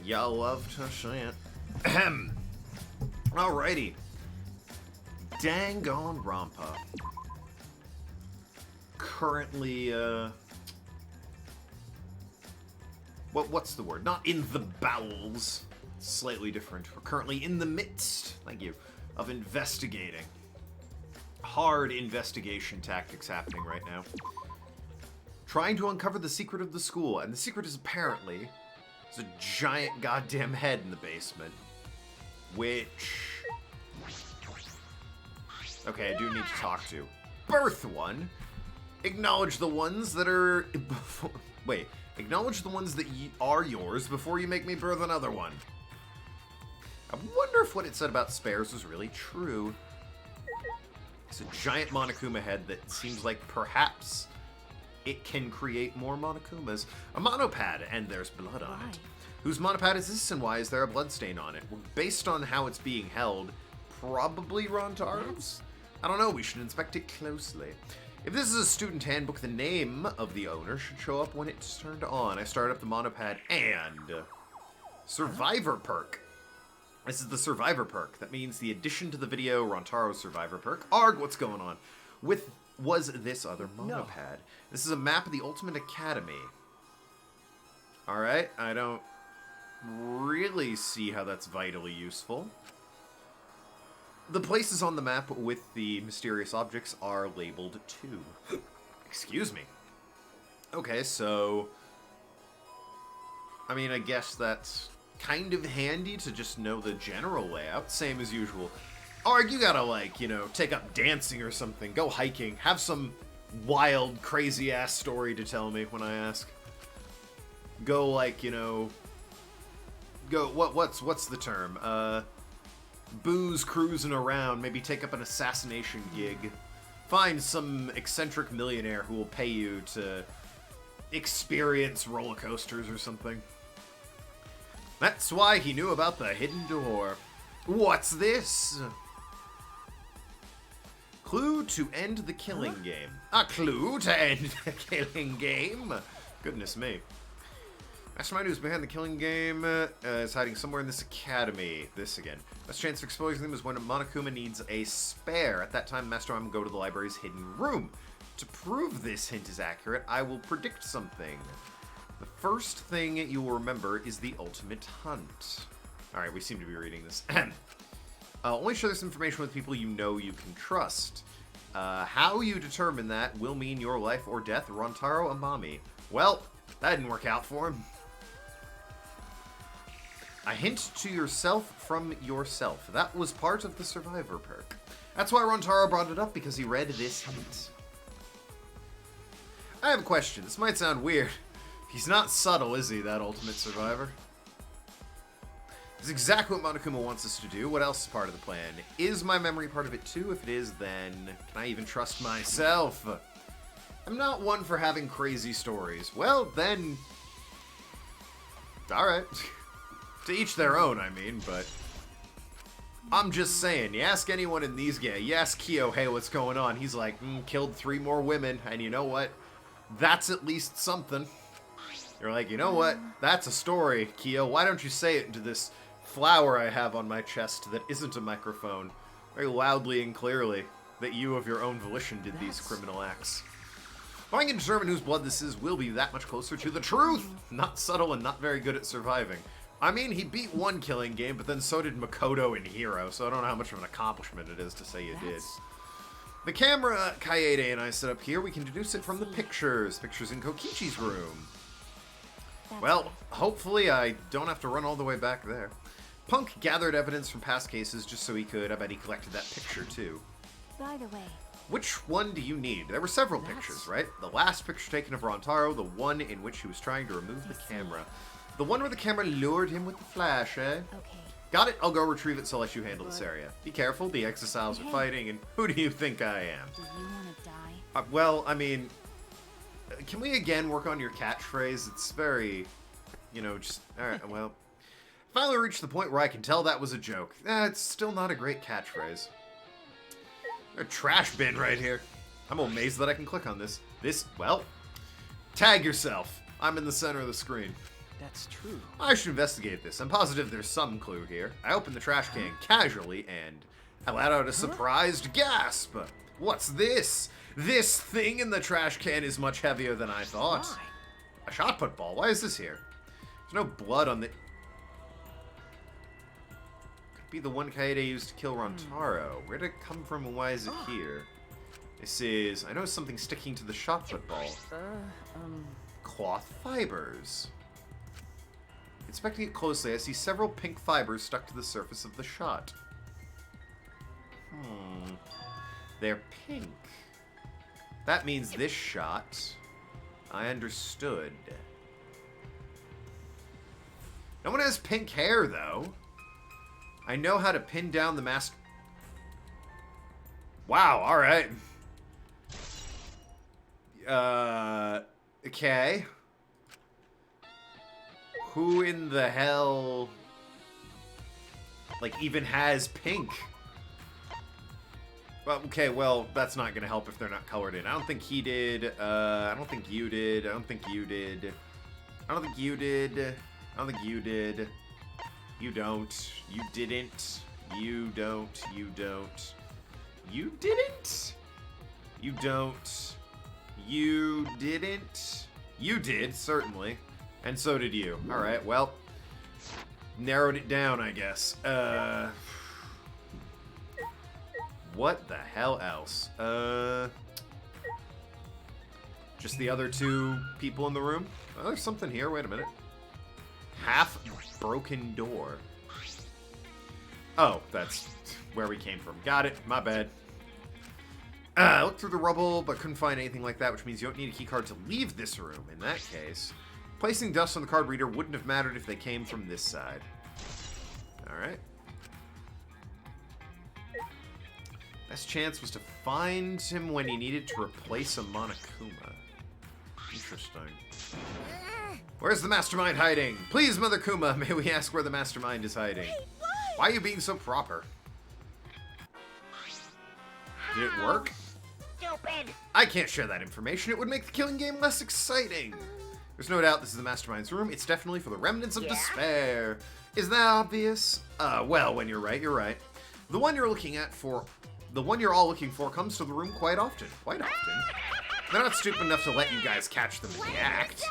Y'all love to see it. Ahem. Alrighty. Dang on Rampa. Currently, what's the word? Not in the bowels. Slightly different. We're currently in the midst, thank you, of investigating. Hard investigation tactics happening right now. Trying to uncover the secret of the school, and the secret is apparently there's a giant goddamn head in the basement. Which... okay, I do need to talk to. Birth one! Acknowledge the ones that are... wait. Acknowledge the ones that are yours before you make me birth another one. I wonder if what it said about spares was really true. It's a giant Monokuma head that seems like perhaps it can create more Monokumas. A monopad, and there's blood on it. Whose monopad is this, and why is there a blood stain on it? Well, based on how it's being held, probably Rontaro's? I don't know, we should inspect it closely. If this is a student handbook, the name of the owner should show up when it's turned on. I start up the monopad and... Survivor perk. This is the Survivor perk. That means the addition to the video, Rontaro's Survivor perk. Arg, what's going on? Was this other monopad? No. This is a map of the Ultimate Academy. Alright, I don't really see how that's vitally useful. The places on the map with the mysterious objects are labeled too. Excuse me. Okay, so... I mean, I guess that's kind of handy to just know the general layout, same as usual. Arg, you gotta, like, you know, take up dancing or something, go hiking, have some wild, crazy-ass story to tell me when I ask. Go, like, you know... Go, what's the term? Booze cruising around, maybe take up an assassination gig. Find some eccentric millionaire who will pay you to experience roller coasters or something. That's why he knew about the hidden door. What's this? Clue to end the killing game. A clue to end the killing game? Goodness me. Mastermind who's behind the killing game is hiding somewhere in this academy. This again. Best chance of exposing them is when a Monokuma needs a spare. At that time, Mastermind will go to the library's hidden room. To prove this hint is accurate, I will predict something. The first thing you will remember is the ultimate hunt. Alright, we seem to be reading this. Only share this information with people you know you can trust. How you determine that will mean your life or death, Rontaro Amami. Well, that didn't work out for him. A hint to yourself from yourself. That was part of the Survivor perk. That's why Rontaro brought it up, because he read this hint. I have a question. This might sound weird. He's not subtle, is he, that Ultimate Survivor? It's exactly what Monokuma wants us to do. What else is part of the plan? Is my memory part of it too? If it is, then can I even trust myself? I'm not one for having crazy stories. Well, then... alright. To each their own, I mean, but... I'm just saying, you ask anyone in these games, you ask Kyo, hey, what's going on? He's like, killed 3 more women, and you know what? That's at least something. You're like, you know what? That's a story, Kyo. Why don't you say it into this flower I have on my chest that isn't a microphone, very loudly and clearly, that you of your own volition did these criminal acts. If I can determine whose blood this is, we'll be that much closer to the truth! Not subtle and not very good at surviving. I mean, he beat one killing game, but then so did Makoto in Hero, so I don't know how much of an accomplishment it is to say you did. The camera Kaede and I set up here, we can deduce it from the pictures. Pictures in Kokichi's room. Well, hopefully I don't have to run all the way back there. Punk gathered evidence from past cases just so he could. I bet he collected that picture, too. By the way... which one do you need? There were several pictures, right? The last picture taken of Rontaro, the one in which he was trying to remove the camera. The one where the camera lured him with the flash, eh? Okay. Got it? I'll go retrieve it, so I'll let you handle this area. Be careful, the Exiles are fighting, and who do you think I am? Do you want to die? Well, I mean... can we again work on your catchphrase? It's very... you know, just... alright, well... finally reached the point where I can tell that was a joke. It's still not a great catchphrase. A trash bin right here. I'm amazed that I can click on this. Well... tag yourself. I'm in the center of the screen. That's true. I should investigate this. I'm positive there's some clue here. I opened the trash can casually and I let out a surprised gasp. What's this? This thing in the trash can is much heavier than I thought. Why? A shot put ball. Why is this here? There's no blood on the... Could be the one Kaede used to kill Rontaro. Where did it come from and why is it here? This is... I noticed something sticking to the shot put ball. Cloth fibers. Inspecting it closely, I see several pink fibers stuck to the surface of the shot. They're pink. That means this shot... I understood. No one has pink hair, though. I know how to pin down the master... Wow, alright. Okay. Who in the hell... like, even has pink? Well, okay, well, that's not gonna help if they're not colored in. I don't think he did. I don't think you did. I don't think you did. I don't think you did. I don't think you did. You don't. You didn't. You don't. You don't. You didn't? You don't. You didn't? You did, certainly. And so did you. Alright, well. Narrowed it down, I guess. What the hell else? Just the other two people in the room? Oh, there's something here. Wait a minute. Half broken door. Oh, that's where we came from. Got it. My bad. I looked through the rubble, but couldn't find anything like that, which means you don't need a keycard to leave this room. In that case, placing dust on the card reader wouldn't have mattered if they came from this side. Alright. Best chance was to find him when he needed to replace a Monokuma. Interesting. Where's the mastermind hiding? Please, Mother Kuma, may we ask where the mastermind is hiding? Why are you being so proper? Did it work? Stupid. I can't share that information. It would make the killing game less exciting. There's no doubt this is the mastermind's room. It's definitely for the remnants of despair. Is that obvious? Well, when you're right, you're right. The one you're all looking for comes to the room quite often. Quite often. They're not stupid enough to let you guys catch them in the act.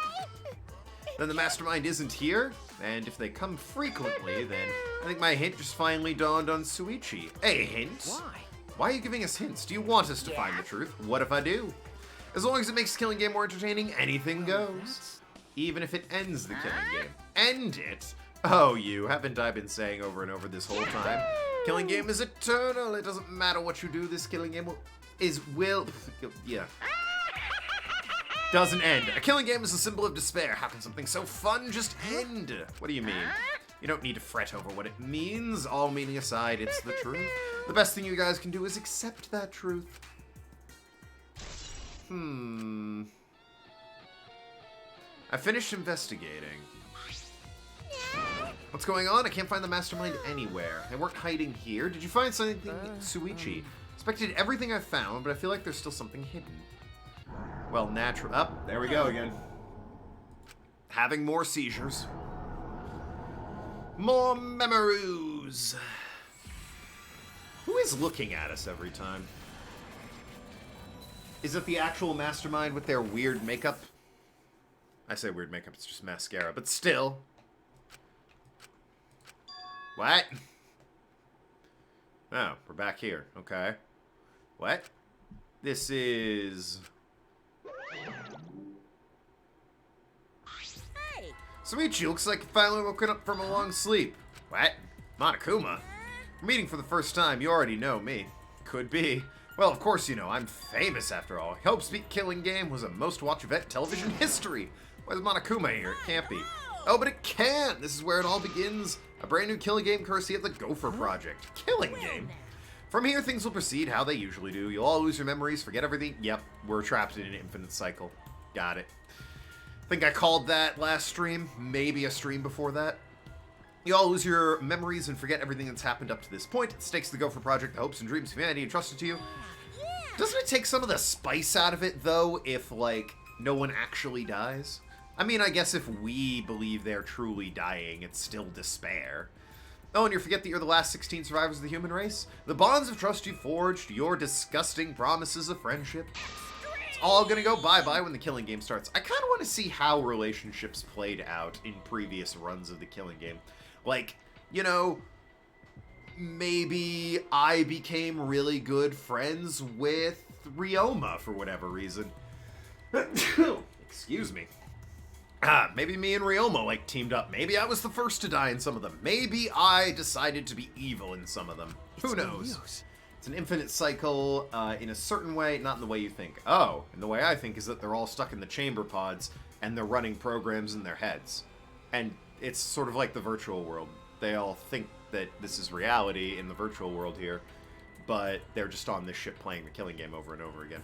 Then the mastermind isn't here, and if they come frequently, then I think my hint just finally dawned on Suichi. A hint? Why? Why are you giving us hints? Do you want us to find the truth? What if I do? As long as it makes the killing game more entertaining, anything goes. Even if it ends the killing game. End it? Oh, you. Haven't I been saying over and over this whole time? Killing game is eternal. It doesn't matter what you do. This killing game doesn't end. A killing game is a symbol of despair. How can something so fun just end? What do you mean? You don't need to fret over what it means. All meaning aside, it's the truth. The best thing you guys can do is accept that truth. I finished investigating. What's going on? I can't find the mastermind anywhere. They weren't hiding here. Did you find something, Suichi? Inspected everything I found, but I feel like there's still something hidden. Well, natural. Up, there we go again. Having more seizures. More memories. Who is looking at us every time? Is it the actual mastermind with their weird makeup? I say weird makeup, it's just mascara, but still. What? Oh, we're back here. Okay. What? This is... Hey. Suichi, looks like you finally woken up from a long sleep. What? Monokuma? We're meeting for the first time. You already know me. Could be. Well, of course you know. I'm famous after all. Help Speak Killing Game was a most-watched event in television history. Why is Monokuma here? It can't be. Oh, but it can! This is where it all begins. A brand new killing game courtesy of the Gopher Project. Killing game? From here, things will proceed how they usually do. You'll all lose your memories, forget everything. Yep, we're trapped in an infinite cycle. Got it. Think I called that last stream. Maybe a stream before that. You all lose your memories and forget everything that's happened up to this point. It stakes the Gopher Project, the hopes and dreams of humanity entrusted to you. Doesn't it take some of the spice out of it, though, if, like, no one actually dies? I mean, I guess if we believe they're truly dying, it's still despair. Oh, and you forget that you're the last 16 survivors of the human race? The bonds of trust you forged, your disgusting promises of friendship. It's all gonna go bye-bye when the killing game starts. I kind of want to see how relationships played out in previous runs of the killing game. Like, you know, maybe I became really good friends with Ryoma for whatever reason. Excuse me. Maybe me and Ryoma, like, teamed up. Maybe I was the first to die in some of them. Maybe I decided to be evil in some of them. Who knows? It's an infinite cycle in a certain way, not in the way you think. Oh, and the way I think is that they're all stuck in the chamber pods, and they're running programs in their heads. And it's sort of like the virtual world. They all think that this is reality in the virtual world here, but they're just on this ship playing the killing game over and over again.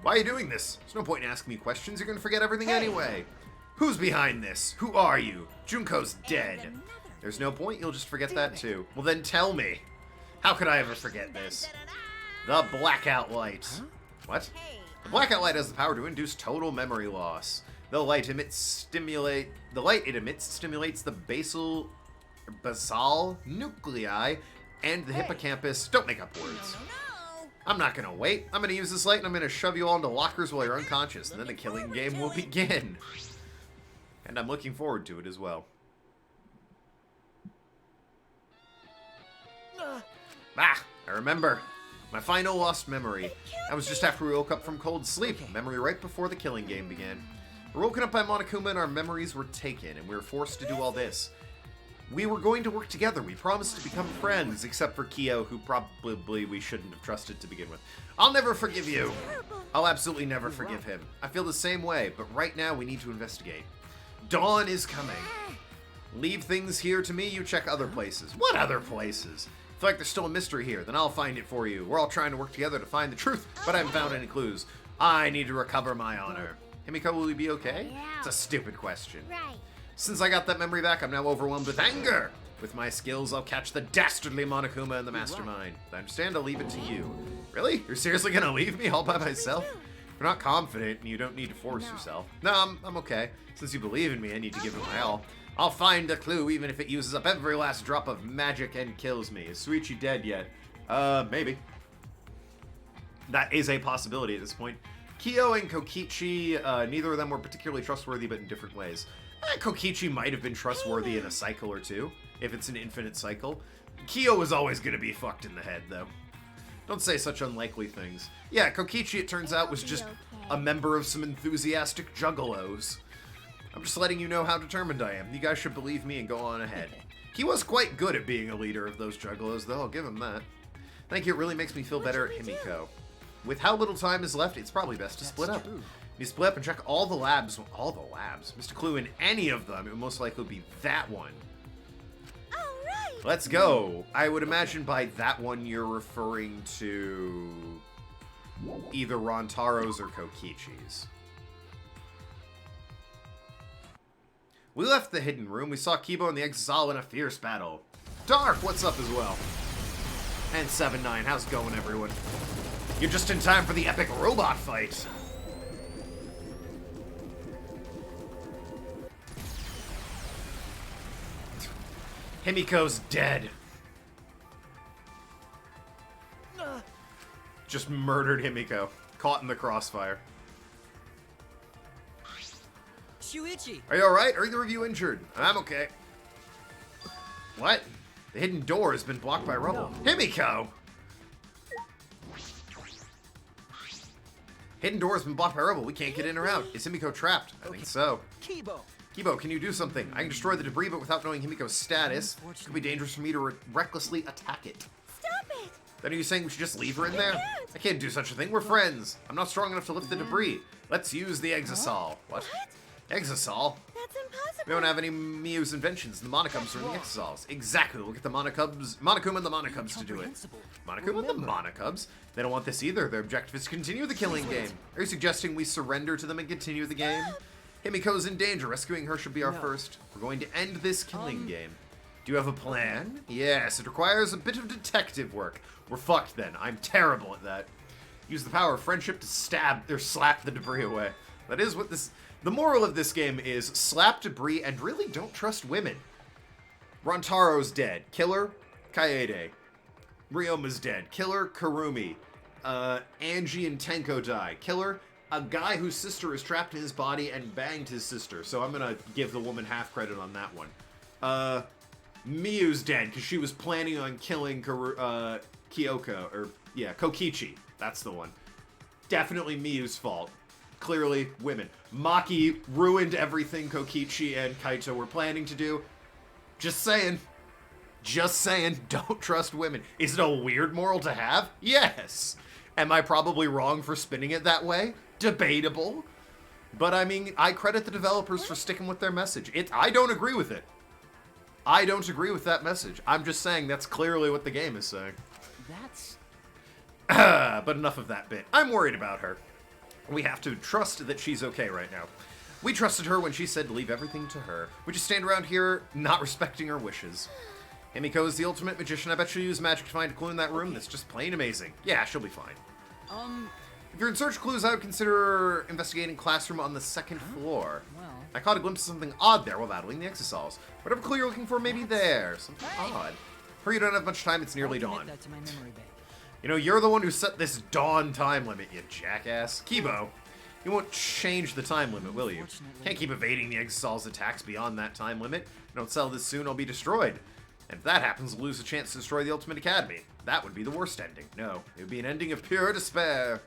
Why are you doing this? There's no point in asking me questions. You're going to forget everything anyway. Who's behind this? Who are you? Junko's dead. There's no point. You'll just forget that too. Well, then tell me. How could I ever forget this? The blackout light. Huh? What? The blackout light has the power to induce total memory loss. The light it emits stimulates the basal nuclei and the hippocampus. Don't make up words. I'm not gonna wait. I'm gonna use this light and I'm gonna shove you all into lockers while you're unconscious, and then the killing game will begin. And I'm looking forward to it as well. I remember. My final lost memory. That was just after we woke up from cold sleep. Memory right before the killing game began. We were woken up by Monokuma and our memories were taken, and we were forced to do all this. We were going to work together. We promised to become friends, except for Kyo, who probably we shouldn't have trusted to begin with. I'll never forgive you. I'll absolutely never forgive him. I feel the same way, but right now we need to investigate. Dawn is coming. Leave things here to me, you check other places. What other places? I feel like there's still a mystery here, then I'll find it for you. We're all trying to work together to find the truth, but I haven't found any clues. I need to recover my honor. Himiko, will you be okay? Yeah. It's a stupid question. Right. Since I got that memory back, I'm now overwhelmed with anger. With my skills, I'll catch the dastardly Monokuma in the mastermind. I understand, I'll leave it to you. Really? You're seriously gonna leave me all by myself? If you're not confident, and you don't need to force yourself. No, I'm okay. Since you believe in me, I need to give it my all. I'll find a clue, even if it uses up every last drop of magic and kills me. Is Suichi dead yet? Maybe. That is a possibility at this point. Kyo and Kokichi, neither of them were particularly trustworthy, but in different ways. Kokichi might have been trustworthy in a cycle or two, if it's an infinite cycle. Kyo is always going to be fucked in the head, though. Don't say such unlikely things. Yeah, Kokichi, it turns out, was just a member of some enthusiastic juggalos. I'm just letting you know how determined I am. You guys should believe me and go on ahead. He was quite good at being a leader of those juggalos, though. I'll give him that. Thank you. It really makes me feel better at Himiko. With how little time is left, it's probably best to split up. You split up and check all the labs. All the labs? Mr. Clue in any of them, it would most likely be that one. Let's go. I would imagine by that one you're referring to either Rontaro's or Kokichi's. We left the hidden room. We saw Kibo and the Exile in a fierce battle. Dark, what's up as well? And 7-9, how's it going, everyone? You're just in time for the epic robot fight. Himiko's dead. Just murdered Himiko. Caught in the crossfire. Shuichi! Are you alright? Are either of you injured? I'm okay. What? The hidden door has been blocked by rubble. No. Himiko! Hidden door has been blocked by rubble. We can't get in or out. Is Himiko trapped? I think so. Kibo, can you do something? I can destroy the debris, but without knowing Himiko's status, it could be dangerous for me to recklessly attack it. Stop it! Then are you saying we should just leave her in there? I can't do such a thing. We're friends. I'm not strong enough to lift the debris. Let's use the Exisal. What? Exisal? That's impossible. We don't have any Miu's inventions. The Monokubs are in the Exisals. Exactly. We'll get the Monokuma and the Monokubs to do it. Monokuma and the Monokubs? They don't want this either. Their objective is to continue the killing game. Are you suggesting we surrender to them and continue the game? Himiko's in danger. Rescuing her should be our first. We're going to end this killing game. Do you have a plan? Yes, it requires a bit of detective work. We're fucked then. I'm terrible at that. Use the power of friendship to stab or slap the debris away. That is what this The moral of this game is slap debris and really don't trust women. Rontaro's dead. Killer, Kaede. Ryoma's dead. Killer, Karumi. Angie and Tenko die. Killer, a guy whose sister is trapped in his body and banged his sister. So I'm gonna give the woman half credit on that one. Miyu's dead because she was planning on killing Kyoko. Or, yeah, Kokichi. That's the one. Definitely Miyu's fault. Clearly, women. Maki ruined everything Kokichi and Kaito were planning to do. Just saying. Just saying, don't trust women. Is it a weird moral to have? Yes. Am I probably wrong for spinning it that way? Debatable. But I mean, I credit the developers for sticking with their message. I don't agree with it. I don't agree with that message. I'm just saying that's clearly what the game is saying. That's... But enough of that bit. I'm worried about her. We have to trust that she's okay right now. We trusted her when she said to leave everything to her. We just stand around here not respecting her wishes. Himiko is the ultimate magician. I bet she'll use magic to find a clue in that room that's just plain amazing. Yeah, she'll be fine. If you're in search of clues, I would consider investigating classroom on the second floor. Well... I caught a glimpse of something odd there while battling the Exosols. Whatever clue you're looking for may be there. Something odd. Hurry, you don't have much time. It's nearly dawn. That to my memory bank. You know, you're the one who set this dawn time limit, you jackass. Kibo, you won't change the time limit, will you? Can't keep evading the Exosol's attacks beyond that time limit. If you don't sell this soon, I'll be destroyed. And if that happens, we'll lose a chance to destroy the Ultimate Academy. That would be the worst ending. No, it would be an ending of pure despair.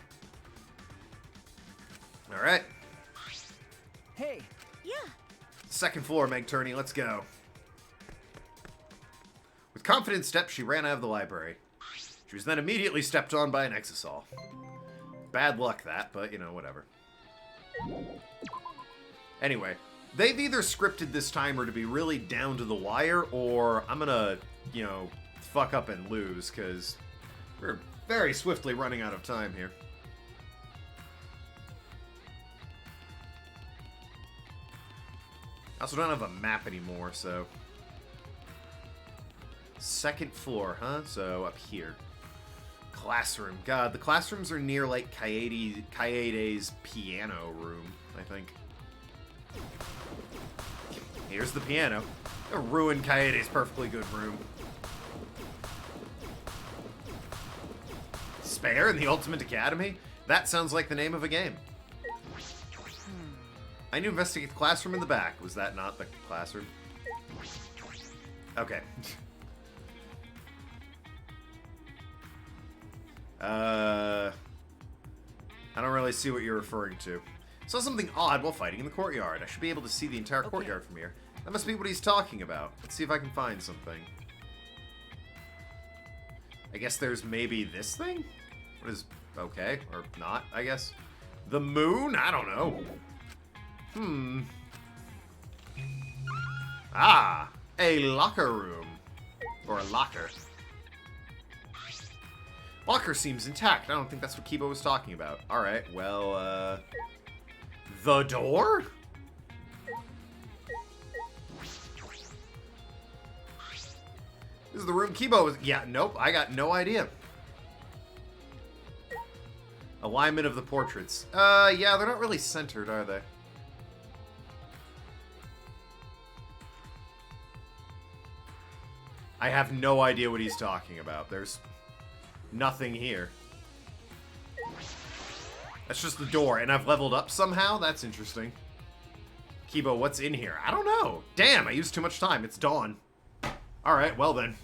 Alright. Hey! Yeah. Second floor, Meg Turney, let's go. With confident steps, she ran out of the library. She was then immediately stepped on by an Exosol. Bad luck, that, but, you know, whatever. Anyway, they've either scripted this timer to be really down to the wire, or I'm gonna, you know, fuck up and lose, because we're very swiftly running out of time here. I also don't have a map anymore, so... Second floor, huh? So, up here. Classroom. God, the classrooms are near, like, Kaede's piano room, I think. Here's the piano. It'll ruin Kaede's perfectly good room. Spare in the Ultimate Academy? That sounds like the name of a game. I need to investigate the classroom in the back. Was that not the classroom? Okay. I don't really see what you're referring to. Saw something odd while fighting in the courtyard. I should be able to see the entire courtyard from here. That must be what he's talking about. Let's see if I can find something. I guess there's maybe this thing? What is... okay, or not, I guess. The moon? I don't know. Ah, a locker room. Or a locker. Locker seems intact. I don't think that's what Kibo was talking about. Alright, well, the door? This is the room Kibo was... yeah, nope, I got no idea. Alignment of the portraits. Yeah, they're not really centered, are they? I have no idea what he's talking about. There's nothing here. That's just the door, and I've leveled up somehow? That's interesting. Kibo, what's in here? I don't know. Damn, I used too much time. It's dawn. Alright, well then.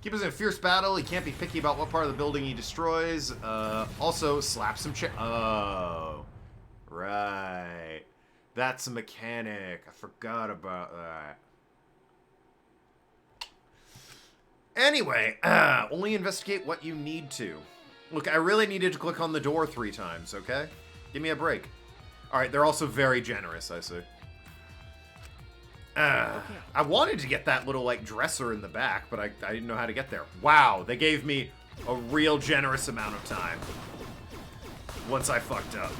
Kibo's in a fierce battle. He can't be picky about what part of the building he destroys. Also, slap some oh. Right. That's a mechanic. I forgot about that. Anyway, only investigate what you need to. Look, I really needed to click on the door 3 times, okay? Give me a break. Alright, they're also very generous, I see. I wanted to get that little, like, dresser in the back, but I didn't know how to get there. Wow, they gave me a real generous amount of time. Once I fucked up.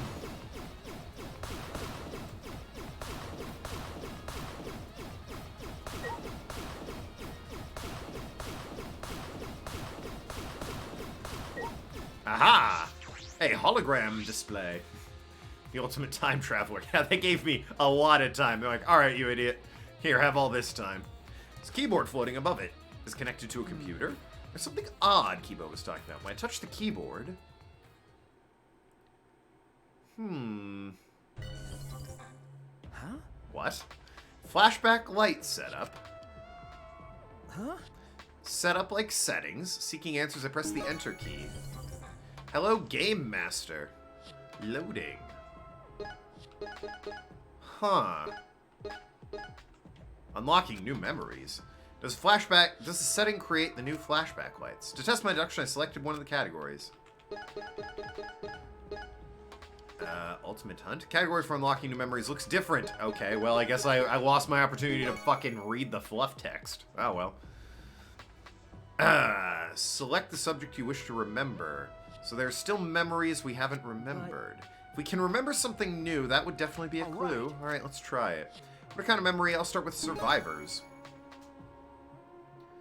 Aha! A hologram display. The ultimate time traveler. Yeah, they gave me a lot of time. They're like, alright, you idiot. Here, have all this time. This keyboard floating above it is connected to a computer. There's something odd Kibo was talking about. When I touch the keyboard... Huh? What? Flashback light setup. Huh? Setup like settings. Seeking answers, I press the enter key. Hello, Game Master. Loading. Huh. Unlocking new memories. Does the setting create the new flashback lights? To test my deduction, I selected one of the categories. Ultimate Hunt? Category for unlocking new memories looks different. Okay, well, I guess I lost my opportunity to fucking read the fluff text. Oh, well. Select the subject you wish to remember. So there's still memories we haven't remembered. If we can remember something new, that would definitely be a clue. Alright, let's try it. What kind of memory? I'll start with survivors.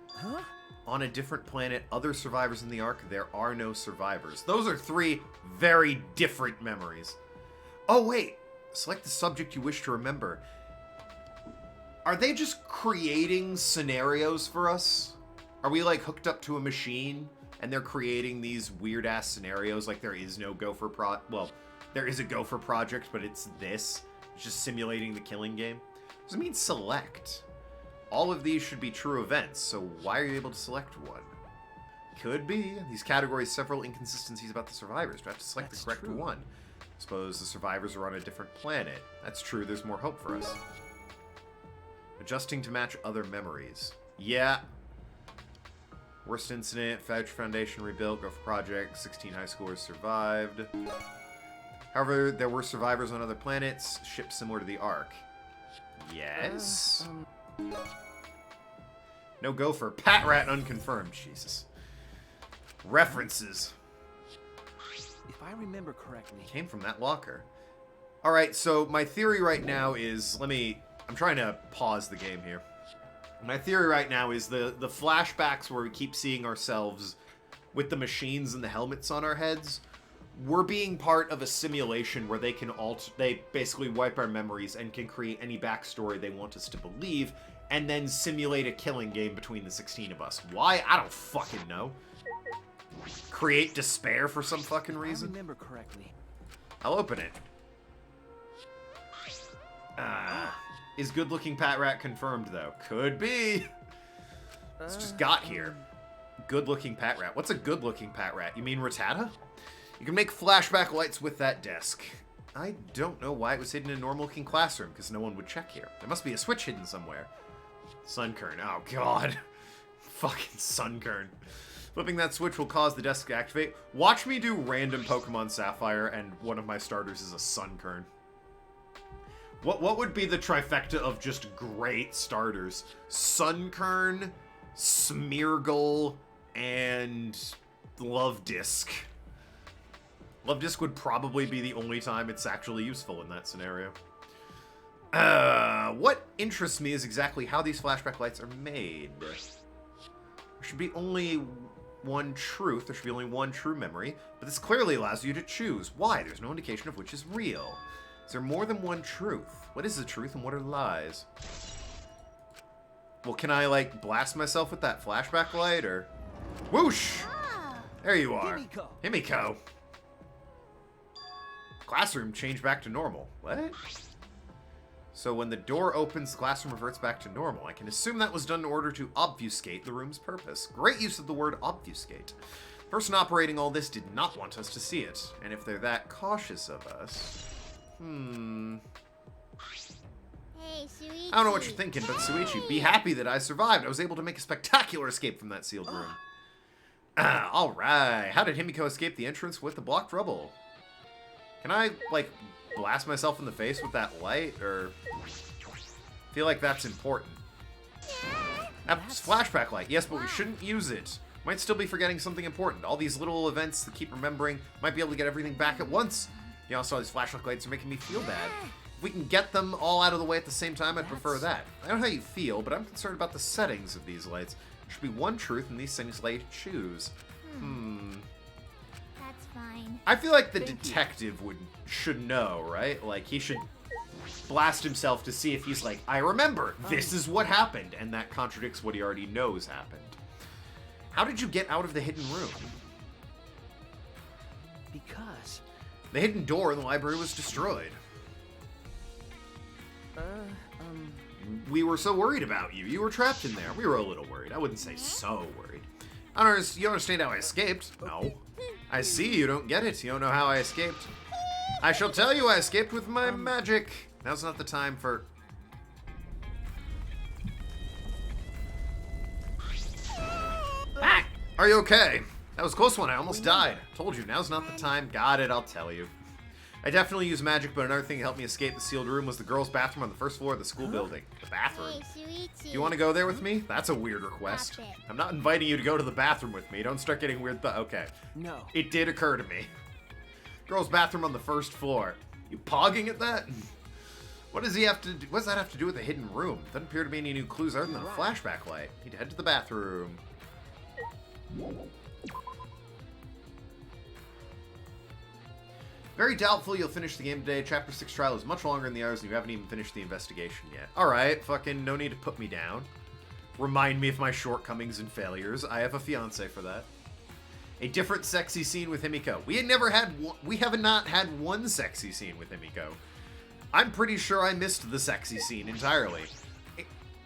Huh? On a different planet, other survivors in the Ark, there are no survivors. Those are 3 very different memories. Oh, wait. Select the subject you wish to remember. Are they just creating scenarios for us? Are we, like, hooked up to a machine, and they're creating these weird-ass scenarios like there is no Gopher well, there is a Gopher project, but it's this. It's just simulating the killing game. What does it mean select? All of these should be true events, so why are you able to select one? Could be. These categories several inconsistencies about the survivors. Do I have to select the correct one? Suppose the survivors are on a different planet. That's true, there's more hope for us. Adjusting to match other memories. Yeah. Worst incident, Fedge Foundation rebuilt, Gopher Project, 16 high schoolers survived. However, there were survivors on other planets, ships similar to the Ark. Yes? No Gopher. Pat Rat unconfirmed. Jesus. References. If I remember correctly... Came from that locker. Alright, so my theory right now is... I'm trying to pause the game here. My theory right now is the flashbacks where we keep seeing ourselves with the machines and the helmets on our heads, we're being part of a simulation where they basically wipe our memories and can create any backstory they want us to believe, and then simulate a killing game between the 16 of us. Why? I don't fucking know. Create despair for some fucking reason? If I remember correctly. I'll open it. Is good-looking Pat Rat confirmed, though? Could be. It's just got here. Good-looking Pat Rat. What's a good-looking Pat Rat? You mean Rattata? You can make flashback lights with that desk. I don't know why it was hidden in a normal-looking classroom, because no one would check here. There must be a switch hidden somewhere. Sunkern. Oh, God. Fucking Sunkern. Flipping that switch will cause the desk to activate. Watch me do random Pokemon Sapphire, and one of my starters is a Sunkern. What would be the trifecta of just great starters? Sunkern, Smeargle, and Love Disc. Love Disc would probably be the only time it's actually useful in that scenario. What interests me is exactly how these flashback lights are made. There should be only one truth. There should be only one true memory, but this clearly allows you to choose. Why? There's no indication of which is real. Is there more than one truth? What is the truth and what are lies? Well, can I, like, blast myself with that flashback light, or... Whoosh! There you are. Himiko. Classroom changed back to normal. What? So when the door opens, the classroom reverts back to normal. I can assume that was done in order to obfuscate the room's purpose. Great use of the word obfuscate. The person operating all this did not want us to see it. And if they're that cautious of us... Hey, Suichi. I don't know what you're thinking, but Suichi, be happy that I survived. I was able to make a spectacular escape from that sealed room. Alright. How did Himiko escape the entrance with the blocked rubble? Can I, like, blast myself in the face with that light, or... I feel like that's important. That's flashback light. Yes, but we shouldn't use it. Might still be forgetting something important. All these little events that keep remembering might be able to get everything back at once. You know, so these flashback lights are making me feel bad. If we can get them all out of the way at the same time, I'd prefer that. I don't know how you feel, but I'm concerned about the settings of these lights. There should be one truth, and these things let you choose. That's fine. I feel like the Thank you. detective should know, right? Like, he should blast himself to see if he's like, I remember, this is what happened, and that contradicts what he already knows happened. How did you get out of the hidden room? Because. The hidden door in the library was destroyed. We were so worried about you. You were trapped in there. We were a little worried. I wouldn't say so worried. You understand how I escaped? No. I see you don't get it. You don't know how I escaped. I shall tell you I escaped with my magic. Now's not the time for... Ah! Are you okay? That was a close one. I almost died. Told you, now's not the time. Got it, I'll tell you. I definitely use magic, but another thing that helped me escape the sealed room was the girls' bathroom on the first floor of the school building. The bathroom. Hey, Shuichi. Do you want to go there with me? That's a weird request. Stop it. I'm not inviting you to go to the bathroom with me. Don't start getting weird okay. No. It did occur to me. Girls' bathroom on the first floor. You pogging at that? What does he have to do? What does that have to do with the hidden room? Doesn't appear to be any new clues other than a flashback light. Need to head to the bathroom. Very doubtful you'll finish the game today. Chapter 6 trial is much longer than the others, and you haven't even finished the investigation yet. Alright, fucking no need to put me down. Remind me of my shortcomings and failures. I have a fiance for that. A different sexy scene with Himiko. We have not had one sexy scene with Himiko. I'm pretty sure I missed the sexy scene entirely.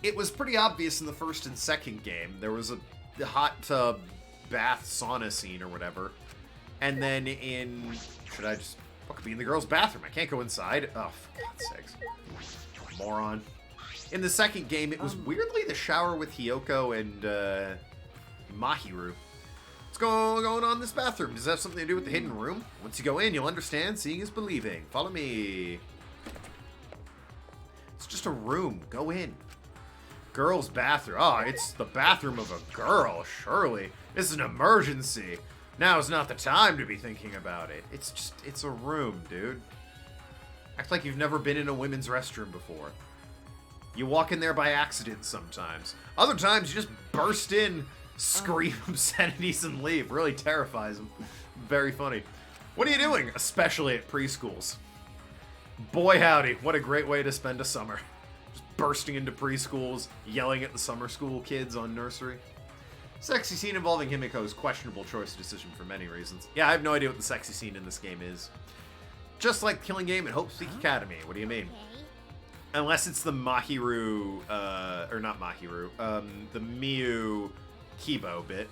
It was pretty obvious in the first and second game. There was a hot tub bath sauna scene or whatever. And then in... Should I just fucking be in the girls' bathroom? I can't go inside. Oh, for God's sakes. Moron. In the second game, it was weirdly the shower with Hiyoko and Mahiru. What's going on in this bathroom? Does that have something to do with the hidden room? Once you go in, you'll understand. Seeing is believing. Follow me. It's just a room. Go in. Girls' bathroom. Oh, it's the bathroom of a girl, surely. This is an emergency. Now's not the time to be thinking about it. It's a room, dude. Act like you've never been in a women's restroom before. You walk in there by accident sometimes. Other times, you just burst in, scream obscenities, and leave. Really terrifies them. Very funny. What are you doing? Especially at preschools. Boy howdy, what a great way to spend a summer. Just bursting into preschools, yelling at the summer school kids on nursery. Sexy scene involving Himiko's questionable choice decision for many reasons. Yeah, I have no idea what the sexy scene in this game is. Just like Killing Game and Hope Peak Academy. What do you mean? Okay. Unless it's the Mahiru, or not Mahiru, the Miyu Kibo bit.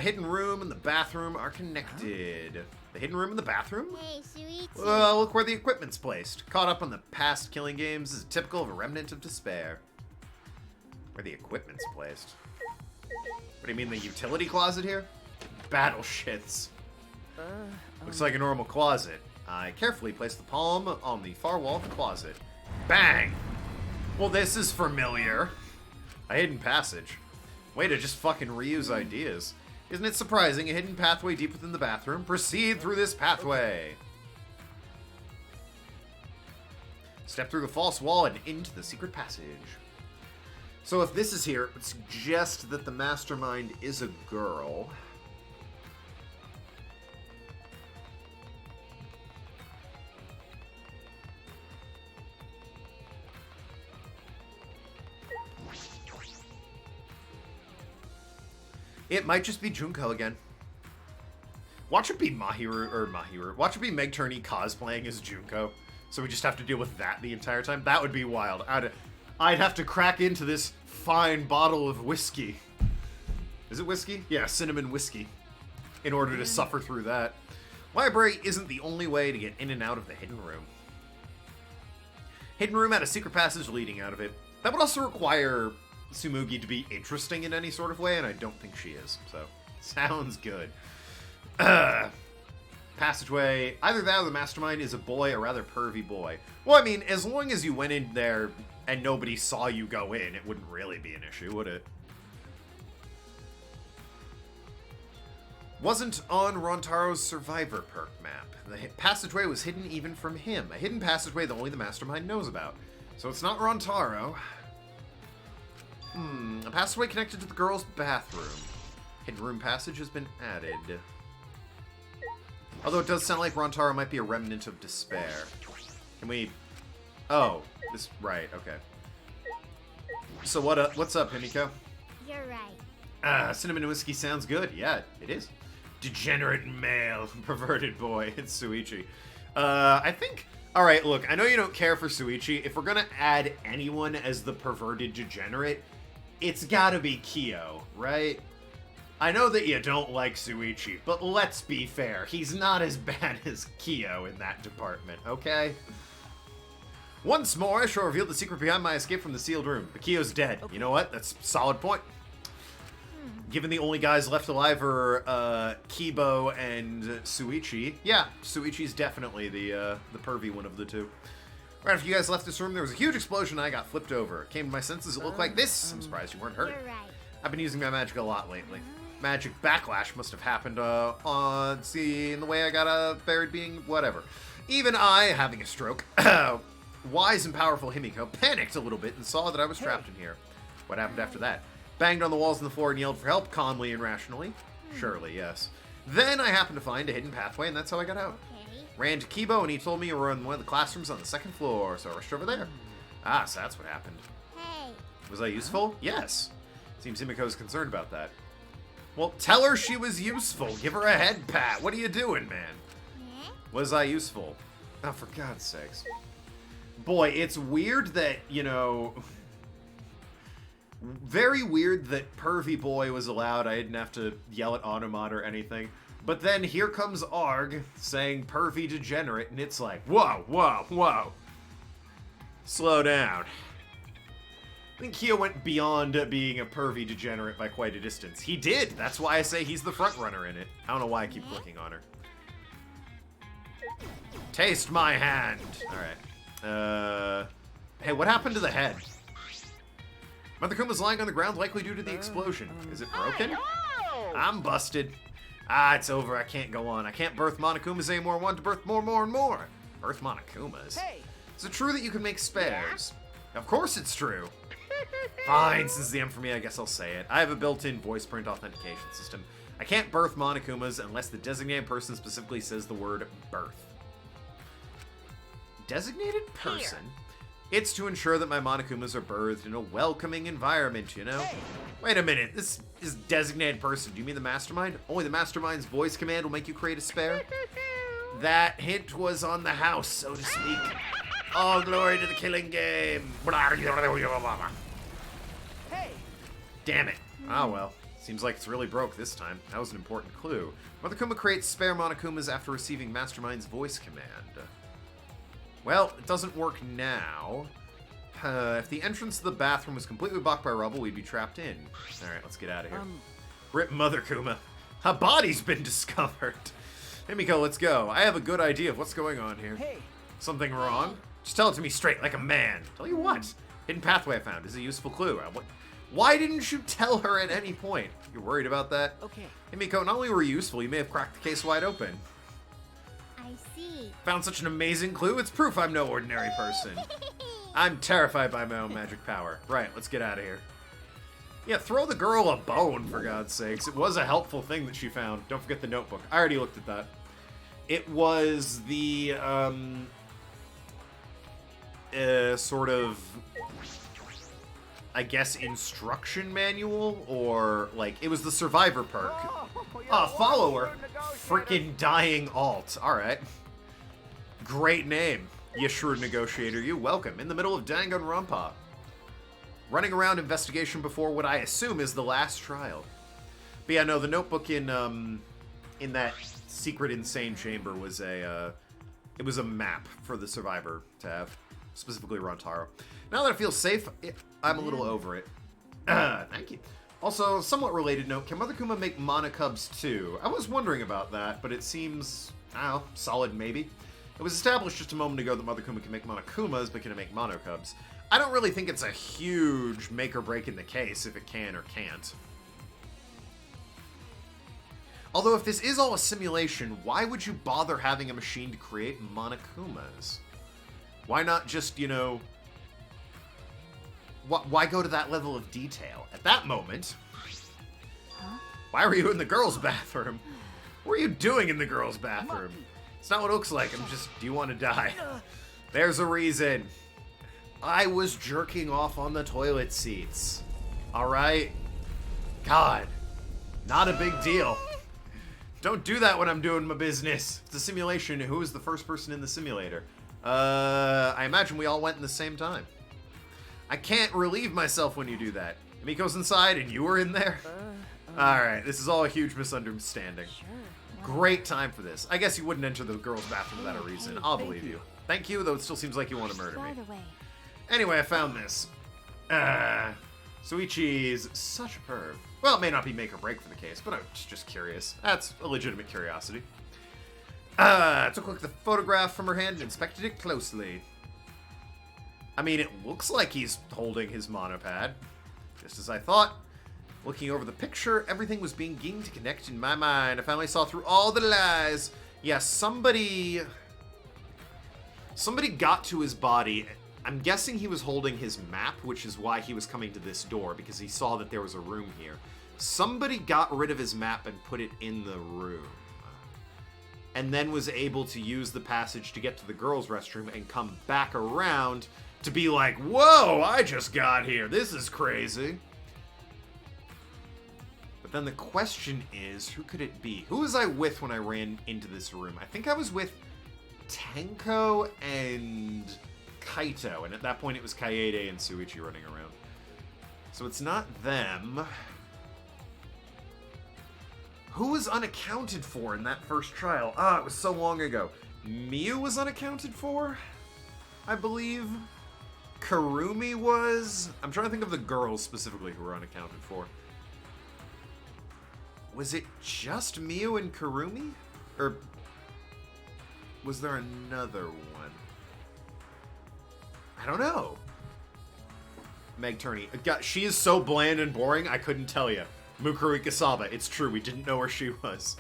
Hidden room and the bathroom are connected. The hidden room and the bathroom? Hey, Shuichi. Well, look where the equipment's placed. Caught up on the past Killing Games is typical of a remnant of despair. Where the equipment's placed. What do you mean, the utility closet here? Battle shits. Looks like a normal closet. I carefully placed the palm on the far wall of the closet. Bang! Well, this is familiar. A hidden passage. Way to just fucking reuse ideas. Isn't it surprising? A hidden pathway deep within the bathroom. Proceed through this pathway. Step through the false wall and into the secret passage. So if this is here, it would suggest that the mastermind is a girl. It might just be Junko again. Watch it be Mahiru. Watch it be Meg Turney cosplaying as Junko. So we just have to deal with that the entire time. That would be wild. I'd have to crack into this fine bottle of whiskey. Is it whiskey? Yeah, cinnamon whiskey. In order to suffer through that. Library isn't the only way to get in and out of the hidden room. Hidden room had a secret passage leading out of it. That would also require Tsumugi to be interesting in any sort of way, and I don't think she is. So, sounds good. Passageway. Either that or the mastermind is a boy, a rather pervy boy. Well, I mean, as long as you went in there and nobody saw you go in, it wouldn't really be an issue, would it? Wasn't on Rontaro's Survivor perk map. The passageway was hidden even from him. A hidden passageway that only the mastermind knows about. So it's not Rontaro. A passageway connected to the girls' bathroom. Hidden room passage has been added. Although it does sound like Rontaro might be a remnant of despair. Can we... Oh, this... Right, okay. So what's up, Himiko? You're right. Cinnamon whiskey sounds good. Yeah, it is. Degenerate male, perverted boy. It's Suichi. I think... Alright, look, I know you don't care for Suichi. If we're gonna add anyone as the perverted degenerate, it's gotta be Kyo, right? I know that you don't like Suichi, but let's be fair. He's not as bad as Kyo in that department, okay? Once more, I shall reveal the secret behind my escape from the sealed room. But Kyo's dead. You know what? That's a solid point. Given the only guys left alive are Kibo and Suichi. Yeah, Suichi's definitely the pervy one of the two. Right after you guys left this room, there was a huge explosion and I got flipped over. It came to my senses, it looked like this. I'm surprised you weren't hurt. You're right. I've been using my magic a lot lately. Magic backlash must have happened in the way I got a buried being, whatever. Even I, having a stroke, wise and powerful Himiko panicked a little bit and saw that I was trapped in here. What happened after that? Banged on the walls and the floor and yelled for help, calmly and rationally. Surely, yes. Then I happened to find a hidden pathway, and that's how I got out. Okay. Ran to Kibo, and he told me you were in one of the classrooms on the second floor, so I rushed over there. Ah, so that's what happened. Hey. Was I useful? Yes. Seems Himiko's concerned about that. Well, tell her she was useful. Give her a head pat. What are you doing, man? Yeah? Was I useful? Oh, for God's sakes. Boy, it's weird that, you know... Very weird that Pervy Boy was allowed. I didn't have to yell at Automod or anything. But then here comes Arg saying Pervy Degenerate, and it's like, whoa, whoa, whoa. Slow down. I think Kyo went beyond being a Pervy Degenerate by quite a distance. He did! That's why I say he's the front runner in it. I don't know why I keep clicking on her. Taste my hand! Alright. Hey, what happened to the head? Mother Kuma's lying on the ground, likely due to the explosion. Is it broken? I'm busted. Ah, it's over. I can't go on. I can't birth Monokumas anymore. I want to birth more and more. Birth Monokumas? Hey. Is it true that you can make spares? Of course it's true. Fine, since the M for me, I guess I'll say it. I have a built-in voice print authentication system. I can't birth Monokumas unless the designated person specifically says the word birth. Designated person? It's to ensure that my Monokumas are birthed in a welcoming environment, you know? Hey. Wait a minute, this is designated person. Do you mean the mastermind? Only the mastermind's voice command will make you create a spare? That hint was on the house, so to speak. All glory to the killing game. Hey. Damn it. Ah, well. Seems like it's really broke this time. That was an important clue. Mother Kuma creates spare Monokumas after receiving Mastermind's voice command. Well, it doesn't work now. If the entrance to the bathroom was completely blocked by rubble, we'd be trapped in. Alright, let's get out of here. Rip Mother Kuma. A body's been discovered. Himiko, let's go. I have a good idea of what's going on here. Hey. Something wrong? Just tell it to me straight, like a man. Tell you what. Hidden pathway I found is a useful clue. Why didn't you tell her at any point? You're worried about that? Okay. Himiko, not only were you useful, you may have cracked the case wide open. I see. Found such an amazing clue, it's proof I'm no ordinary person. I'm terrified by my own magic power. Right, let's get out of here. Yeah, throw the girl a bone, for God's sakes. It was a helpful thing that she found. Don't forget the notebook. I already looked at that. It was the, sort of, I guess, instruction manual, or, like, it was the survivor perk. Follower. Frickin' dying alt. Alright. Great name. You shrewd negotiator, you. Welcome. In the middle of Danganronpa. Running around investigation before what I assume is the last trial. But yeah, no, the notebook in that secret insane chamber was it was a map for the survivor to have. Specifically Rontaro. Now that I feel safe, I'm a little over it. Thank you. Also, somewhat related note, can Mother Kuma make Monocubs too? I was wondering about that, but it seems, I don't know, solid maybe. It was established just a moment ago that Mother Kuma can make Monokumas, but can it make Monocubs? I don't really think it's a huge make or break in the case if it can or can't. Although if this is all a simulation, why would you bother having a machine to create Monokumas? Why not just, you know... Why go to that level of detail? At that moment... Huh? Why were you in the girls' bathroom? What were you doing in the girls' bathroom? It's not what it looks like. I'm just, do you want to die? There's a reason. I was jerking off on the toilet seats. Alright? God. Not a big deal. Don't do that when I'm doing my business. It's a simulation. Who was the first person in the simulator? I imagine we all went in the same time. I can't relieve myself when you do that. Miko's inside and you were in there? Alright, this is all a huge misunderstanding. Sure. Great time for this. I guess you wouldn't enter the girls' bathroom without a reason. I'll believe you. Thank you, though it still seems like you want to murder me. By the way, Anyway, I found this. Soichi's such a perv. Well, it may not be make or break for the case, but I'm just curious. That's a legitimate curiosity. Took a look at the photograph from her hand and inspected it closely. I mean, it looks like he's holding his monopad. Just as I thought. Looking over the picture, everything was beginning to connect in my mind. I finally saw through all the lies. Yeah, somebody got to his body. I'm guessing he was holding his map, which is why he was coming to this door, because he saw that there was a room here. Somebody got rid of his map and put it in the room. And then was able to use the passage to get to the girls' restroom and come back around to be like, whoa, I just got here. This is crazy. But then the question is, who could it be? Who was I with when I ran into this room? I think I was with Tenko and Kaito. And at that point, it was Kaede and Shuichi running around. So it's not them. Who was unaccounted for in that first trial? Ah, it was so long ago. Miu was unaccounted for, I believe. Kurumi was. I'm trying to think of the girls specifically who were unaccounted for. Was it just Miu and Kurumi? Or was there another one? I don't know. Meg Turney. God, she is so bland and boring, I couldn't tell you. Mukuru Ikasaba. It's true, we didn't know where she was.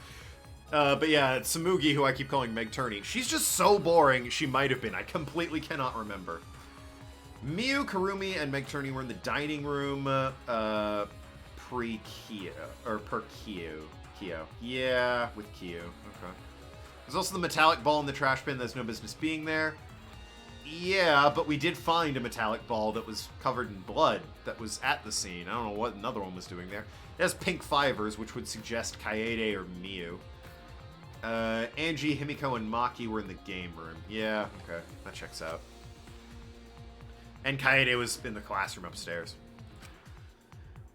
But yeah, Tsumugi, who I keep calling Meg Turney. She's just so boring, she might have been. I completely cannot remember. Miu, Kurumi, and Meg Turney were in the dining room, pre-Kyo. Or per-Kyo. Kyo. Yeah, with Kyo. Okay. There's also the metallic ball in the trash bin that's no business being there. Yeah, but we did find a metallic ball that was covered in blood that was at the scene. I don't know what another one was doing there. It has pink fibers, which would suggest Kaede or Miu. Angie, Himiko, and Maki were in the game room. Yeah, okay. That checks out. And Kaede was in the classroom upstairs.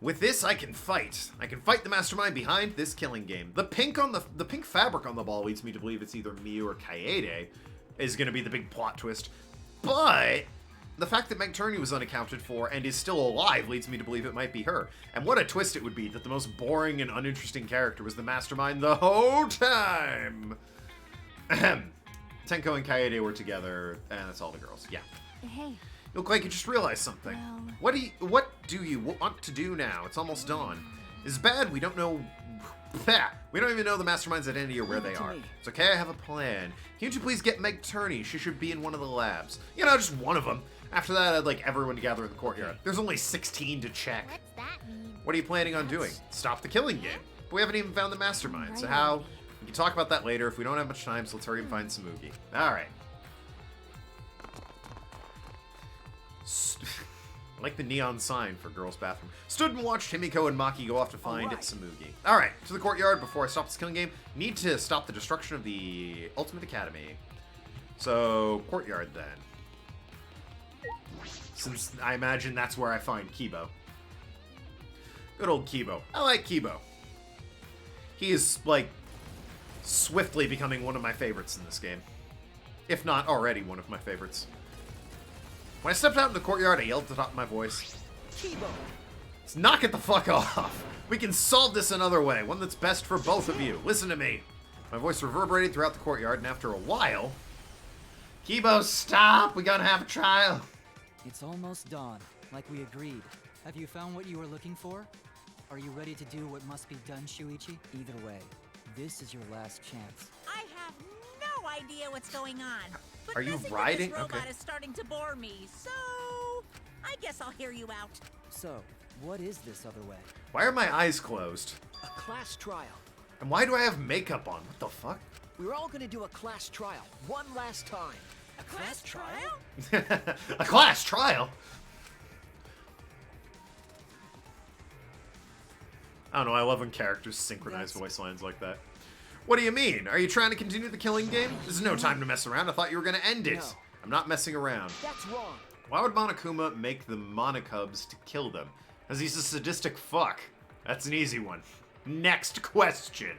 With this, I can fight. I can fight the mastermind behind this killing game. The pink fabric on the ball leads me to believe it's either Miu or Kaede is going to be the big plot twist. But the fact that Meg Turney was unaccounted for and is still alive leads me to believe it might be her. And what a twist it would be that the most boring and uninteresting character was the mastermind the whole time. Ahem. Tenko and Kaede were together, and that's all the girls. Yeah. hey, You look like you just realized something. well... What do you want to do now? It's almost dawn. It's bad we don't know... We don't even know the mastermind's identity or where they are. It's okay, I have a plan. Can't you please get Meg Turney? She should be in one of the labs. You know, just one of them. After that, I'd like everyone to gather in the courtyard. There's only 16 to check. What's that mean? What are you planning on doing? Stop the killing game. But we haven't even found the mastermind, so how... We can talk about that later if we don't have much time, so let's hurry and find Tsumugi. Alright. I like the neon sign for girls' bathroom. Stood and watched Himiko and Maki go off to find Tsumugi. Alright, to the courtyard before I stop this killing game. Need to stop the destruction of the Ultimate Academy. So, courtyard then. Since I imagine that's where I find Kibo. Good old Kibo. I like Kibo. He is, like, swiftly becoming one of my favorites in this game. If not already one of my favorites. When I stepped out in the courtyard, I yelled at the top of my voice. Kibo! Let's knock it the fuck off! We can solve this another way, one that's best for both of you. Listen to me. My voice reverberated throughout the courtyard, and after a while... Kibo, stop! We gotta have a trial! It's almost dawn, like we agreed. Have you found what you were looking for? Are you ready to do what must be done, Shuichi? Either way, this is your last chance. I have no idea what's going on. But Are you messing with riding? This robot Okay. is starting to bore me, so I guess I'll hear you out. So, What is this other way? Why are my eyes closed? A class trial. And why do I have makeup on? What the fuck? We're all gonna do a class trial. One last time. A class trial? A class trial? I don't know, I love when characters synchronize voice lines like that. What do you mean? Are you trying to continue the killing game? This is no time to mess around. I thought you were going to end it. No. I'm not messing around. That's wrong. Why would Monokuma make the Monokubs to kill them? Because he's a sadistic fuck. That's an easy one. Next question.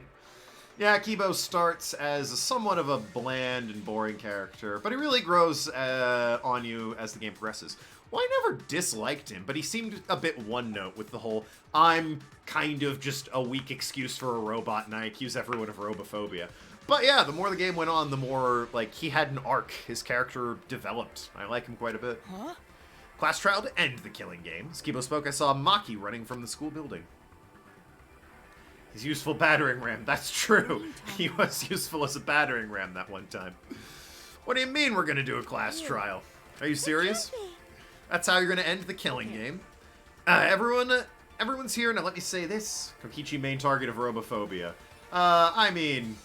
Yeah, Kibo starts as somewhat of a bland and boring character, but he really grows on you as the game progresses. Well, I never disliked him, but he seemed a bit one-note with the whole, I'm kind of just a weak excuse for a robot and I accuse everyone of robophobia. But yeah, the more the game went on, the more, like, he had an arc. His character developed. I like him quite a bit. Huh? Class trial to end the killing game. As Kibo spoke, I saw Maki running from the school building. His useful battering ram. That's true. He was useful as a battering ram that one time. What do you mean we're gonna do a class trial? Are you serious? That's how you're gonna end the killing game. Everyone's here, now let me say this. Kokichi, main target of robophobia. I mean,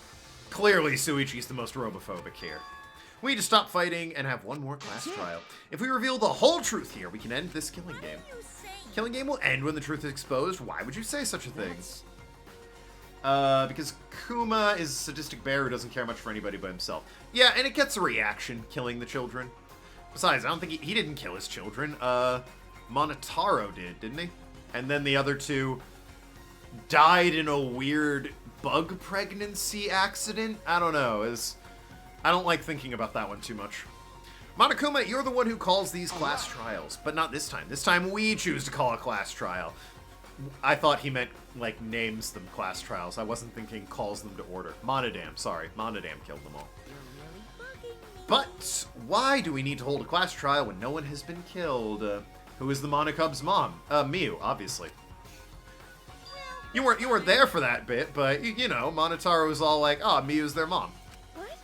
clearly Suichi's the most robophobic here. We need to stop fighting and have one more class trial. If we reveal the whole truth here, we can end this killing game. What are you saying? Killing game will end when the truth is exposed. Why would you say such a thing? Because Kuma is a sadistic bear who doesn't care much for anybody but himself. Yeah, and it gets a reaction, killing the children. Besides, I don't think he didn't kill his children. Monotaro didn't he? And then the other two died in a weird bug pregnancy accident? I don't know. I don't like thinking about that one too much. Monokuma, you're the one who calls these class trials, but not this time. This time we choose to call a class trial. I thought he meant, like, names them class trials. I wasn't thinking calls them to order. Monodam, sorry. Monodam killed them all. But why do we need to hold a class trial when no one has been killed? Who is the Monokub's mom? Miu, obviously. You weren't there for that bit, but you know, Monotaro was all like, "Oh, Miu's their mom." What?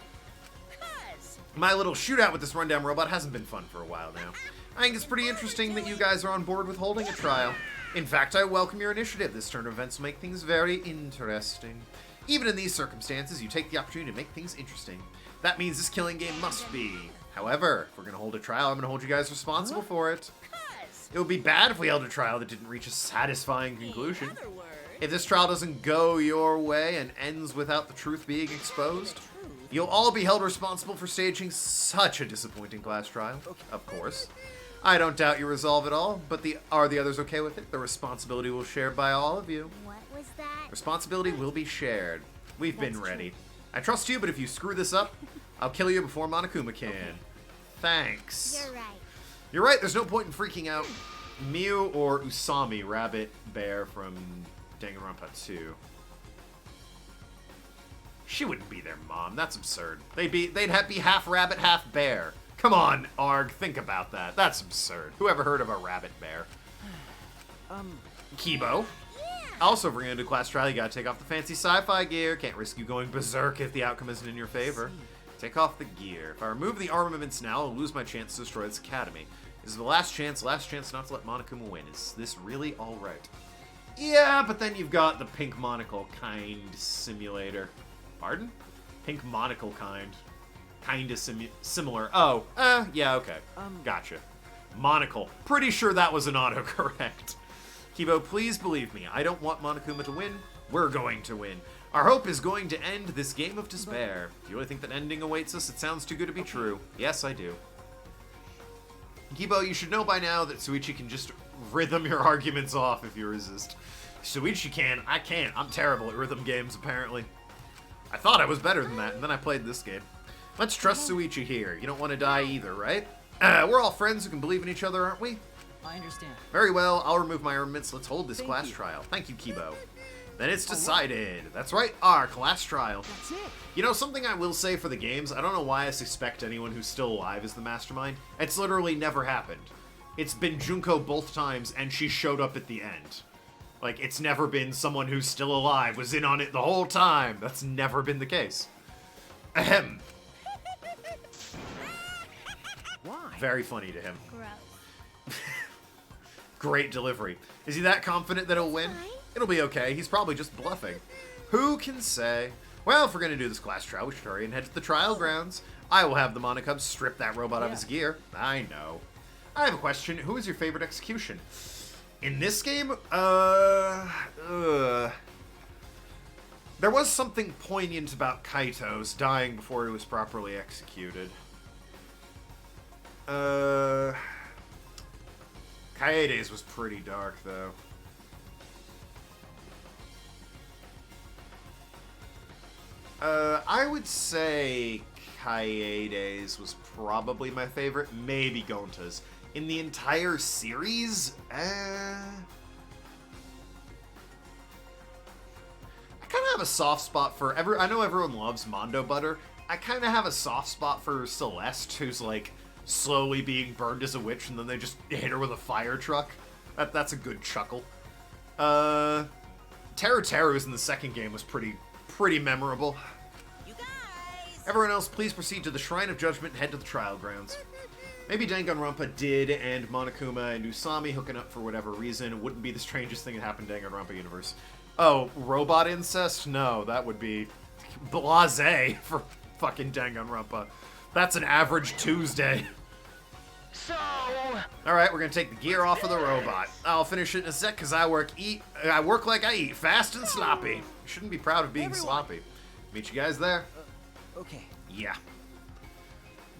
Cuz. My little shootout with this rundown robot hasn't been fun for a while now. I think it's pretty interesting that you guys are on board with holding a trial. In fact, I welcome your initiative. This turn of events will make things very interesting. Even in these circumstances, you take the opportunity to make things interesting. That means this killing game must be. However, if we're going to hold a trial, I'm going to hold you guys responsible for it. Cuz. It would be bad if we held a trial that didn't reach a satisfying conclusion. In other words, If this trial doesn't go your way and ends without the truth being exposed, you'll all be held responsible for staging such a disappointing class trial. Of course. I don't doubt your resolve at all, but are the others okay with it? The responsibility will be shared by all of you. What was that? Responsibility will be shared. We've been ready. I trust you, but if you screw this up, I'll kill you before Monokuma can. Thanks. You're right. You're right, there's no point in freaking out. Miu or Usami, rabbit bear from Danganronpa 2. She wouldn't be their mom. That's absurd. They'd be half rabbit, half bear. Come on, Arg, think about that. That's absurd. Who ever heard of a rabbit bear? Kibo. Also, if we're gonna do class trial, you gotta take off the fancy sci-fi gear. Can't risk you going berserk if the outcome isn't in your favor. Take off the gear. If I remove the armaments now, I'll lose my chance to destroy this academy. This is the last chance not to let Monokuma win. Is this really alright? Yeah, but then you've got the pink monocle kind simulator. Pardon? Pink monocle kind. Kinda similar. Oh, yeah, okay. Gotcha. Monocle. Pretty sure that was an autocorrect. Kibo, please believe me. I don't want Monokuma to win. We're going to win. Our hope is going to end this game of despair. Do you really think that ending awaits us? It sounds too good to be true. Yes, I do. Kibo, you should know by now that Suichi can just rhythm your arguments off if you resist. Suichi can. I can't. I'm terrible at rhythm games, apparently. I thought I was better than that, and then I played this game. Let's trust Suichi here. You don't want to die either, right? We're all friends who can believe in each other, aren't we? I understand. Very well, I'll remove my armaments. Let's hold this class trial. Thank you, Kibo. Then it's decided. That's right, our class trial. That's it. You know, something I will say for the games, I don't know why I suspect anyone who's still alive is the mastermind. It's literally never happened. It's been Junko both times, and she showed up at the end. Like, it's never been someone who's still alive was in on it the whole time. That's never been the case. Ahem. Why? Very funny to him. Gross. Great delivery. Is he that confident that he'll win? It'll be okay. He's probably just bluffing. Who can say? Well, if we're going to do this class trial, we should hurry and head to the trial grounds. I will have the Monocub strip that robot of his gear. I know. I have a question. Who is your favorite execution? In this game, there was something poignant about Kaito's dying before he was properly executed. Kaede's was pretty dark, though. I would say Kaede's was probably my favorite. Maybe Gonta's. In the entire series, I kind of have a soft spot for I know everyone loves Mondo Butter. I kind of have a soft spot for Celeste, who's like slowly being burned as a witch, and then they just hit her with a fire truck. That's a good chuckle. Teru Teru's in the second game was pretty memorable. You guys! Everyone else, please proceed to the Shrine of Judgment and head to the trial grounds. Maybe Danganronpa did, and Monokuma and Usami hooking up for whatever reason wouldn't be the strangest thing that happened in Danganronpa universe. Oh, robot incest? No, that would be blasé for fucking Danganronpa. That's an average Tuesday. So, Alright, we're gonna take the gear off of the robot. I'll finish it in a sec, because I work like I eat, fast and sloppy. You shouldn't be proud of being sloppy. Meet you guys there. Okay. Yeah.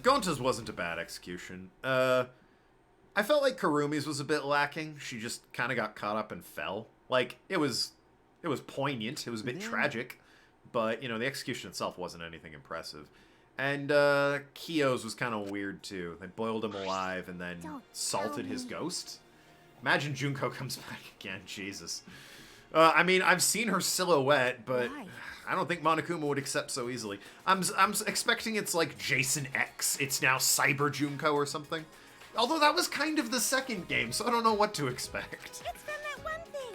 Gonta's wasn't a bad execution. I felt like Karumi's was a bit lacking. She just kind of got caught up and fell. Like, it was poignant. It was a bit tragic. But, you know, the execution itself wasn't anything impressive. And Kyo's was kind of weird, too. They boiled him alive and then salted his ghost. Imagine Junko comes back again. Jesus. I mean, I've seen her silhouette, but I don't think Monokuma would accept so easily. I'm expecting it's like Jason X. It's now Cyber Junko or something. Although that was kind of the second game, so I don't know what to expect. It's from that one thing.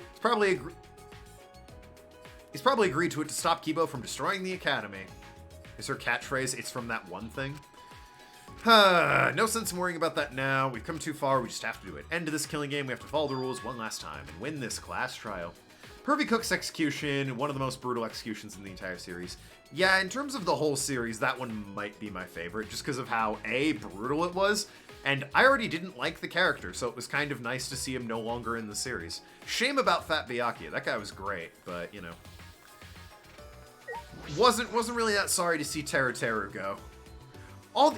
He's probably agreed to it to stop Kibo from destroying the Academy. Is her catchphrase, it's from that one thing? No sense in worrying about that now. We've come too far, we just have to do it. End of this killing game, we have to follow the rules one last time and win this class trial. Pervy Cook's execution, one of the most brutal executions in the entire series. Yeah, in terms of the whole series, that one might be my favorite, just because of how, A, brutal it was, and I already didn't like the character, so it was kind of nice to see him no longer in the series. Shame about Fat Byakuya, that guy was great, but, you know. Wasn't really that sorry to see Teru go.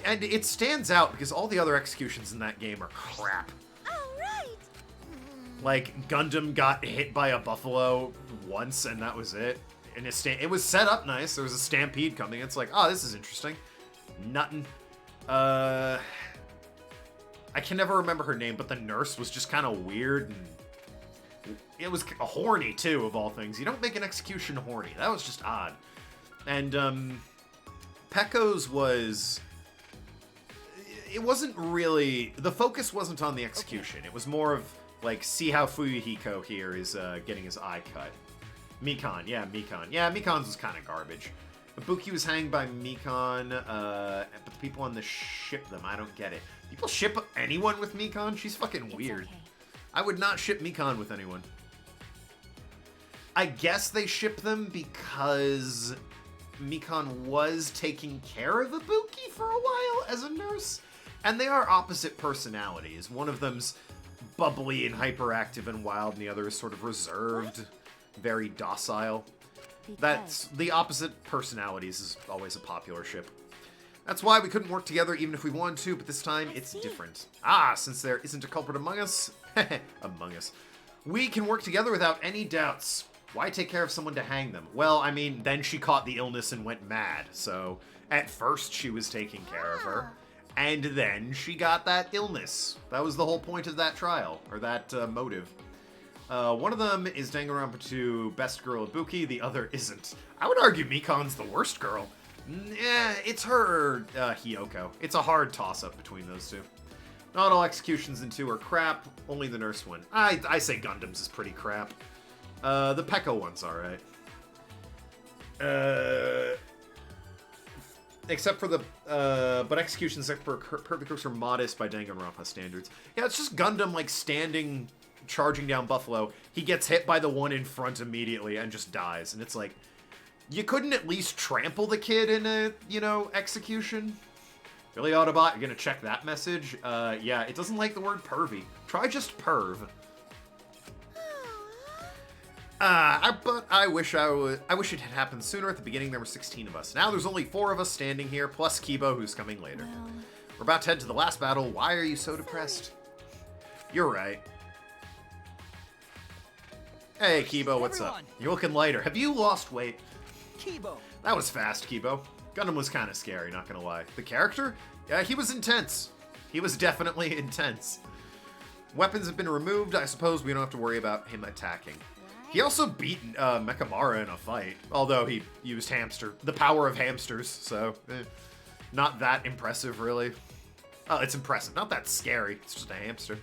And it stands out because all the other executions in that game are crap. All right. Like, Gundam got hit by a buffalo once, and that was it. And it was set up nice. There was a stampede coming. It's like, oh, this is interesting. Nuttin'. I can never remember her name, but the nurse was just kind of weird, and it was horny, too, of all things. You don't make an execution horny. That was just odd. And, Pekko's was... It wasn't really... The focus wasn't on the execution. It was more of, like, see how Fuyuhiko here is getting his eye cut. Mikan. Yeah, Mikan's was kind of garbage. Ibuki was hanged by Mikan, but the people on the ship them. I don't get it. People ship anyone with Mikan? She's fucking weird. Okay. I would not ship Mikan with anyone. I guess they ship them because Mikan was taking care of Ibuki for a while as a nurse. And they are opposite personalities. One of them's bubbly and hyperactive and wild, and the other is sort of reserved, very docile. That's the opposite personalities is always a popular ship. That's why we couldn't work together even if we wanted to, but this time it's different. Ah, since there isn't a culprit among us, we can work together without any doubts. Why take care of someone to hang them? Well, I mean, then she caught the illness and went mad, so at first she was taking care of her, and then she got that illness. That was the whole point of that trial, or that motive. One of them is Danganronpa 2 Best Girl Ibuki, the other isn't. I would argue Mikan's the worst girl. Yeah, it's her or Hiyoko. It's a hard toss-up between those two. Not all executions in 2 are crap, only the nurse one. I say Gundam's is pretty crap. The Pekko one's alright. Except for the, but executions except for Perfect Cooks are modest by Danganronpa standards. Yeah, it's just Gundam, like, standing charging down Buffalo, he gets hit by the one in front immediately and just dies. And it's like, you couldn't at least trample the kid in a, execution? Really, Autobot? You're gonna check that message? Yeah, it doesn't like the word pervy. Try just perv. But I wish it had happened sooner. At the beginning, there were 16 of us. Now there's only 4 of us standing here, plus Kibo, who's coming later. Well, We're about to head to the last battle. Why are you so depressed? You're right. Hey, Kibo, what's up? Everyone. You're looking lighter. Have you lost weight? Kibo. That was fast, Kibo. Gundam was kind of scary, not gonna lie. The character? Yeah, he was intense. He was definitely intense. Weapons have been removed. I suppose we don't have to worry about him attacking. He also beat Mechamara in a fight, although he used the power of hamsters, so not that impressive, really. Oh, it's impressive. Not that scary. It's just a hamster.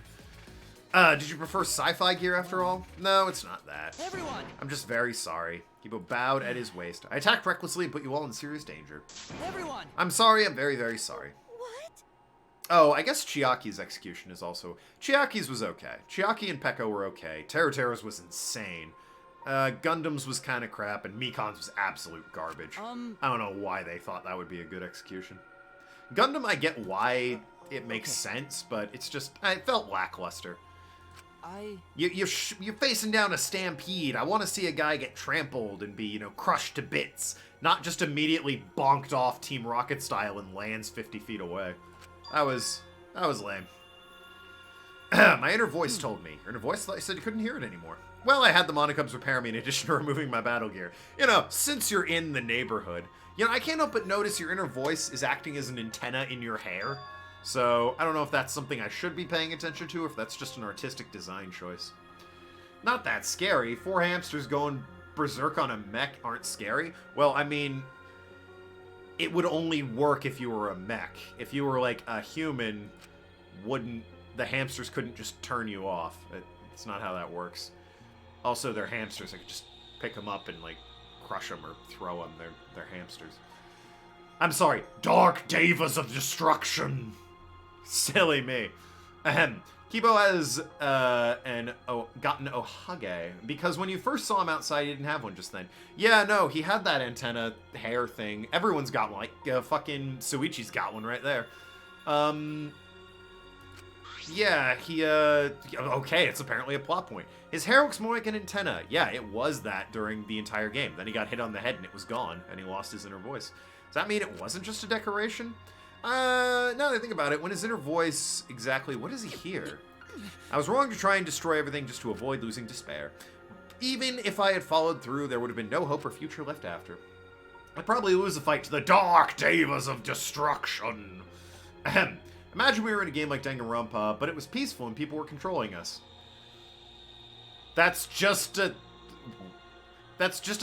Did you prefer sci-fi gear after all? No, it's not that. Everyone. I'm just very sorry. Kibo bowed at his waist. I attacked recklessly and put you all in serious danger. Everyone. I'm sorry. I'm very, very sorry. what? Oh, I guess Chiaki's execution is also... Chiaki's was okay. Chiaki and Pekko were okay. Terra's was insane. Gundam's was kind of crap, and Mikon's was absolute garbage. I don't know why they thought that would be a good execution. Gundam, I get why it makes sense, but it's just... It felt lackluster. You're facing down a stampede. I want to see a guy get trampled and be, crushed to bits. Not just immediately bonked off Team Rocket style and lands 50 feet away. That was lame. My inner voice told me. Your inner voice said you couldn't hear it anymore. Well, I had the Monocubs repair me in addition to removing my battle gear. Since you're in the neighborhood. I can't help but notice your inner voice is acting as an antenna in your hair. So, I don't know if that's something I should be paying attention to, or if that's just an artistic design choice. Not that scary. 4 hamsters going berserk on a mech aren't scary. Well, I mean, it would only work if you were a mech. If you were, like, a human, the hamsters couldn't just turn you off. It's not how that works. Also, they're hamsters. I could just pick them up and, like, crush them or throw them. They're hamsters. I'm sorry. Dark Devas of Destruction. Silly me. Ahem. Kibo has gotten Ohage, because when you first saw him outside, he didn't have one just then. Yeah, no, he had that antenna hair thing. Everyone's got one. Like, fucking Suichi's got one right there. Yeah, okay, it's apparently a plot point. His hair looks more like an antenna. Yeah, it was that during the entire game. Then he got hit on the head and it was gone, and he lost his inner voice. Does that mean it wasn't just a decoration? Now that I think about it, when his inner voice exactly... What does he hear? I was wrong to try and destroy everything just to avoid losing despair. Even if I had followed through, there would have been no hope or future left after. I'd probably lose the fight to the Dark Devas of Destruction. Ahem. Imagine we were in a game like Danganronpa, but it was peaceful and people were controlling us. That's just a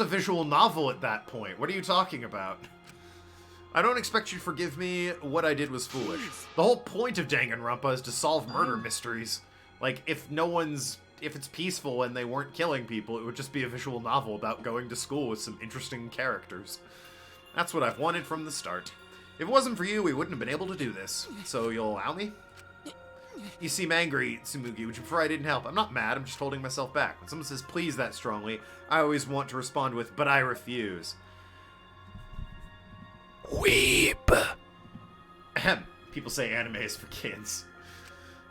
visual novel at that point. What are you talking about? I don't expect you to forgive me. What I did was foolish. The whole point of Danganronpa is to solve murder mysteries. Like, if it's peaceful and they weren't killing people, it would just be a visual novel about going to school with some interesting characters. That's what I've wanted from the start. If it wasn't for you, we wouldn't have been able to do this. So you'll allow me? You seem angry, Tsumugi. Would you prefer I didn't help? I'm not mad, I'm just holding myself back. When someone says please that strongly, I always want to respond with, but I refuse. Weep. Ahem. People say anime is for kids.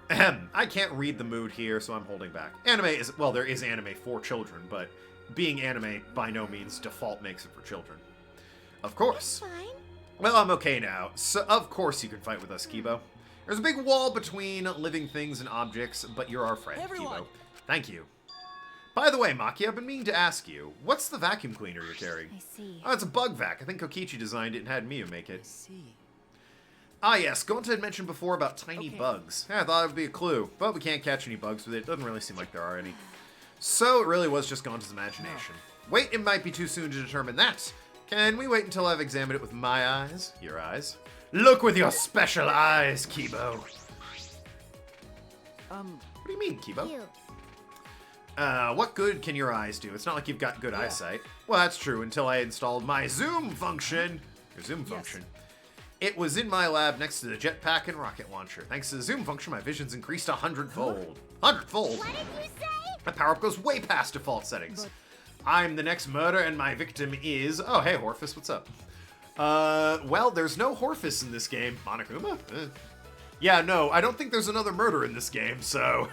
Ahem. I can't read the mood here, so I'm holding back. Anime is, well, there is anime for children, but being anime by no means default makes it for children. Of course. Fine. Well, I'm okay now, so of course you can fight with us, Kibo. There's a big wall between living things and objects, but you're our friend, Everyone. Kibo. Thank you. By the way, Maki, I've been meaning to ask you, what's the vacuum cleaner you're carrying? I see. Oh, it's a bug vac. I think Kokichi designed it and had Miyu make it. See. Ah, yes, Gonta had mentioned before about tiny Okay. bugs. Yeah, I thought it would be a clue, but we can't catch any bugs with it. Doesn't really seem like there are any. So it really was just Gonta's imagination. Wait, it might be too soon to determine that. Can we wait until I've examined it with my eyes? Your eyes? Look with your special eyes, Kibo. What do you mean, Kibo? You. What good can your eyes do? It's not like you've got good eyesight. Well, that's true, until I installed my zoom function. Your zoom function. It was in my lab next to the jetpack and rocket launcher. Thanks to the zoom function, my vision's increased 100-fold. 100-fold? What did you say? My power-up goes way past default settings. I'm the next murder, and my victim is... Oh, hey, Horfus, what's up? Well, there's no Horfus in this game. Monokuma? Yeah, no, I don't think there's another murder in this game, so...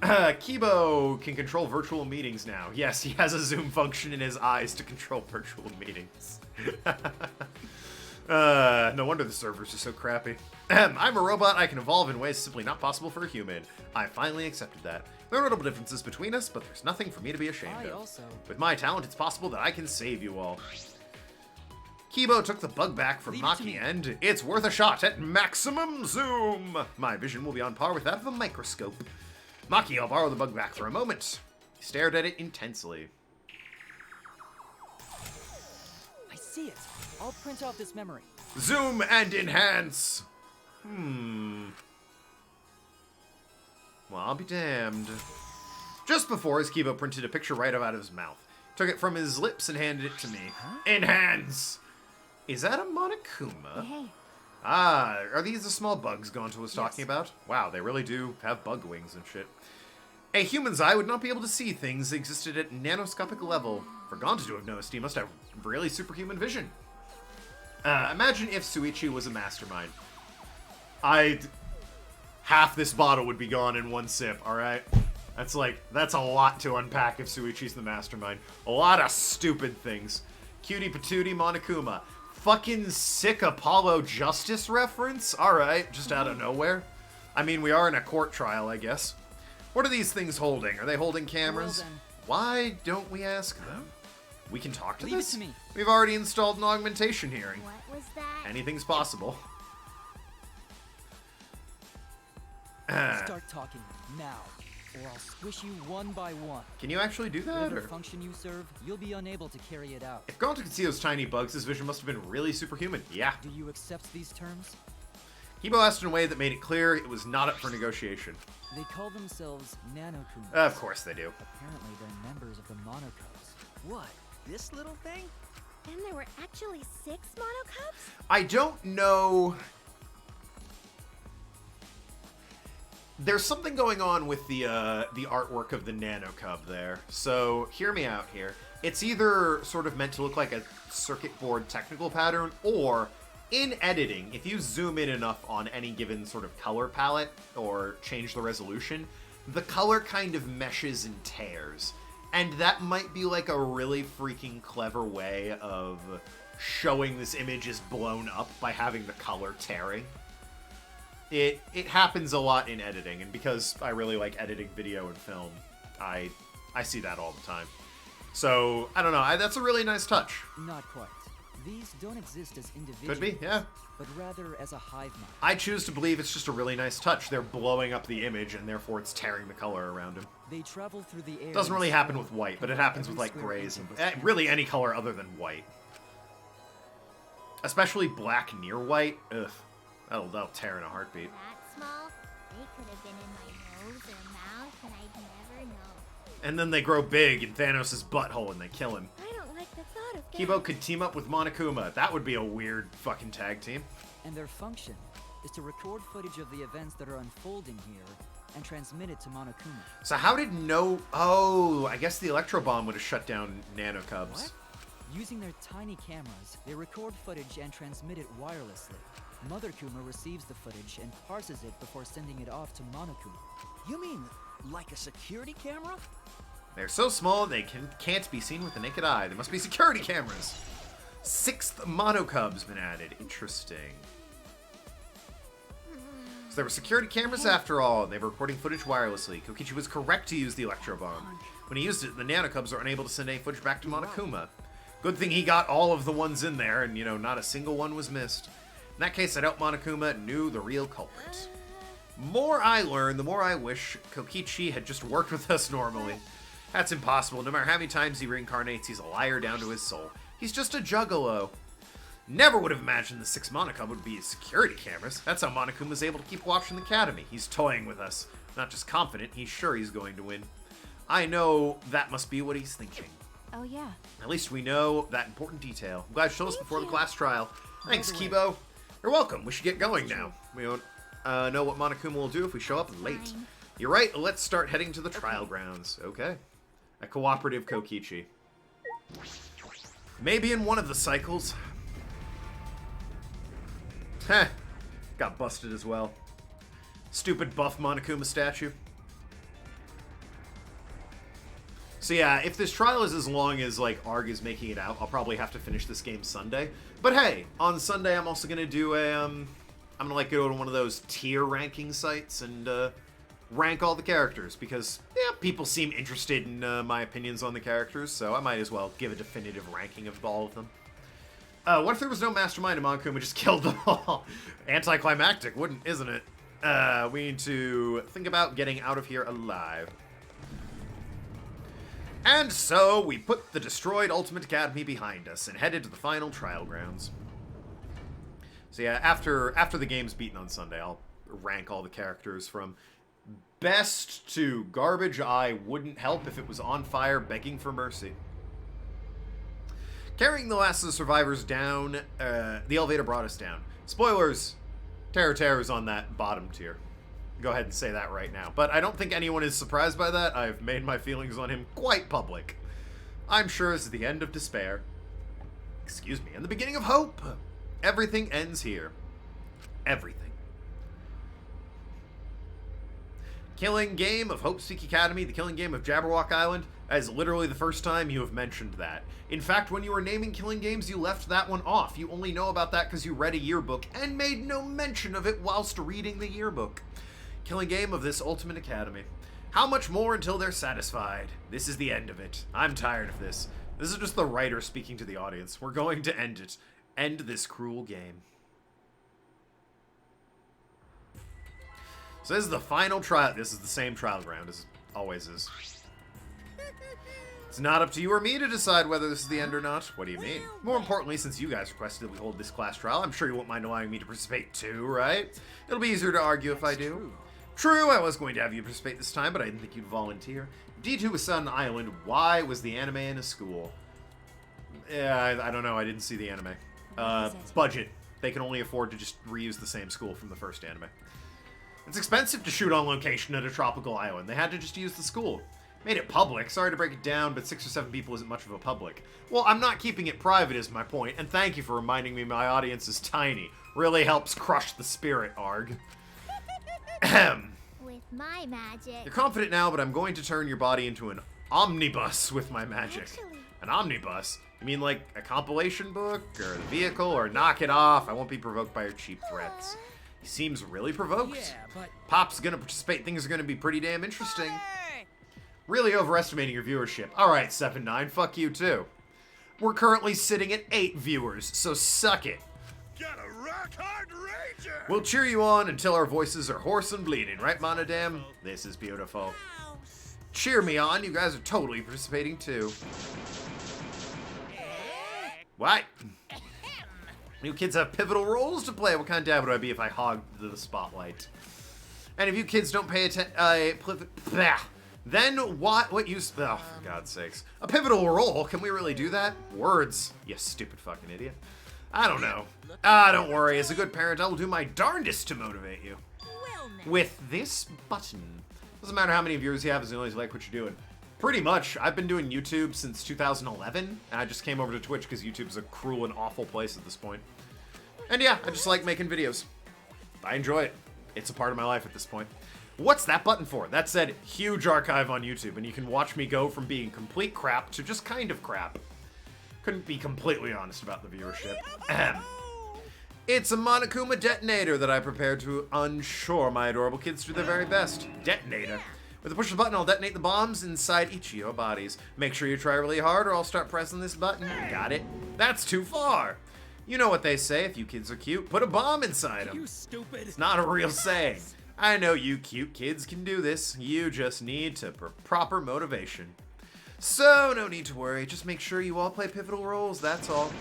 Kibo can control virtual meetings now. Yes, he has a zoom function in his eyes to control virtual meetings. No wonder the servers are so crappy. I'm a robot. I can evolve in ways simply not possible for a human. I finally accepted that. There are notable differences between us, but there's nothing for me to be ashamed of. With my talent, it's possible that I can save you all. Kibo took the bug back from Maki, and it's worth a shot at maximum zoom. My vision will be on par with that of a microscope. Maki, I'll borrow the bug back for a moment. He stared at it intensely. I see it. I'll print off this memory. Zoom and enhance. Well, I'll be damned. Just before, his Kibo printed a picture right out of his mouth. Took it from his lips and handed it to me. Huh? Enhance! Is that a Monokuma? Hey. Ah, are these the small bugs Gonto was talking about? Wow, they really do have bug wings and shit. A human's eye would not be able to see things that existed at nanoscopic level. For Gonto to have noticed, he must have really superhuman vision. Imagine if Suichi was a mastermind. Half this bottle would be gone in one sip, alright? That's a lot to unpack if Suichi's the mastermind. A lot of stupid things. Cutie patootie Monokuma. Fucking sick Apollo Justice reference? Alright, just out of nowhere. I mean, we are in a court trial, I guess. What are these things holding? Are they holding cameras? Well, then. Why don't we ask them? We can talk to Leave this? it to me. We've already installed an augmentation hearing. What was that? Anything's possible. Start talking now, or I'll squish you one by one. Can you actually do that? Whatever Or? function you serve, you'll be unable to carry it out. If Gonto could see those tiny bugs, his vision must have been really superhuman. Yeah. Do you accept these terms? Kibo asked in a way that made it clear it was not up for negotiation. They call themselves Nanokuma. Of course they do. Apparently they're members of the Monocubs. What? This little thing? And there were actually 6 monocubs? I don't know... There's something going on with the artwork of the Nano Cub there. So, hear me out here. It's either sort of meant to look like a circuit board technical pattern, or in editing, if you zoom in enough on any given sort of color palette, or change the resolution, the color kind of meshes and tears. And that might be like a really freaking clever way of showing this image is blown up by having the color tearing. It happens a lot in editing, and because I really like editing video and film, I see that all the time. So, I don't know, that's a really nice touch. Not quite. These don't exist as individuals. Could be, yeah. But rather as a hive mind. I choose to believe it's just a really nice touch. They're blowing up the image, and therefore it's tearing the color around him. They travel through the air. Doesn't really happen with white, but it happens with, like, grays and really any color other than white. Especially black near white. Ugh. That'll tear in a heartbeat. That small? They could have been in my nose or mouth, and I'd never know. And then they grow big in Thanos' butthole and they kill him. I don't like the thought of Kibo could team up with Monokuma. That would be a weird fucking tag team. And their function is to record footage of the events that are unfolding here and transmit it to Monokuma. So how did no... Oh, I guess the Electro Bomb would have shut down Nano Cubs. What? Using their tiny cameras, they record footage and transmit it wirelessly. Mother Kuma receives the footage and parses it before sending it off to Monokuma. You mean like a security camera? They're so small they can't be seen with the naked eye. There must be security cameras. 6th Monocub's been added. Interesting. So there were security cameras after all, and they were recording footage wirelessly. Kokichi was correct to use the Electro Bomb. When he used it, the Nanocubs were unable to send any footage back to Monokuma. Good thing he got all of the ones in there, and, not a single one was missed. In that case, I doubt Monokuma knew the real culprit. More I learn, the more I wish Kokichi had just worked with us normally. That's impossible. No matter how many times he reincarnates, he's a liar down to his soul. He's just a juggalo. Never would have imagined the 6 Monokuma would be security cameras. That's how Monokuma's able to keep watching the academy. He's toying with us. Not just confident, he's sure he's going to win. I know that must be what he's thinking. Oh, yeah. At least we know that important detail. I'm glad you told us before the class trial. Thanks, Kibo. You're welcome. We should get going now. We don't know what Monokuma will do if we show up late. Fine. You're right. Let's start heading to the trial grounds. Okay. A cooperative Kokichi. Maybe in one of the cycles. Heh. Got busted as well. Stupid buff Monokuma statue. So yeah, if this trial is as long as, like, ARG is making it out, I'll probably have to finish this game Sunday. But hey, on Sunday I'm also gonna do a, I'm gonna, like, go to one of those tier ranking sites and, rank all the characters, because, yeah, people seem interested in, my opinions on the characters, so I might as well give a definitive ranking of all of them. What if there was no mastermind and Monokuma just killed them all? Anticlimactic, isn't it? We need to think about getting out of here alive. And so, we put the destroyed Ultimate Academy behind us and headed to the final trial grounds. So yeah, after the game's beaten on Sunday, I'll rank all the characters from best to garbage. I wouldn't help if it was on fire begging for mercy. Carrying the last of the survivors down, the elevator brought us down. Spoilers, Terror's on that bottom tier. Go ahead and say that right now. But I don't think anyone is surprised by that. I've made my feelings on him quite public. I'm sure it's the end of despair. Excuse me, and the beginning of hope. Everything ends here. Everything. Killing game of Hope Seek Academy, the killing game of Jabberwock Island. That is literally the first time you have mentioned that. In fact, when you were naming killing games, you left that one off. You only know about that because you read a yearbook and made no mention of it whilst reading the yearbook. Killing game of this Ultimate Academy. How much more until they're satisfied? This is the end of it. I'm tired of this. This is just the writer speaking to the audience. We're going to end it. End this cruel game. So this is the final trial. This is the same trial ground as always is. It's not up to you or me to decide whether this is the end or not. What do you mean? More importantly, since you guys requested that we hold this class trial, I'm sure you won't mind allowing me to participate too, right? It'll be easier to argue if I do. True, I was going to have you participate this time, but I didn't think you'd volunteer. D2 was set on an island. Why was the anime in a school? Yeah, I don't know. I didn't see the anime. Budget. They can only afford to just reuse the same school from the first anime. It's expensive to shoot on location at a tropical island. They had to just use the school. Made it public. Sorry to break it down, but 6 or 7 people isn't much of a public. Well, I'm not keeping it private is my point, and thank you for reminding me my audience is tiny. Really helps crush the spirit, Arg. Ahem. With my magic. You're confident now, but I'm going to turn your body into an omnibus with my magic. Actually. An omnibus? You mean like a compilation book, or a vehicle, or knock it off? I won't be provoked by your cheap threats. He seems really provoked. Yeah, but... Pop's gonna participate. Things are gonna be pretty damn interesting. Hey! Really overestimating your viewership. Alright, 7-9, fuck you too. We're currently sitting at 8 viewers, so suck it. Got a rock-hard rager! We'll cheer you on until our voices are hoarse and bleeding, right, Monodam? This is beautiful. Ow. Cheer me on, you guys are totally participating too. What? You kids have pivotal roles to play. What kind of dad would I be if I hogged the spotlight? And if you kids don't pay attention, then what use? Oh, for God's sakes. A pivotal role? Can we really do that? Words. You stupid fucking idiot. I don't know. Don't worry. As a good parent, I will do my darndest to motivate you. Well, now. With this button. Doesn't matter how many viewers you have as long as you like what you're doing. Pretty much. I've been doing YouTube since 2011, and I just came over to Twitch because YouTube's a cruel and awful place at this point. And yeah, I just like making videos. I enjoy it. It's a part of my life at this point. What's that button for? That said, huge archive on YouTube, and you can watch me go from being complete crap to just kind of crap. Couldn't be completely honest about the viewership. Ahem. It's a Monokuma detonator that I prepared to ensure my adorable kids do their very best. Detonator. With a push of the button, I'll detonate the bombs inside each of your bodies. Make sure you try really hard or I'll start pressing this button. Got it? That's too far. You know what they say, if you kids are cute, put a bomb inside them. You stupid. It's not a real saying. I know you cute kids can do this. You just need proper motivation. So, no need to worry. Just make sure you all play pivotal roles, that's all.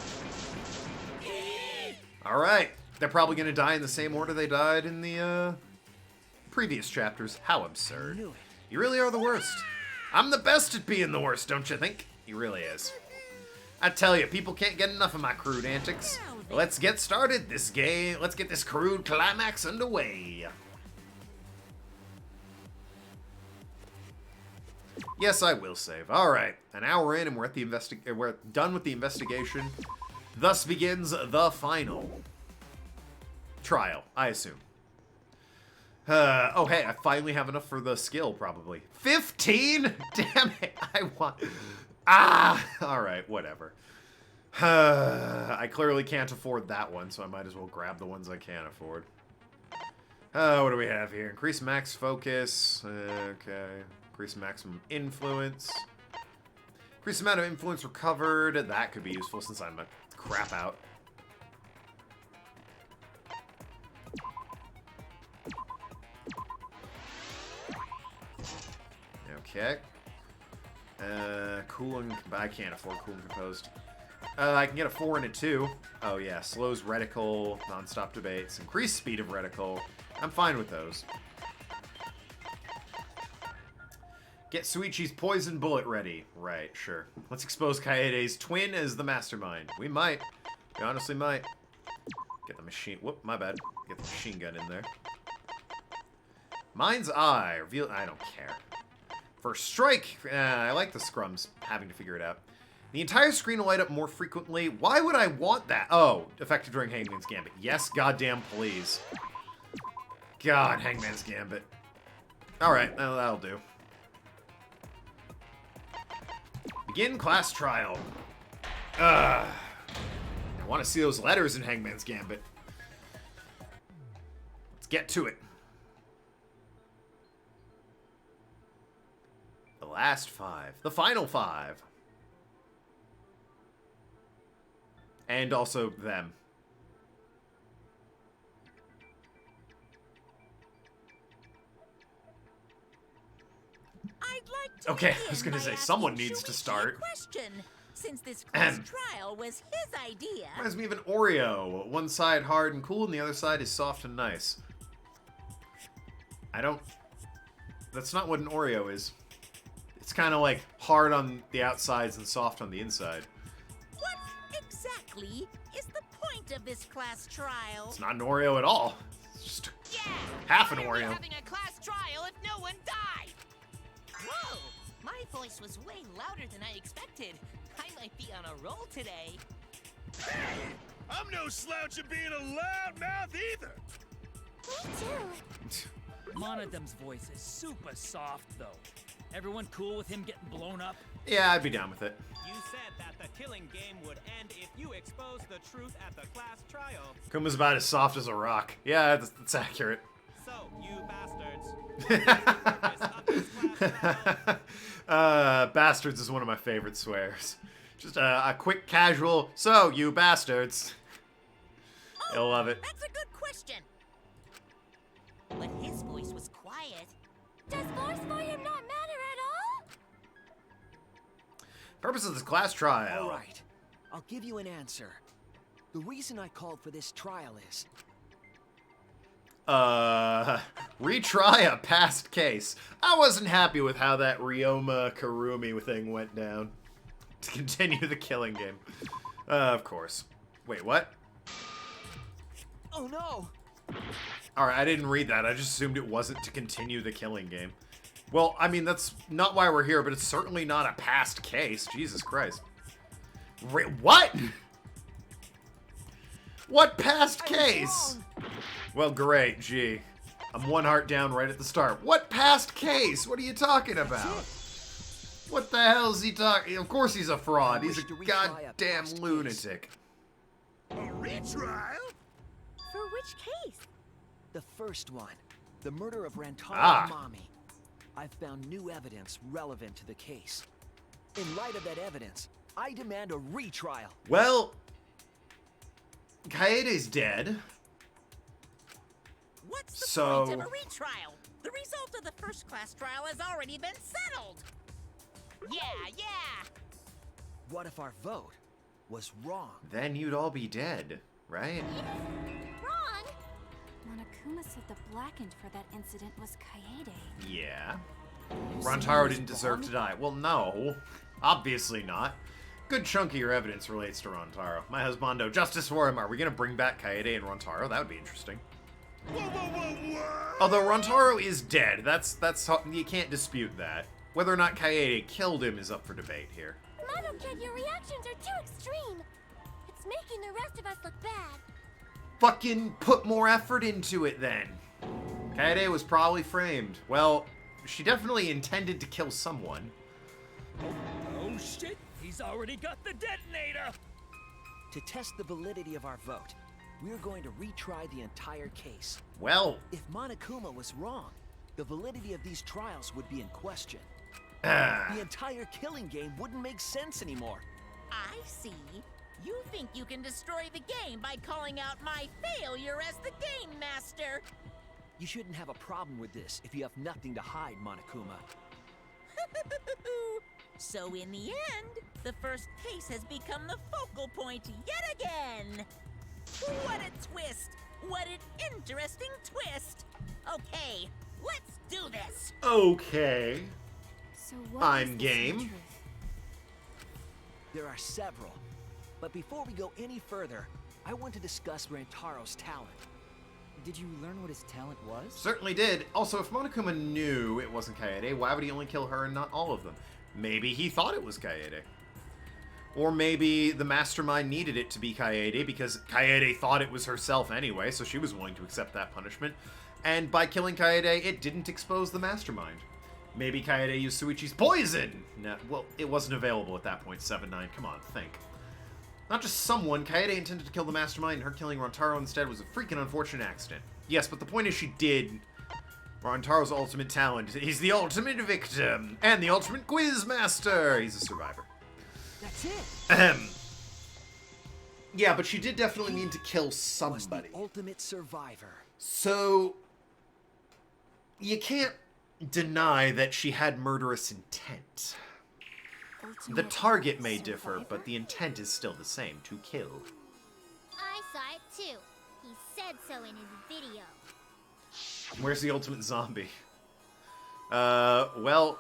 Alright. They're probably going to die in the same order they died in the, previous chapters. How absurd. Knew it. You really are the worst. I'm the best at being the worst, don't you think? He really is. I tell you, people can't get enough of my crude antics. Let's get started this game. Let's get this crude climax underway. Yes, I will save. All right, an hour in, and we're at the we're done with the investigation. Thus begins the final trial, I assume. Oh, hey, I finally have enough for the skill, probably. 15? Damn it, I want... all right, whatever. I clearly can't afford that one, so I might as well grab the ones I can afford. What do we have here? Increase max focus. Okay. Increase maximum influence. Increase amount of influence recovered. That could be useful since I'm a crap out. Okay. Cool and... I can't afford cool and composed. I can get a 4 and a 2. Oh yeah, slows reticle, non-stop debates, increased speed of reticle. I'm fine with those. Get Suichi's poison bullet ready. Right, sure. Let's expose Kaede's twin as the mastermind. We might. We honestly might. Get the machine... Whoop, my bad. Get the machine gun in there. Mind's Eye. Reveal... I don't care. First strike. I like the scrums having to figure it out. The entire screen will light up more frequently. Why would I want that? Oh, effective during Hangman's Gambit. Yes, goddamn please. God, Hangman's Gambit. Alright, that'll do. Begin class trial. I want to see those letters in Hangman's Gambit. Let's get to it. The last 5. The final 5. And also them. I'd like to Okay, I begin was gonna by say, asking someone needs to Shuichi start. a question, since this class trial was his idea. Reminds me of an Oreo. One side hard and cool, and the other side is soft and nice. I don't... That's not what an Oreo is. It's kind of like hard on the outsides and soft on the inside. What exactly is the point of this class trial? It's not an Oreo at all. It's just half an Why are we Oreo. having a class trial if no one died? Whoa! My voice was way louder than I expected. I might be on a roll today. Hey, I'm no slouch at being a loudmouth either. Me too. Monodem's voice is super soft, though. Everyone cool with him getting blown up? Yeah, I'd be down with it. You said that the killing game would end if you exposed the truth at the class trial. Kuma's about as soft as a rock. Yeah, that's accurate. So, you bastards. Bastards is one of my favorite swears. Just a quick, casual, so, you bastards. You'll love it. That's a good question. But his voice was quiet. Does voice volume not matter at all? Purpose of this class trial. All right, I'll give you an answer. The reason I called for this trial is... retry a past case. I wasn't happy with how that Ryoma Karumi thing went down. To continue the killing game. Of course. Wait, what? Oh no! Alright, I didn't read that. I just assumed it wasn't to continue the killing game. Well, I mean, that's not why we're here, but it's certainly not a past case. Jesus Christ. What? What past case? Well, great, gee. I'm one heart down right at the start. What past case? What are you talking about? What the hell is he talking? Of course he's a fraud. He's a goddamn lunatic. A retrial? For which case? The first one. The murder of Rantaro Ah. Mami. I've found new evidence relevant to the case. In light of that evidence, I demand a retrial. Well, Kaede's dead. What's the So- point of a retrial? The result of the first class trial has already been settled. Yeah. What if our vote was wrong? Then you'd all be dead, right? Wrong. Monokuma said the blackened for that incident was Kaede. Yeah. Rantaro didn't deserve to die. Well, no. Obviously not. Good chunk of your evidence relates to Rantaro. My husbando, justice for him. Are we gonna bring back Kaede and Rantaro? That would be interesting. Whoa, whoa, whoa, whoa! Although Rantaro is dead, that's you can't dispute that. Whether or not Kaede killed him is up for debate here. Mono-Kid, your reactions are too extreme. It's making the rest of us look bad. Fucking put more effort into it then. Kaede was probably framed. Well, she definitely intended to kill someone. Oh shit! He's already got the detonator! To test the validity of our vote, we're going to retry the entire case. Well, If Monokuma was wrong, the validity of these trials would be in question. ah, The entire killing game wouldn't make sense anymore. I see. You think you can destroy the game by calling out my failure as the game master. You shouldn't have a problem with this if you have nothing to hide, Monokuma. So in the end, the first case has become the focal point yet again. What a twist! What an interesting twist! Okay, let's do this! okay. So what I'm is the game. truth? There are several. But before we go any further, I want to discuss Rantaro's talent. Did you learn what his talent was? Certainly did. Also, if Monokuma knew it wasn't Kaede, why would he only kill her and not all of them? Maybe he thought it was Kaede. Or maybe the mastermind needed it to be Kaede because Kaede thought it was herself anyway, so she was willing to accept that punishment. And by killing Kaede, it didn't expose the mastermind. Maybe Kaede used Suichi's poison! No, well, it wasn't available at that point, 7-9. Come on, think. Not just someone, Kaede intended to kill the mastermind, and her killing Rantaro instead was a freaking unfortunate accident. Yes, but the point is she did Rantaro's ultimate talent. He's the ultimate victim, and the ultimate quiz master! He's a survivor. That's it. Ahem. Yeah, but she did definitely need to kill Was somebody. the ultimate survivor. So, you can't deny that she had murderous intent. The Ultimate target may differ, survivor? but the intent is still the same, to kill. I saw it too. He said so in his video. Where's the ultimate zombie? Well,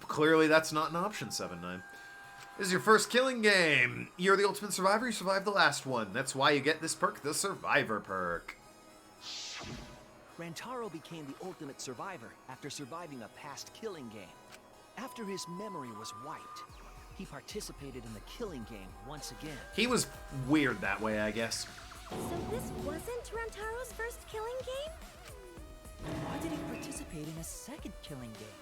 clearly that's not an option, 7-9. This is your first killing game. You're the ultimate survivor, you survived the last one. That's why you get this perk, the Survivor perk. Rantaro became the ultimate survivor after surviving a past killing game. After his memory was wiped, he participated in the killing game once again. He was weird that way, I guess. So this wasn't Rantaro's first killing game? Why did he participate in a second killing game?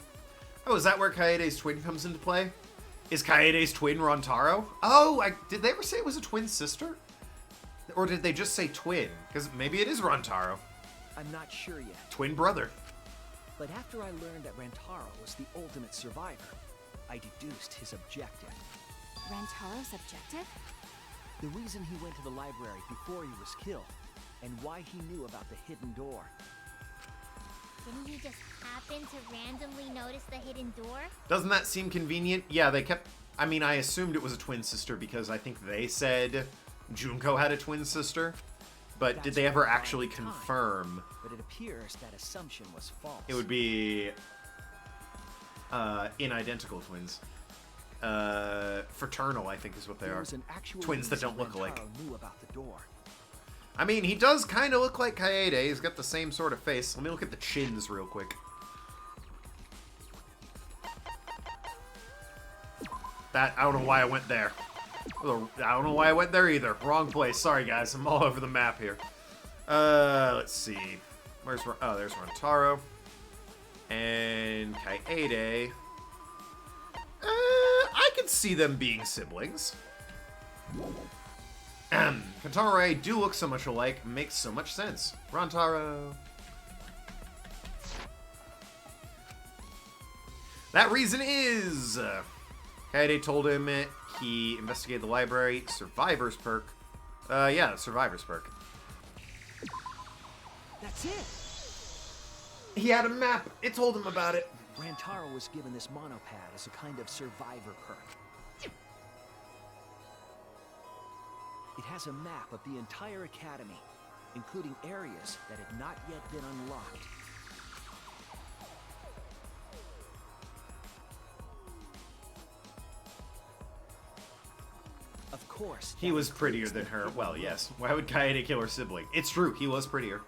Oh, is that where Kaede's twin comes into play? Is Kaede's twin Rantaro? Oh, did they ever say it was a twin sister? Or did they just say twin? Because maybe it is Rantaro. I'm not sure yet, Twin brother. but after I learned that Rantaro was the ultimate survivor, I deduced his objective. Rantaro's objective? The reason he went to the library before he was killed, and why he knew about the hidden door. Didn't he just happen to randomly notice the hidden door? Doesn't that seem convenient? Yeah, they kept... I mean, I assumed it was a twin sister because I think they said Junko had a twin sister. But did That's they ever what I thought actually at the time. confirm? But it appears that assumption was false. It would be inidentical twins. Fraternal, I think is what they There are. was an actual Twins that reason don't look alike. Rantaro knew about the door. I mean, he does kind of look like Kaede. He's got the same sort of face. Let me look at the chins real quick. I don't know why I went there. I don't know why I went there either. Wrong place. Sorry, guys. I'm all over the map here. Let's see. There's Rantaro. And Kaede. I could see them being siblings. Kentaro Ray do look so much alike, makes so much sense. Rantaro. That reason is... Kaede told him he investigated the library. Survivor's perk. Yeah, Survivor's perk. That's it! He had a map. It told him about it. Rantaro was given this monopad as a kind of survivor perk. It has a map of the entire academy, including areas that had not yet been unlocked. Of course. He that was prettier includes than the her. hidden Well, room. yes. Why would Kaede kill her sibling? It's true, he was prettier.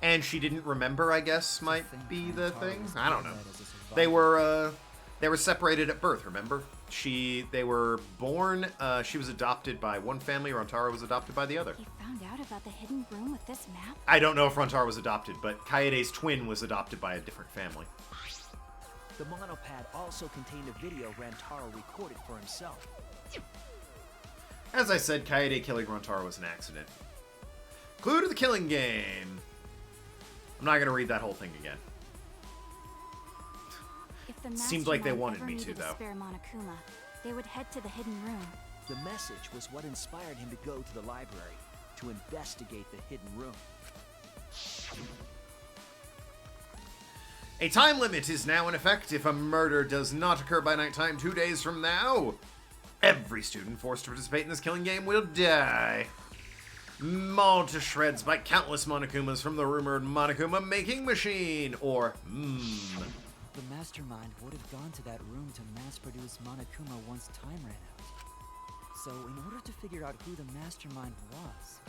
And she didn't remember, I guess, might be the thing. I don't know. They were separated at birth, remember? They were born, she was adopted by one family, Rantaro was adopted by the other. He found out about the hidden room with this map? I don't know if Rantaro was adopted, but Kaede's twin was adopted by a different family. The monopad also contained a video Rantaro recorded for himself. As I said, Kaede killing Rantaro was an accident. Clue to the killing game. I'm not going to read that whole thing again. If the Seemed like they mastermind wanted ever me to, needed though. spare Monokuma, they would head to the hidden room. The message was what inspired him to go to the library to investigate the hidden room. A time limit is now in effect if a murder does not occur by nighttime 2 days from now. Every student forced to participate in this killing game will die. Mauled to shreds by countless Monokumas from the rumored Monokuma making machine, or The mastermind would have gone to that room to mass-produce Monokuma once time ran out. So, in order to figure out who the mastermind was,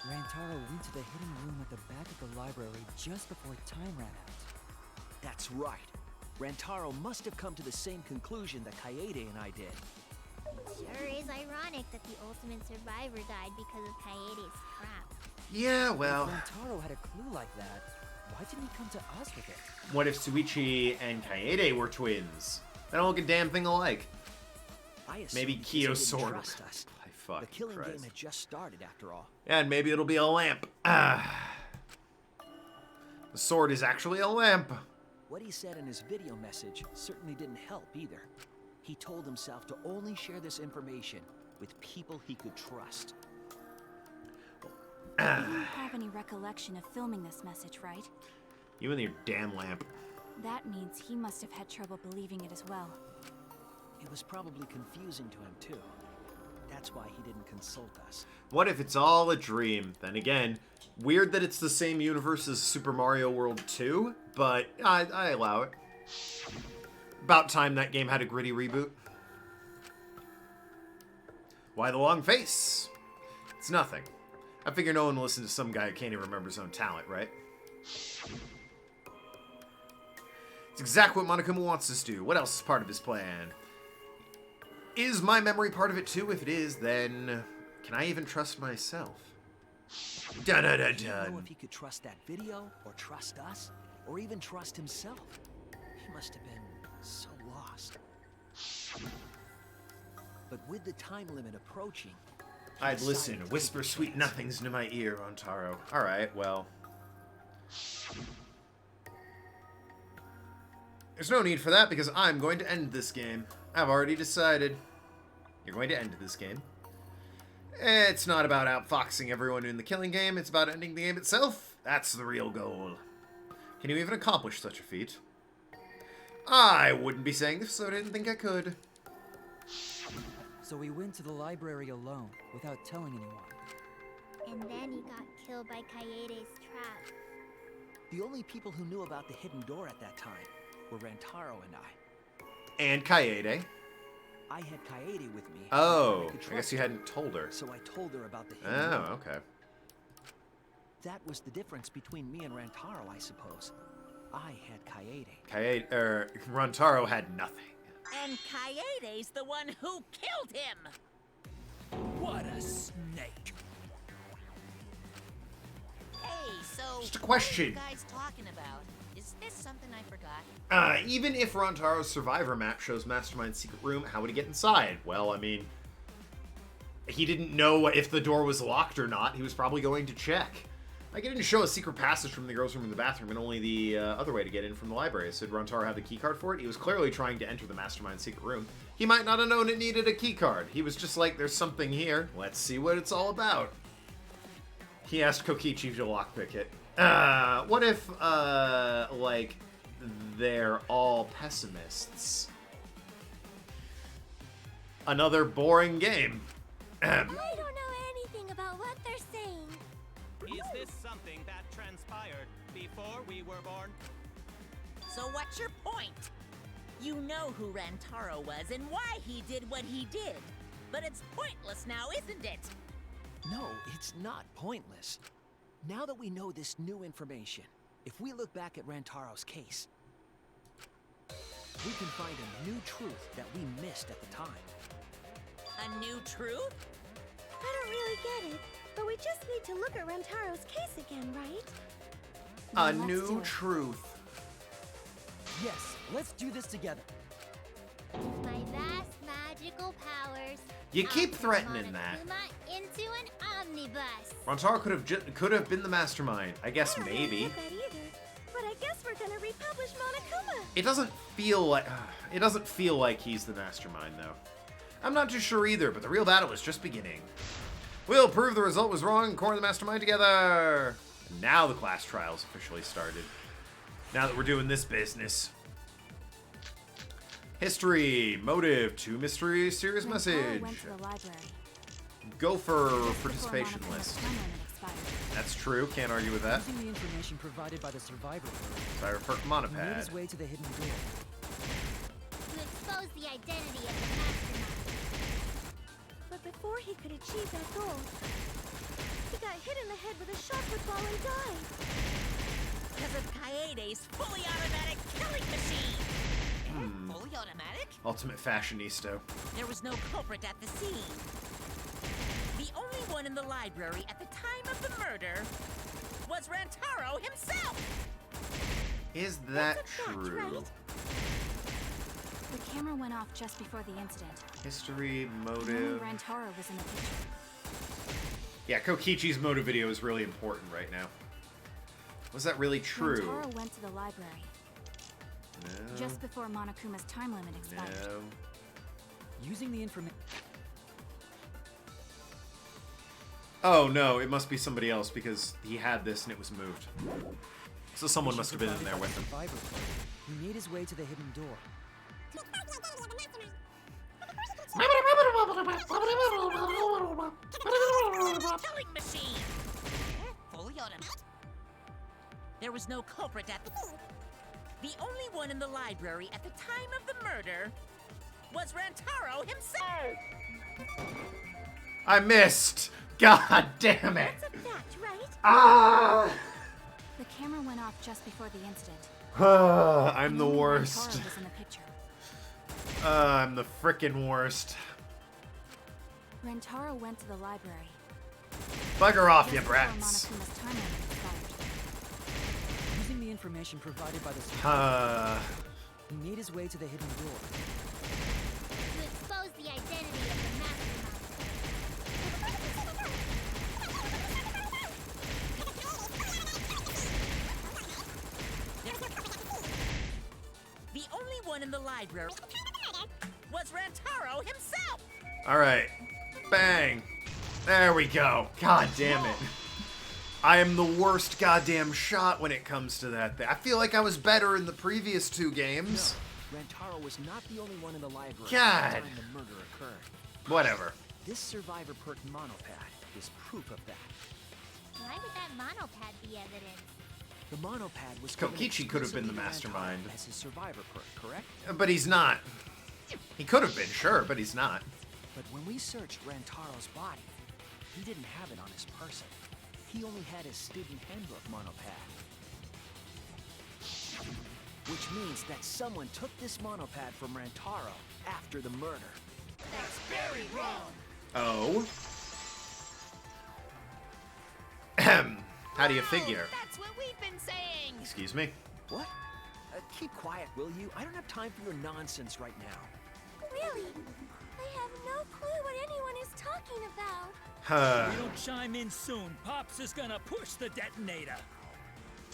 Rantaro went to the hidden room at the back of the library just before time ran out. That's right. Rantaro must have come to the same conclusion that Kaede and I did. Sure is ironic that the ultimate survivor died because of Kaede's trap. Yeah, well, If Rantaro had a clue like that, why didn't he come to us with it? what if Tsuichi and Kaede were twins? They don't look a damn thing alike. I assumed Maybe because he Kyo's didn't sword. trust us. My fucking The killing Christ. game had just started, after all. And maybe it'll be a lamp. The sword is actually a lamp. What he said in his video message certainly didn't help either. He told himself to only share this information with people he could trust. You don't have any recollection of filming this message, right? You and your damn lamp. That means he must have had trouble believing it as well. It was probably confusing to him, too. That's why he didn't consult us. What if it's all a dream? Then again, weird that it's the same universe as Super Mario World 2, but I allow it. About time that game had a gritty reboot. Why the long face? It's nothing. I figure no one will listen to some guy who can't even remember his own talent, right? It's exactly what Monokuma wants us to do. What else is part of his plan? Is my memory part of it too? If it is, then can I even trust myself? Dun dun dun He didn't know dun. if he could trust that video, or trust us, or even trust himself. He must have been so lost. But with the time limit approaching, he I'd decided listen. to take Whisper a sweet chance. nothings into my ear, Rantaro. Alright, well. There's no need for that because I'm going to end this game. I've already decided. You're going to end this game. It's not about outfoxing everyone in the killing game, it's about ending the game itself. That's the real goal. Can you even accomplish such a feat? I wouldn't be saying this, so I didn't think I could. So we went to the library alone, without telling anyone. And then he got killed by Kaede's trap. The only people who knew about the hidden door at that time were Rantaro and I. And Kaede. I had Kaede with me. Oh, and could I guess trust you her, hadn't told her. So I told her about the hidden door. Oh, okay. That was the difference between me and Rantaro, I suppose. I had Kaede. Rantaro had nothing. And Kaede's the one who killed him! What a snake! Hey, so Just a what are question. you guys talking about? Is this something I forgot? Even if Rantaro's survivor map shows Mastermind's secret room, how would he get inside? Well, I mean, he didn't know if the door was locked or not. He was probably going to check. Like, it didn't show a secret passage from the girls' room in the bathroom and only the other way to get in from the library. So did Rantaro have the keycard for it? He was clearly trying to enter the Mastermind's secret room. He might not have known it needed a keycard. He was just like, there's something here. Let's see what it's all about. He asked Kokichi to lockpick it. What if, like, they're all pessimists? Another boring game. I don't know anything about what they're saying. Is this something that transpired before we were born? So what's your point? You know who Rantaro was and why he did what he did. But it's pointless now, isn't it? No, it's not pointless. Now that we know this new information, if we look back at Rantaro's case, we can find a new truth that we missed at the time. A new truth? I don't really get it, but we just need to look at Rantaro's case again, right? A Then let's do new it. truth. Yes, let's do this together. My vast magical powers. You keep I'll turn threatening that. Monokuma into an omnibus. Rantaro could have been the mastermind. I guess I don't maybe. get that either, but I guess we're gonna republish Monokuma. It doesn't feel like he's the mastermind though. I'm not too sure either, but the real battle is just beginning. We'll prove the result was wrong and corner the mastermind together. And now the class trials officially started. Now that we're doing this business. History, motive, two mystery, serious message. Went to the library. Go for Just participation before Monokuma's list. time limit expired. That's true, can't argue with that. Using the information provided by the survivor bird, Cyber Perk he made Monopad. his way to the hidden door. To expose the identity of the mastermind. But before he could achieve that goal, he got hit in the head with a shot put ball and died. Because of Kaede's fully automatic killing machine! Fully automatic? Ultimate Fashionista. There was no culprit at the scene. The only one in the library at the time of the murder was Rantaro himself! Is that That's a fact, true? right? The camera went off just before the incident. History, Only motive. Rantaro was in the picture. Yeah, Kokichi's motive video is really important right now. Was that really true? Rantaro went to the library No. just before Monokuma's time limit expired. No. Using the information. Oh no, it must be somebody else because he had this and it was moved. So someone must have been in there with him. Survivor bird, he made his way to the hidden door. Killing machine! Fully automatic? There was no culprit at the only one in the library at the time of the murder was Rantaro himself! I missed! God damn it! That's a fact, right? Ah! The camera went off just before the incident. I'm the Only worst. Rantaro was in the picture. I'm the frickin' worst. Rantaro went to the library Bugger off, you just before brats. Monokuma's time limit expired. Using the information provided by the survivor, he made his way to the hidden door. To expose the identity of the mastermind. The only one in the library was Rantaro himself! Alright. Bang. There we go. God damn it. I am the worst goddamn shot when it comes to that thing. I feel like I was better in the previous two games. Rantaro was not the only one in the library God. at the time the murder occurred. Whatever. This survivor perk monopad is proof of that. Why would that monopad be evidence? The monopad was Kokichi could have been the exclusively to Rantaro mastermind. as his survivor perk, correct? But he's not. He could have been, sure, but he's not. But when we searched Rantaro's body, he didn't have it on his person. He only had his student handbook monopad. Which means that someone took this monopad from Rantaro after the murder. That's very wrong! Oh? Ahem. How do you figure? That's what we've been saying! Excuse me? What? Keep quiet, will you? I don't have time for your nonsense right now. Really? I have no clue what anyone is talking about. Huh. If we don't chime in soon, Pops is gonna push the detonator.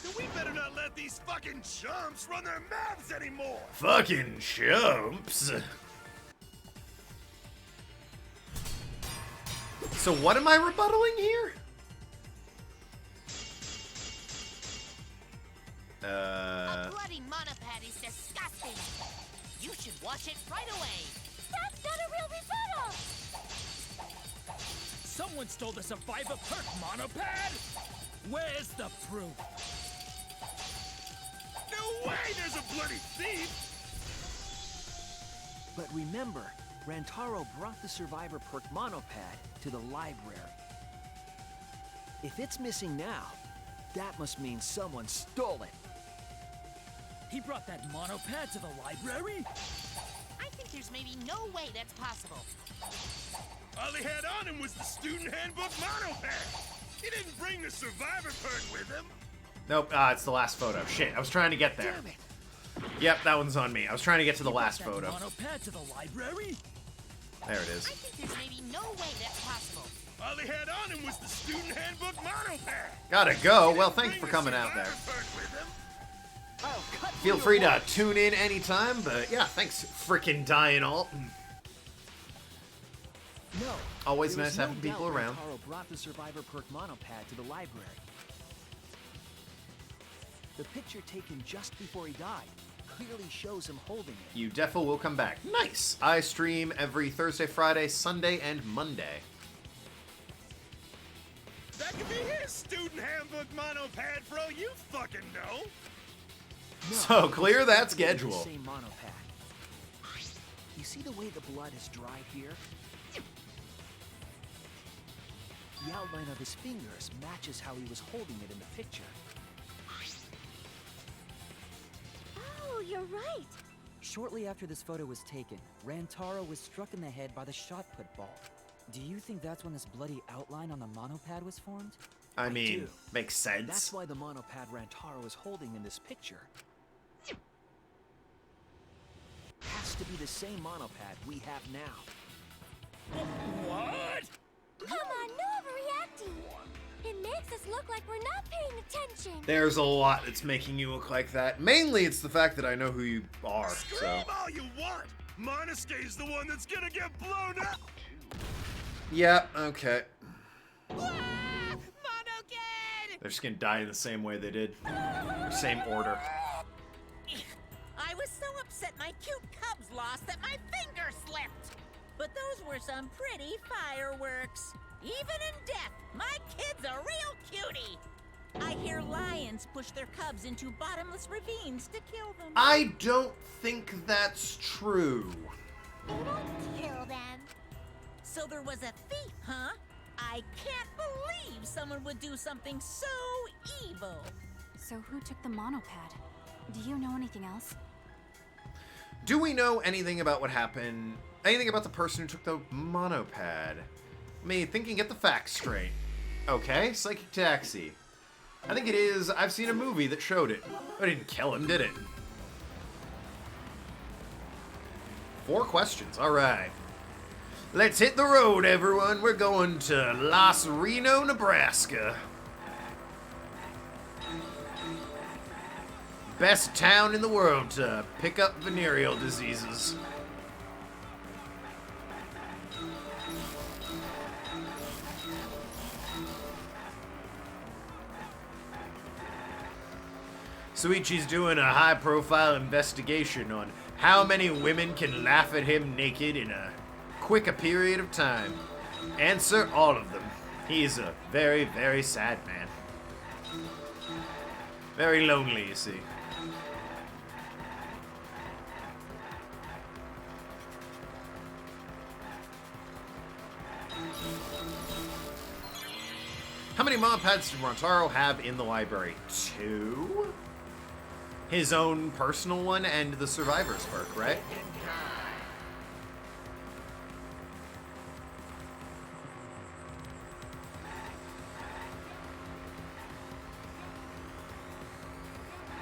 Then we better not let these fucking chumps run their mouths anymore! Fucking chumps. So what am I rebuttaling here? A bloody monopad is disgusting! You should wash it right away! That's not a real rebuttal! Someone stole the Survivor Perk monopad? Where's the proof? No way there's a bloody thief! But remember, Rantaro brought the Survivor Perk monopad to the library. If it's missing now, that must mean someone stole it. He brought that monopad to the library? I think there's maybe no way that's possible. All he had on him was the student handbook monopad. He didn't bring the Survivor Perk with him. Nope, it's the last photo. Shit, I was trying to get there. Damn it. Yep, that one's on me. I was trying to get to the He brought last that photo. monopad to the library? There it is. I think there's maybe no way that's possible. All he had on him was the student handbook monopad. Gotta go. He Well, didn't thanks bring for the coming out there. Survivor Perk with him. I'll cut Feel through free your to walls. tune in anytime, but yeah, thanks, frickin' Dying Alt. No. Always there nice is no having people doubt around. Rantaro brought the Survivor Perk monopad to the library. The picture taken just before he died clearly shows him holding it. You defo will come back. Nice. I stream every Thursday, Friday, Sunday, and Monday. That could be his student handbook monopad, bro. You fucking know. No, So clear that it's definitely schedule. the same monopad. You see the way the blood is dried here? The outline of his fingers matches how he was holding it in the picture. Oh, you're right. Shortly after this photo was taken, Rantaro was struck in the head by the shot put ball. Do you think that's when this bloody outline on the monopad was formed? I mean, do. makes sense. That's why the monopad Rantaro is holding in this picture has to be the same monopad we have now. What? Come on, no overreacting. It makes us look like we're not paying attention. There's a lot that's making you look like that. Mainly, it's the fact that I know who you are, so... Scream all you want. Monosuke's the one that's gonna get blown up. Yeah, okay. Mono They're just gonna die in the same way they did. Same order. I was so upset my cute cubs lost that my finger slipped. But those were some pretty fireworks. Even in death, my kid's a real cutie. I hear lions push their cubs into bottomless ravines to kill them. I don't think that's true. They don't kill them. So there was a thief, huh? I can't believe someone would do something so evil. So who took the monopad? Do you know anything else? Do we know anything about what happened? Anything about the person who took the monopad? I mean, thinking, get the facts straight. Okay, Psychic Taxi. I think it is. I've seen a movie that showed it. I didn't kill him, did it? 4 questions. All right. Let's hit the road, everyone. We're going to Los Reno, Nebraska. Best town in the world to pick up venereal diseases. Suichi's doing a high-profile investigation on how many women can laugh at him naked in a quick a period of time. Answer, all of them. He's a very, very sad man. Very lonely, you see. How many monopads did Rantaro have in the library? 2? His own personal one and the Survivor's perk, right?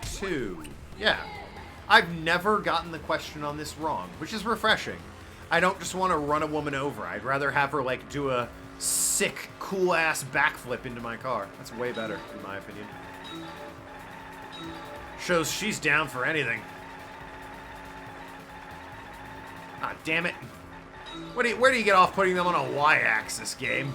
Two. Yeah. I've never gotten the question on this wrong, which is refreshing. I don't just want to run a woman over. I'd rather have her, like, do a sick, cool-ass backflip into my car. That's way better, in my opinion. Shows she's down for anything. Ah, damn it. Where do you get off putting them on a Y-axis, game?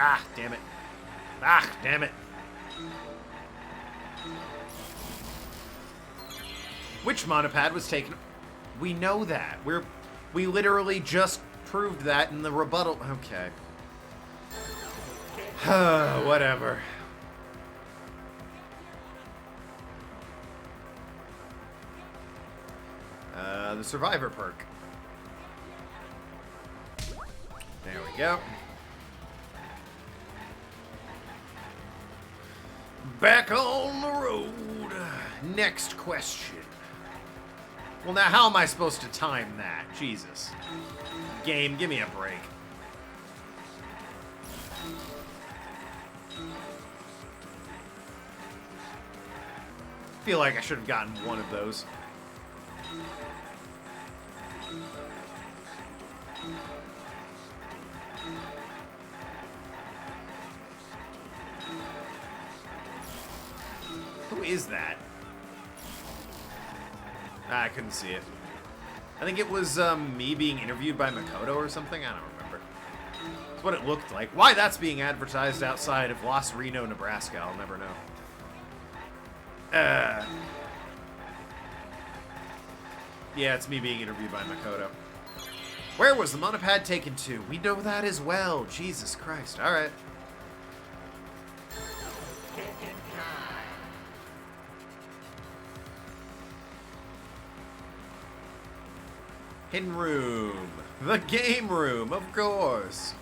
Ah, damn it. Ah, damn it. Which monopad was taken? We know that. We literally just proved that in the rebuttal. Okay. Whatever. The Survivor perk. There we go. Back on the road. Next question. Well, now how am I supposed to time that? Jesus. Game, give me a break. Feel like I should have gotten one of those. Who is that? I couldn't see it. I think it was me being interviewed by Makoto or something. I don't remember. It's what it looked like. Why that's being advertised outside of Los Reno, Nebraska, I'll never know. Yeah, it's me being interviewed by Makoto. Where was the monopad taken to? We know that as well. Jesus Christ. All right. Hidden room. The game room, of course.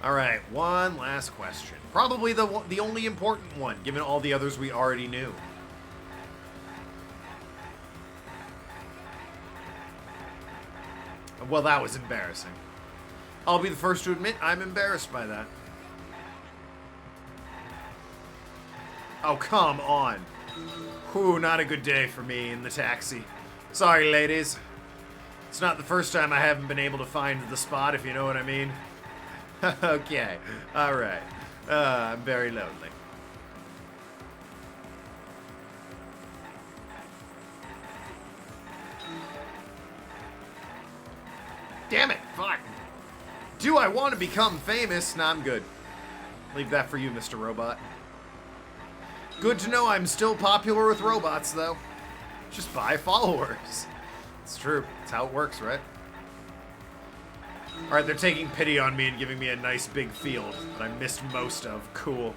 All right, one last question. Probably the only important one, given all the others we already knew. Well, that was embarrassing. I'll be the first to admit I'm embarrassed by that. Oh, come on. Whew, not a good day for me in the taxi. Sorry, ladies. It's not the first time I haven't been able to find the spot, if you know what I mean. Okay, alright. I'm very lonely. Damn it, fuck. Do I want to become famous? Nah, I'm good. Leave that for you, Mr. Robot. Good to know I'm still popular with robots, though. Just buy followers. It's true. It's how it works, right? Alright, they're taking pity on me and giving me a nice big field that I missed most of. Cool.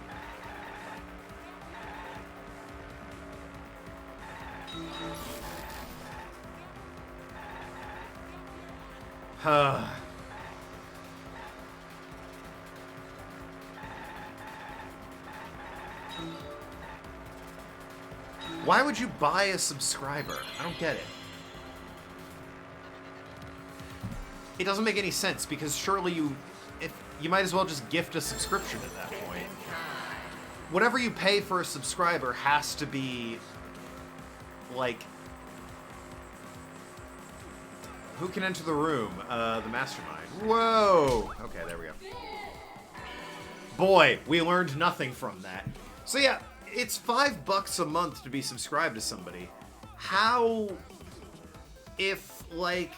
Why would you buy a subscriber? I don't get it. It doesn't make any sense because surely you might as well just gift a subscription at that point. Whatever you pay for a subscriber has to be like, who can enter the room? The mastermind. Whoa! Okay, there we go. Boy, we learned nothing from that. So yeah, it's $5 a month to be subscribed to somebody. How, if, like,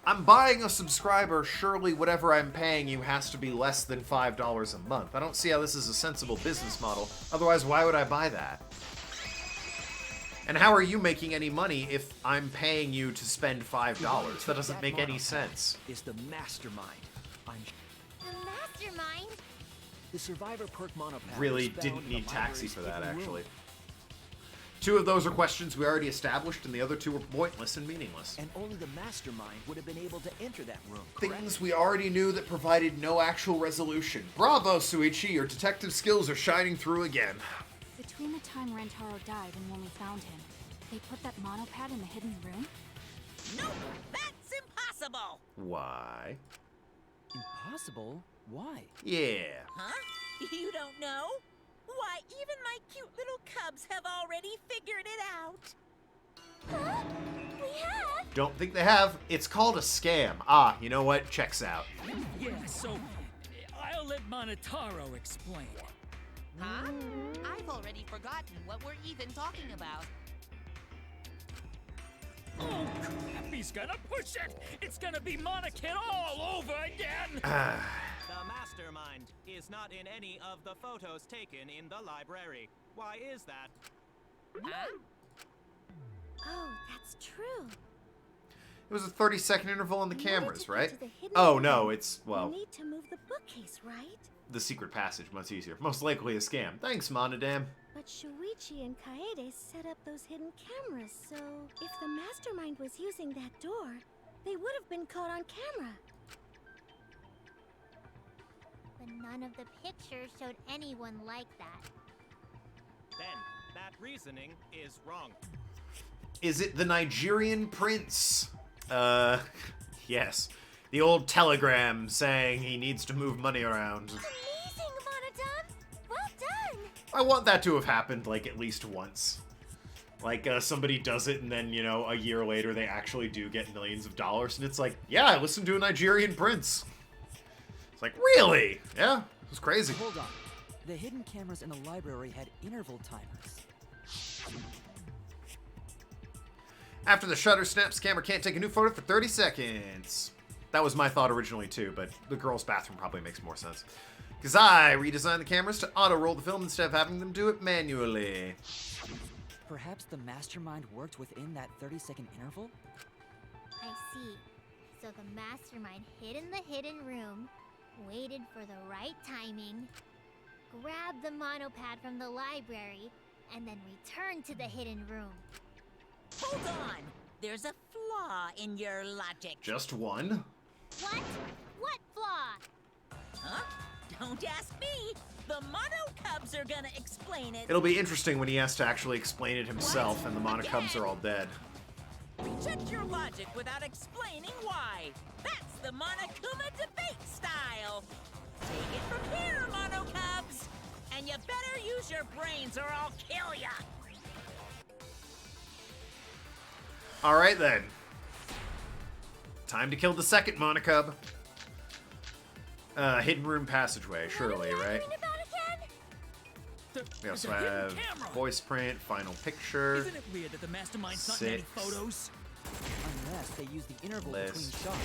I'm buying a subscriber, surely whatever I'm paying you has to be less than $5 a month. I don't see how this is a sensible business model. Otherwise, why would I buy that? And how are you making any money if I'm paying you to spend $5? That doesn't make any sense. Is the mastermind. The mastermind? The Survivor perk monopad Really didn't need taxi for that, actually. 2 of those are questions we already established, and the other 2 were pointless and meaningless. And only the mastermind would have been able to enter that room, correct? Things we already knew that provided no actual resolution. Bravo, Suichi, your detective skills are shining through again. Between the time Rantaro died and when we found him, they put that monopad in the hidden room? Nope, that's impossible! Why? Impossible? Why? Yeah. Huh? You don't know? Why, even my cute little cubs have already figured it out. Huh? We have? Don't think they have. It's called a scam. Ah, you know what? Checks out. Yeah, so I'll let Monotaro explain. Huh? I've already forgotten what we're even talking about. Oh, crap, he's gonna push it! It's gonna be Monokid all over again! The mastermind is not in any of the photos taken in the library. Why is that? Huh? Oh, that's true. It was a 30-second interval on the In order cameras, to get right? to the hidden Oh, room, no, it's, we well, need to move the book case, right? The secret passage, much easier. Most likely a scam. Thanks, Monodam. But Shuichi and Kaede set up those hidden cameras, so if the mastermind was using that door, they would have been caught on camera. But none of the pictures showed anyone like that. Then, that reasoning is wrong. Is it the Nigerian prince? Yes. The old telegram saying he needs to move money around. Amazing, Monodam! Well done! I want that to have happened, like, at least once. Like, somebody does it, and then, you know, a year later, they actually do get millions of dollars, and it's like, yeah, I listened to a Nigerian prince. It's like, really? Yeah, it was crazy. Hold on. The hidden cameras in the library had interval timers. After the shutter snaps, camera can't take a new photo for 30 seconds. That was my thought originally, too, but the girls' bathroom probably makes more sense. Because I redesigned the cameras to auto-roll the film instead of having them do it manually. Perhaps the mastermind worked within that 30-second interval? I see. So the mastermind hid in the hidden room, waited for the right timing, grabbed the monopad from the library, and then returned to the hidden room. Hold on! There's a flaw in your logic. Just one? What? What flaw? Huh? Don't ask me! The Mono Cubs are gonna explain it! It'll be interesting when he has to actually explain it himself and the Monocubs are all dead. Reject your logic without explaining why! That's the Monokuma debate style! Take it from here, Mono Cubs! And you better use your brains or I'll kill ya! Alright then. Time to kill the second Monocub. Hidden room passageway, surely, right? We also have voice print, final picture. Isn't it weird that the mastermind's not in any photos? Unless they use the interval between shots.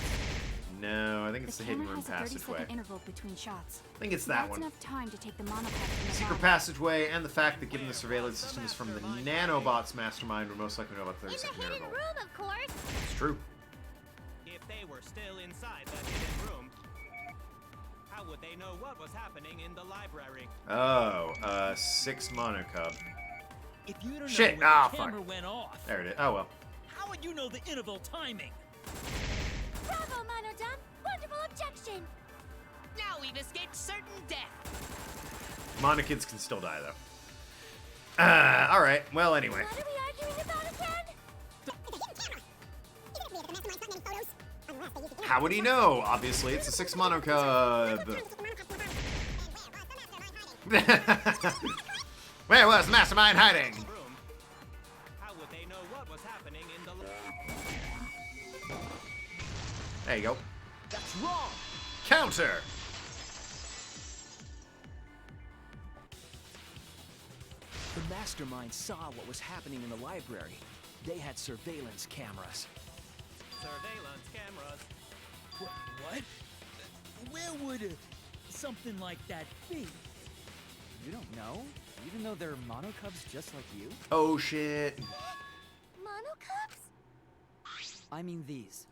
No, I think it's the hidden room has a 30-second passageway. interval between shots. I think it's that That's one. enough time to take the monopod from the Secret body. passageway and the fact that given the surveillance system is from the nanobots mastermind would most likely know about the In the 30-second hidden interval. room, of course! It's true. If they were still inside that hidden room, how would they know what was happening in the library? Oh, 6 Monocub. If you don't Shit, know when the fuck. camera went off, There it is. Oh well. how would you know the interval timing? Bravo, Monodam! Wonderful objection! Now we've escaped certain death. Monokids can still die though. Alright, well anyway. What are we arguing about again? How would he know? Obviously, it's a 6 Monocub. Where was the mastermind hiding? Room. How would they know what was happening in the There you go. That's wrong! Counter! The mastermind saw what was happening in the library. They had surveillance cameras. surveillance cameras? What? Where would something like that be? You don't know? Even though they're monocubs just like you? Oh shit. Monocubs? I mean these.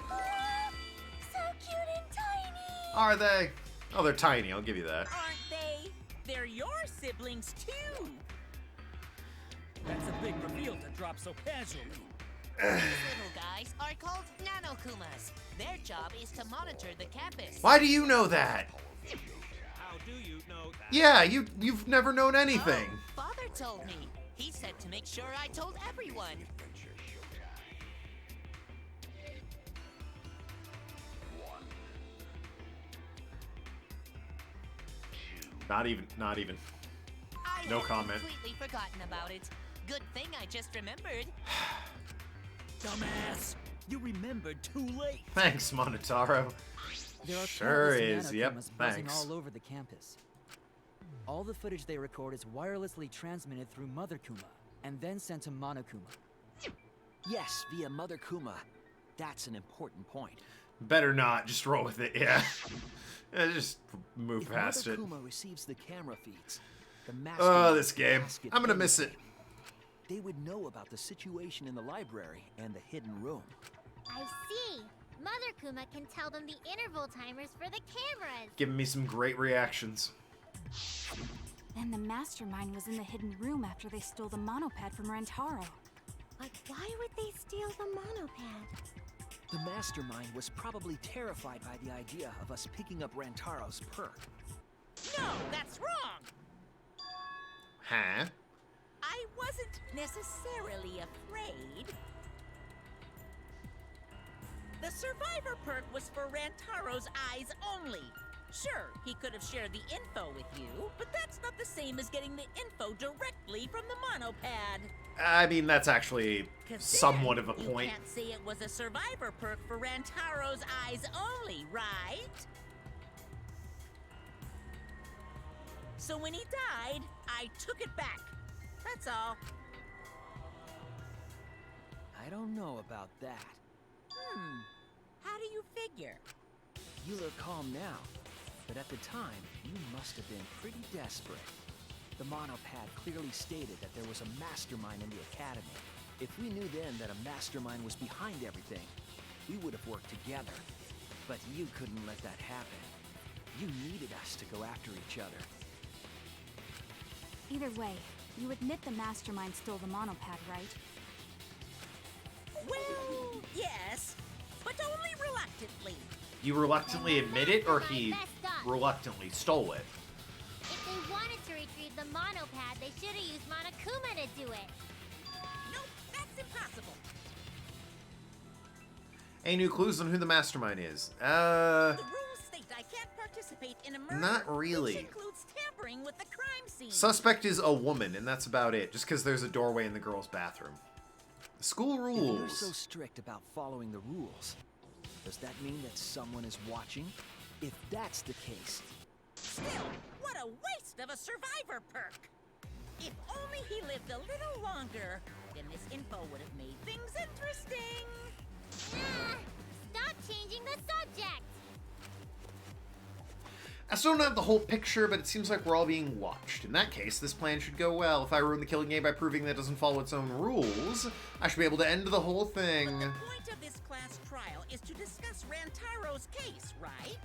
So cute and tiny! Are they? Oh, they're tiny, I'll give you that. Aren't they? They're your siblings too! That's a big reveal to drop so casually. These little guys are called Nanokumas. Their job is to monitor the campus. Why do you know that? How do you know that? Yeah, you've never known anything. Oh, Father told me. He said to make sure I told everyone. Not even. I No had comment. completely forgotten about it. Good thing I just remembered. Dumbass! You remembered too late. Thanks, Monotaro. There are Sure countless is, yep, nanokumas buzzing thanks. all over the campus. All the footage they record is wirelessly transmitted through Mother Kuma, and then sent to Monokuma. Yes, via Mother Kuma. That's an important point. Better not, just roll with it, yeah. Yeah, just move If past Mother it. Kuma receives the camera feeds, the Oh, mastermind this game. must get I'm gonna miss it. anything. They would know about the situation in the library and the hidden room. I see. Mother Kuma can tell them the interval timers for the cameras. Giving me some great reactions. Then the mastermind was in the hidden room after they stole the monopad from Rantaro. But why would they steal the monopad? The mastermind was probably terrified by the idea of us picking up Rantaro's perk. No, that's wrong! Huh? I wasn't necessarily afraid. The survivor perk was for Rantaro's eyes only. Sure, he could have shared the info with you, but that's not the same as getting the info directly from the monopad. I mean, that's actually 'Cause somewhat then of a you point. can't say it was a survivor perk for Rantaro's eyes only, right? So when he died, I took it back. That's all. I don't know about that. How do you figure? You look calm now, but at the time, you must have been pretty desperate. The monopad clearly stated that there was a mastermind in the academy. If we knew then that a mastermind was behind everything, we would have worked together. But you couldn't let that happen. You needed us to go after each other. Either way, you admit the mastermind stole the monopad, right? Well, yes, but only reluctantly. You reluctantly admit it, or he reluctantly stole it? If they wanted to retrieve the monopad, they should have used Monokuma to do it. Nope, that's impossible. Any new clues on who the mastermind is? The rules state I can't participate in a murder, Not really. which includes tampering with the crime scene. Suspect is a woman, and that's about it, just because there's a doorway in the girls' bathroom. School If you're rules. so strict about following the rules, does that mean that someone is watching? If that's the case, Still, what a waste of a survivor perk! If only he lived a little longer, then this info would have made things interesting. Ah, stop changing the subject! I still don't have the whole picture, but it seems like we're all being watched. In that case, this plan should go well. If I ruin the killing game by proving that it doesn't follow its own rules, I should be able to end the whole thing. But the point of this class trial is to discuss Rantaro's case, right?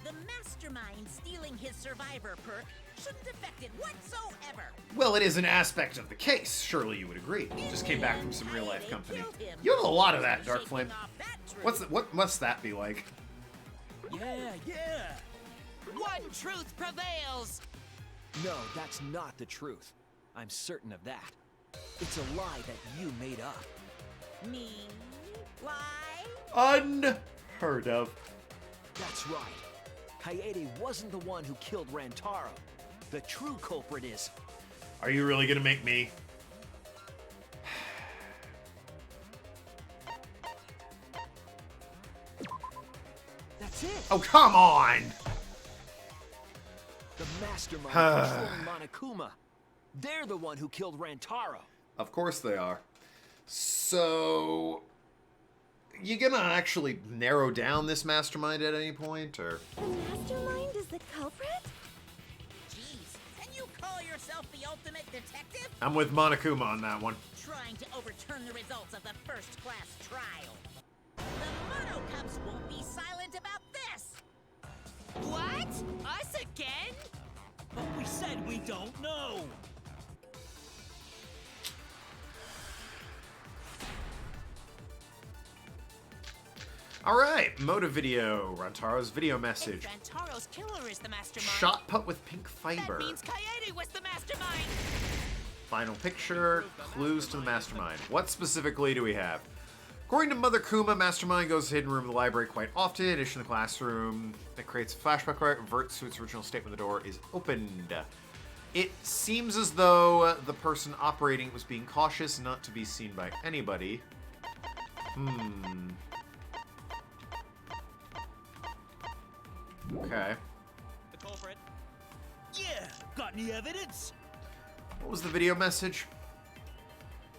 The mastermind stealing his survivor perk shouldn't affect it whatsoever. Well, it is an aspect of the case. Surely you would agree. Just came back from some real-life company. You have a lot of that, Dark Flame. What must that be like? Yeah! One truth prevails! No, that's not the truth. I'm certain of that. It's a lie that you made up. Me? Lie? Unheard of. That's right. Kaede wasn't the one who killed Rantaro. The true culprit is... Are you really gonna make me? That's it! Oh, come on! The mastermind controlling Monokuma. They're the one who killed Rantaro. Of course they are. So... You gonna actually narrow down this mastermind at any point, or...? The mastermind is the culprit? Jeez, can you call yourself the ultimate detective? I'm with Monokuma on that one. Trying to overturn the results of the first class trial. The Mono Cubs won't be silent about this! What? Us again? But we said we don't know. Alright, motive video. Rantaro's video message. If Rantaro's killer is the mastermind, Shot put with pink fiber. that means Kaede was the mastermind! Final picture. Clues to the mastermind. What specifically do we have? According to Mother Kuma, Mastermind goes to the hidden room of the library quite often. In addition to the classroom, it creates a flashback where it reverts to its original state when the door is opened. It seems as though the person operating it was being cautious not to be seen by anybody. Okay. The culprit. Yeah, got any evidence? What was the video message?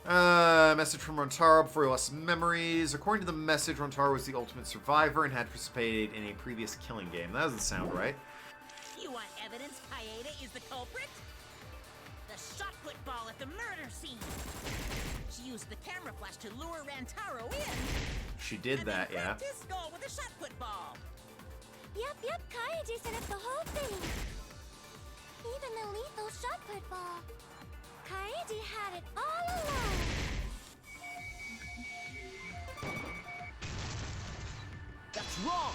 Message from Rantaro before he lost memories. According to the message, Rantaro was the ultimate survivor and had participated in a previous killing game. That doesn't sound right. You want evidence Kaede is the culprit? the shot put ball at the murder scene. She used the camera flash to lure Rantaro in. She did and that, then yeah. cracked his skull with a shot put ball. Yep, Kaede set up the whole thing. Even the lethal shot put ball. Kaede had it all along. That's wrong!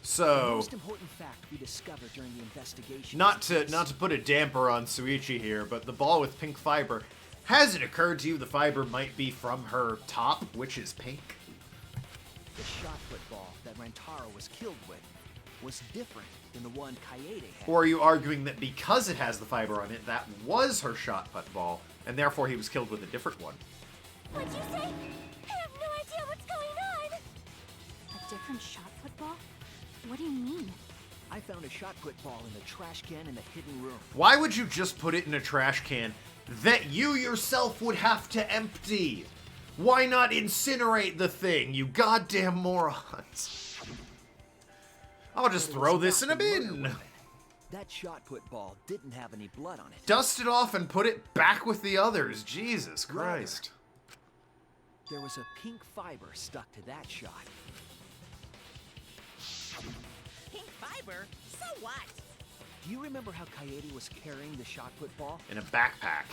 The So, most important fact we discovered during the investigation. not to put a damper on Suichi here, but the ball with pink fiber, has it occurred to you the fiber might be from her top, which is pink? The shot put ball that Rantaro was killed with was different than the one Kaede had. Or are you arguing that because it has the fiber on it, that was her shot put ball, and therefore he was killed with a different one? What'd you say? I have no idea what's going on. A different shot put ball? What do you mean? I found a shot put ball in the trash can in the hidden room. Why would you just put it in a trash can that you yourself would have to empty? Why not incinerate the thing, you goddamn morons? I'll just throw this in a bin. That shot put ball didn't have any blood on it. Dust it off and put it back with the others. Jesus Christ. There was a pink fiber stuck to that shot. Pink fiber? So what? Do you remember how Kaede was carrying the shot put ball? In a backpack.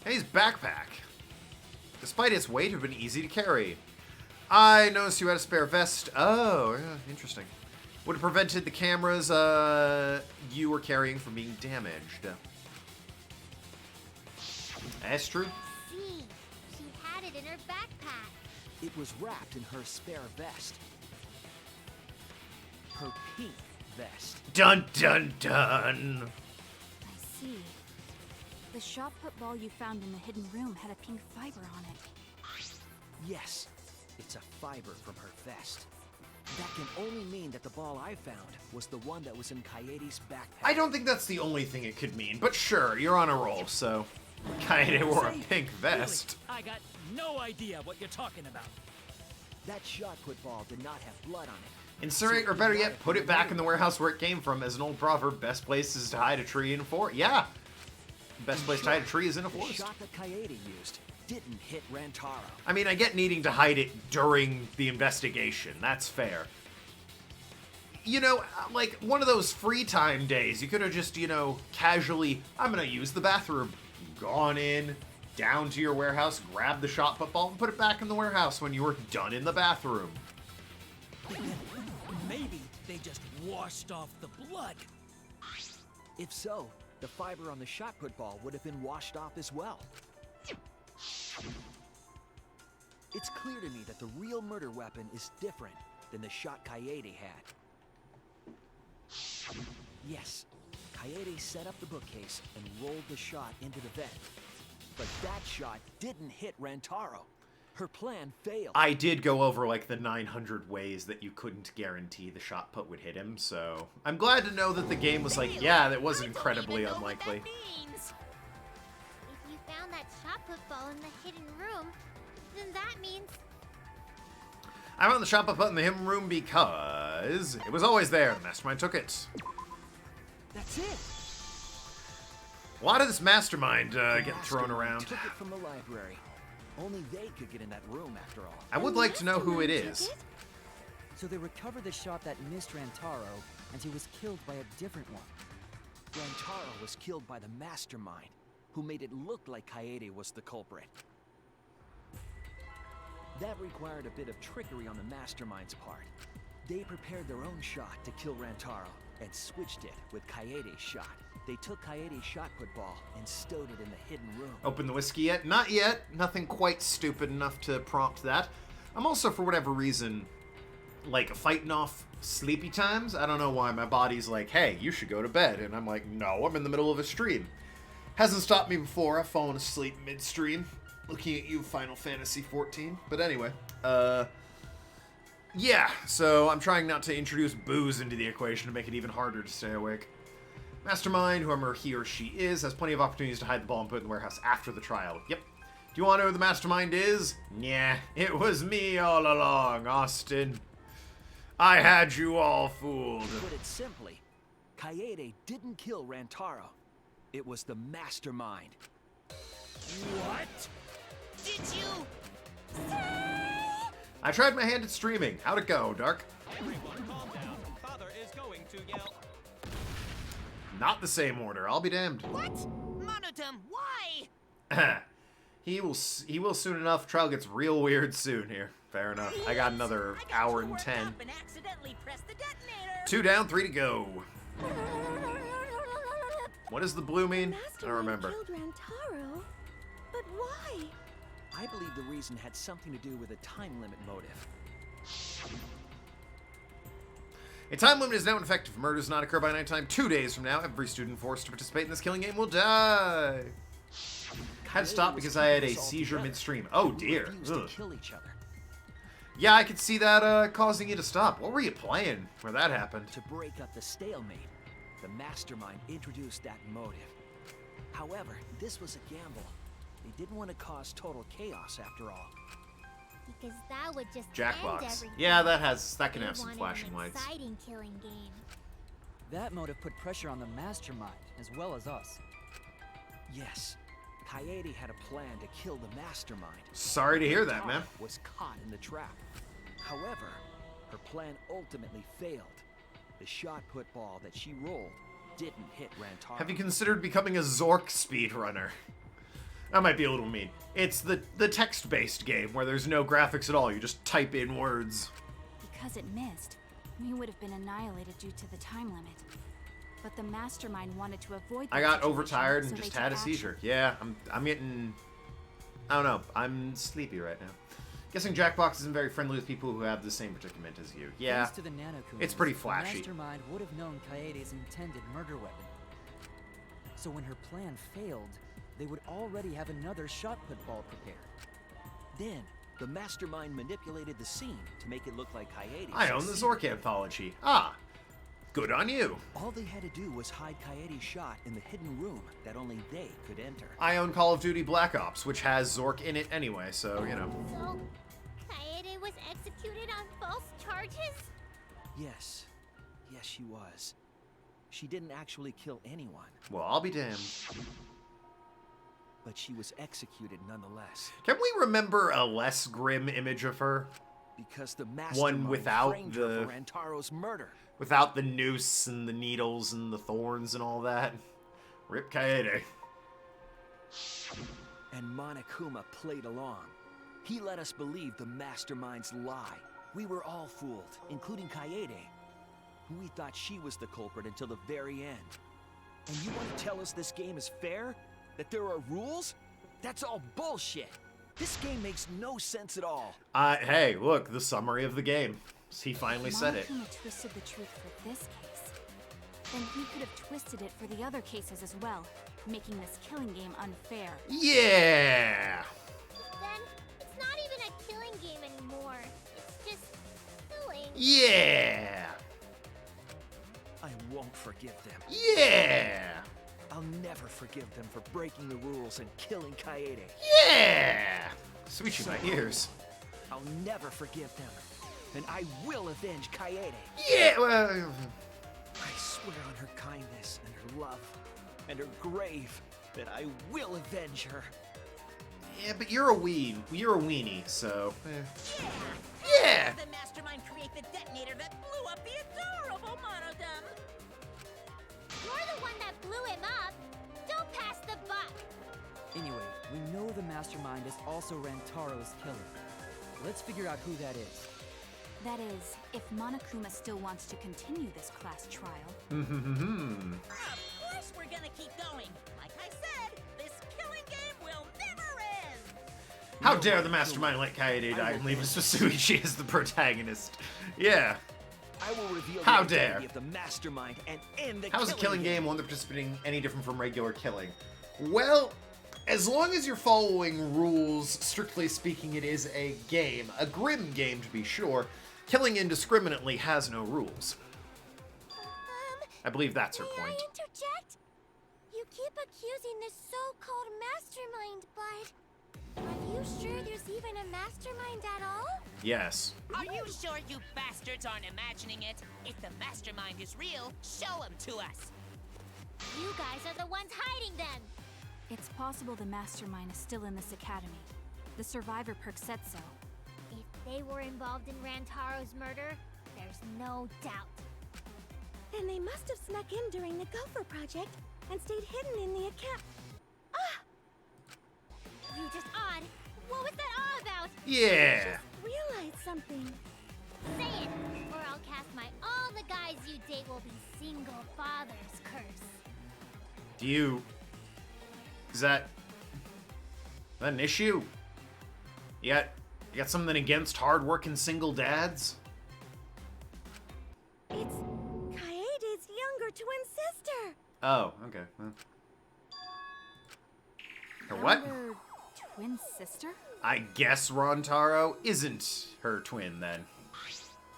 Hey, his backpack, despite its weight, have been easy to carry. I noticed you had a spare vest. Oh, yeah, interesting. Would have prevented the cameras you were carrying from being damaged. That's true. See, she had it in her backpack. It was wrapped in her spare vest. Her pink vest. Dun dun dun. I see. The shot put ball you found in the hidden room had a pink fiber on it. Yes, it's a fiber from her vest. That can only mean that the ball I found was the one that was in Kaede's backpack. I don't think that's the only thing it could mean, but sure, you're on a roll, so... Kaede wore a pink vest. Really, I got no idea what you're talking about. That shot put ball did not have blood on it. Incinerate, or better yet, put it back in the warehouse where it came from. As an old proverb, best places to hide a tree in a forest. Yeah! Best place to hide a tree is in a forest. The shot that Kaede used didn't hit Rantaro. I mean, I get needing to hide it during the investigation. That's fair. You know, like, one of those free time days, you could have just, you know, casually, I'm gonna use the bathroom. Gone in, down to your warehouse, grabbed the shot put ball, and put it back in the warehouse when you were done in the bathroom. Maybe they just washed off the blood. If so, the fiber on the shot put ball would have been washed off as well. It's clear to me that the real murder weapon is different than the shot Kaede had. Yes, Kaede set up the bookcase and rolled the shot into the vent. But that shot didn't hit Rantaro. Her plan failed. I did go over, like, the 900 ways that you couldn't guarantee the shot put would hit him, so... I'm glad to know that the game was like, yeah, that was incredibly unlikely. If you found that shot put ball in the hidden room, then that means... I found the shot put in the hidden room because it was always there. The mastermind took it. That's it. A lot of this mastermind getting thrown Mastermind around. Took it from the library. Only they could get in that room after all. I would like to know who it is. So they recovered the shot that missed Rantaro, and he was killed by a different one. Rantaro was killed by the mastermind, who made it look like Kaede was the culprit. That required a bit of trickery on the mastermind's part. They prepared their own shot to kill Rantaro, and switched it with Kaede's shot. They took Kaede's shot put ball and stowed it in the hidden room. Open the whiskey yet? Not yet. Nothing quite stupid enough to prompt that. I'm also, for whatever reason, like, fighting off sleepy times. I don't know why. My body's like, hey, you should go to bed. And I'm like, no, I'm in the middle of a stream. Hasn't stopped me before. I've fallen asleep midstream. Looking at you, Final Fantasy 14. But anyway, yeah, so I'm trying not to introduce booze into the equation to make it even harder to stay awake. Mastermind, whoever he or she is, has plenty of opportunities to hide the ball and put it in the warehouse after the trial. Yep. Do you want to know who the mastermind is? Yeah, it was me all along, Austin. I had you all fooled. To put it simply, Kaede didn't kill Rantaro. It was the mastermind. What? Did you? I tried my hand at streaming. How'd it go, Dark? Everyone calm down. Father is going to yell. Not the same order. I'll be damned. What? Monodum, why? He will soon enough. Trial gets real weird soon here. Fair enough. I got another hour and 10. And accidentally pressed the detonator. 2 down, 3 to go. What does the blue mean? I don't remember. Killed Rantaro, but why? I believe the reason had something to do with a time limit motive. A time limit is now in effect. If murder does not occur by nighttime 2 days from now, every student forced to participate in this killing game will die. I had to stop because I had a seizure midstream. Oh dear. Refused to kill each other. Yeah, I could see that causing you to stop. What were you playing where that happened? To break up the stalemate, the mastermind introduced that motive. However, this was a gamble. They didn't want to cause total chaos after all. Because that would just end Jackbox. everything. Yeah, that can They have some wanted flashing an lights. exciting killing game. That motive put pressure on the mastermind, as well as us. Yes, Kaede had a plan to kill the mastermind. Sorry to hear that, man. Rantaro was caught in the trap. However, her plan ultimately failed. The shot put ball that she rolled didn't hit Rantaro. Have you considered becoming a Zork speedrunner? That might be a little mean. It's the text-based game where there's no graphics at all. You just type in words. Because it missed, we would have been annihilated due to the time limit. But the mastermind wanted to avoid that I got situation, overtired so and they just took had a action. seizure. Yeah, I'm getting... I don't know. I'm sleepy right now. Guessing Jackbox isn't very friendly with people who have the same predicament as you. Yeah, Thanks to the nanokumars, it's pretty flashy. The mastermind would have known Kaede's intended murder weapon. So when her plan failed, they would already have another shot put ball prepared. Then, the mastermind manipulated the scene to make it look like Kaede I own the succeeded. Zork anthology. Ah, good on you. All they had to do was hide Kaede's shot in the hidden room that only they could enter. I own Call of Duty Black Ops, which has Zork in it anyway, so, you know. So, Kaede was executed on false charges? Yes. Yes, she was. She didn't actually kill anyone, Well, I'll be damned. but she was executed nonetheless. Can we remember a less grim image of her? Because the mastermind without framed her the- for Rantaro's murder. Without the noose and the needles and the thorns and all that. Rip Kaede. And Monokuma played along. He let us believe the mastermind's lie. We were all fooled, including Kaede. We thought she was the culprit until the very end. And you want to tell us this game is fair? That there are rules? That's all bullshit. This game makes no sense at all. Hey, look, the summary of the game. He finally said it. Monokuma twisted the truth for this case. Then he could have twisted it for the other cases as well, making this killing game unfair. Yeah! Then, it's not even a killing game anymore. It's just killing. Yeah! I won't forgive them. Yeah! I'll never forgive them for breaking the rules and killing Kaede. Yeah! Sweet you my ears. I'll never forgive them. And I will avenge Kaede. Yeah! Well, I swear on her kindness and her love and her grave that I will avenge her. yeah, but you're a weenie, so. Yeah! Yeah! The mastermind create the detonator that blew up the adorable Monodum! You're the one that blew him up. Don't pass the buck. Anyway, we know the mastermind is also Rantaro's killer. Let's figure out who that is. That is, if Monokuma still wants to continue this class trial. Of course we're gonna keep going! Like I said, this killing game will never end! How dare the mastermind let Kaede die and leave us with Suichi as the protagonist? Yeah. I will reveal How the identity dare. of the mastermind and end the How is a killing game one that participating any different from regular killing? Well, as long as you're following rules, strictly speaking, it is a game. A grim game, to be sure. Killing indiscriminately has no rules. I believe that's her May point. I interject? You keep accusing this so-called mastermind, but have you you sure there's even a mastermind at all? Yes. Are you sure you bastards aren't imagining it? If the mastermind is real, show him to us. You guys are the ones hiding them! It's possible the mastermind is still in this academy. The survivor perk said so. If they were involved in Rantaro's murder, there's no doubt. Then they must have snuck in during the Gopher Project and stayed hidden in the account. You just odd. What was that all about? Yeah. Realized something. Say it, or I'll cast my all the guys you date will be single fathers curse. Do you... Is that an issue? You got something against hard-working single dads? It's Kaede's younger twin sister. Oh, okay. Well. Her what? Younger twin sister? I guess Rontaro isn't her twin, then.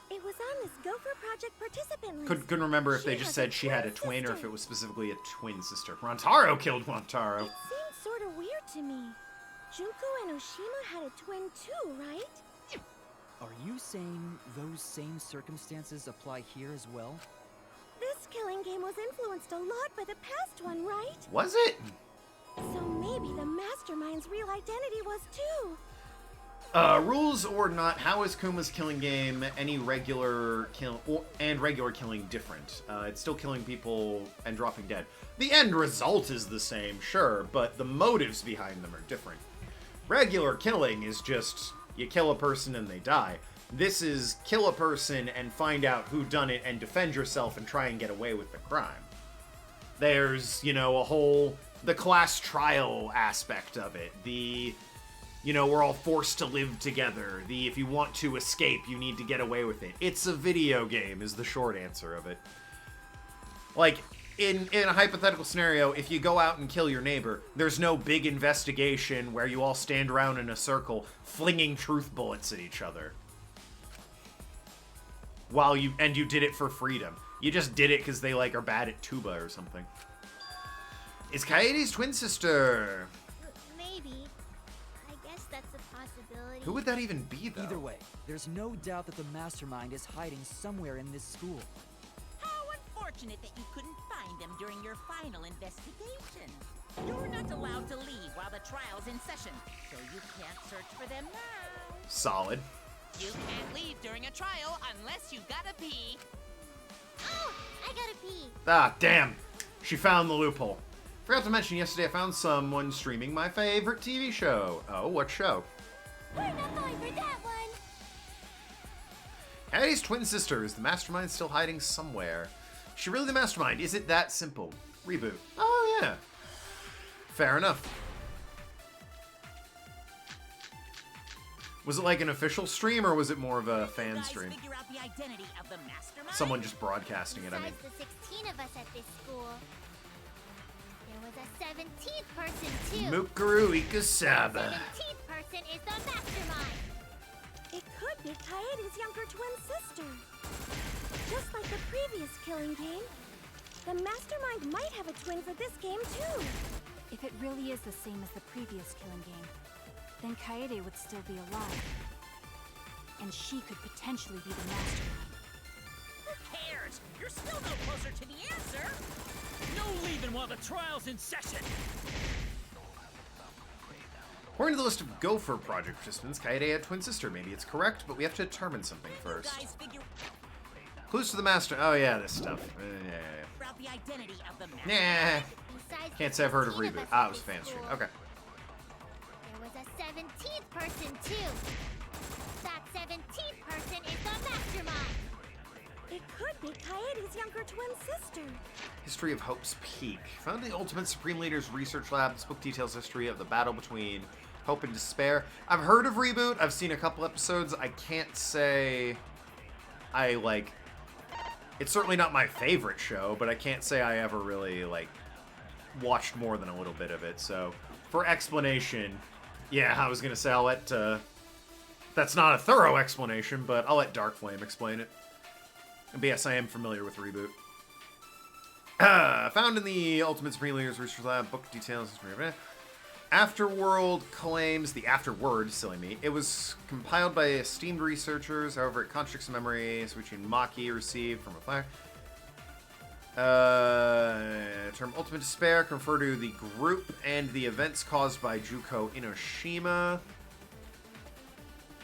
It was on this Gopher Project participant list. Couldn't remember if they just said she had a twin or if it was specifically a twin sister. Rontaro killed Rontaro. It seems sort of weird to me. Junko and Oshima had a twin too, right? Are you saying those same circumstances apply here as well? This killing game was influenced a lot by the past one, right? Was it? So maybe the mastermind's real identity was too. Rules or not, how is Kuma's killing game any regular regular killing different? It's still killing people and dropping dead. The end result is the same, sure, but the motives behind them are different. Regular killing is just, you kill a person and they die. This is kill a person and find out who done it and defend yourself and try and get away with the crime. There's, the class trial aspect of it. We're all forced to live together. If you want to escape, you need to get away with it. It's a video game, is the short answer of it. Like, in a hypothetical scenario, if you go out and kill your neighbor, there's no big investigation where you all stand around in a circle flinging truth bullets at each other. And you did it for freedom. You just did it because they, are bad at tuba or something. Is Kaede's twin sister? Maybe. I guess that's a possibility. Who would that even be, though? Either way, there's no doubt that the mastermind is hiding somewhere in this school. How unfortunate that you couldn't find them during your final investigation. You're not allowed to leave while the trial's in session, so you can't search for them now. Solid. You can't leave during a trial unless you gotta pee. Oh, I gotta pee. Ah, damn. She found the loophole. Forgot to mention yesterday I found someone streaming my favorite TV show. Oh, what show? We're not going for that one. Kaede's twin sister. Is the mastermind still hiding somewhere? Is she really the mastermind? Is it that simple? Reboot. Oh, yeah. Fair enough. Was it like an official stream, or was it more of a fan stream? Figure out the identity of the mastermind? Someone just broadcasting it, I mean. Besides the 16 of us at this school, there was a 17th person too. Mukuru The Ikasaba. 17th person is the mastermind. It could be Kaede's younger twin sister. Just like the previous killing game, the mastermind might have a twin for this game too. If it really is the same as the previous killing game, then Kaede would still be alive. And she could potentially be the mastermind. Who cares? You're still no closer to the answer. No leaving while the trial's in session! According to the list of Gopher Project participants, Kaede had a twin sister. Maybe it's correct, but we have to determine something first. Guys, figure Clues to the master. Oh, yeah, this stuff. out the identity of the Nah. mastermind. Besides Can't the say I've heard of 16 Reboot. us Ah, at it was this fan stream. school, Okay. There was a 17th person too. That 17th person is the mastermind. It could be Kaede's younger twin sister. History of Hope's Peak. Found in the Ultimate Supreme Leader's research lab. This book details the history of the battle between Hope and Despair. I've heard of Reboot. I've seen a couple episodes. I can't say I like... It's certainly not my favorite show, but I can't say I ever really, watched more than a little bit of it. So, for explanation, yeah, I was going to say I'll let... that's not a thorough explanation, but I'll let Dark Flame explain it. But yes, I am familiar with Reboot. Found in the Ultimate Supreme Leader's Research Lab, book details. Afterworld claims the afterword, silly me. It was compiled by esteemed researchers. However, it contradicts the memories which Maki received from a fire. Term Ultimate Despair can refer to the group and the events caused by Juko Inoshima.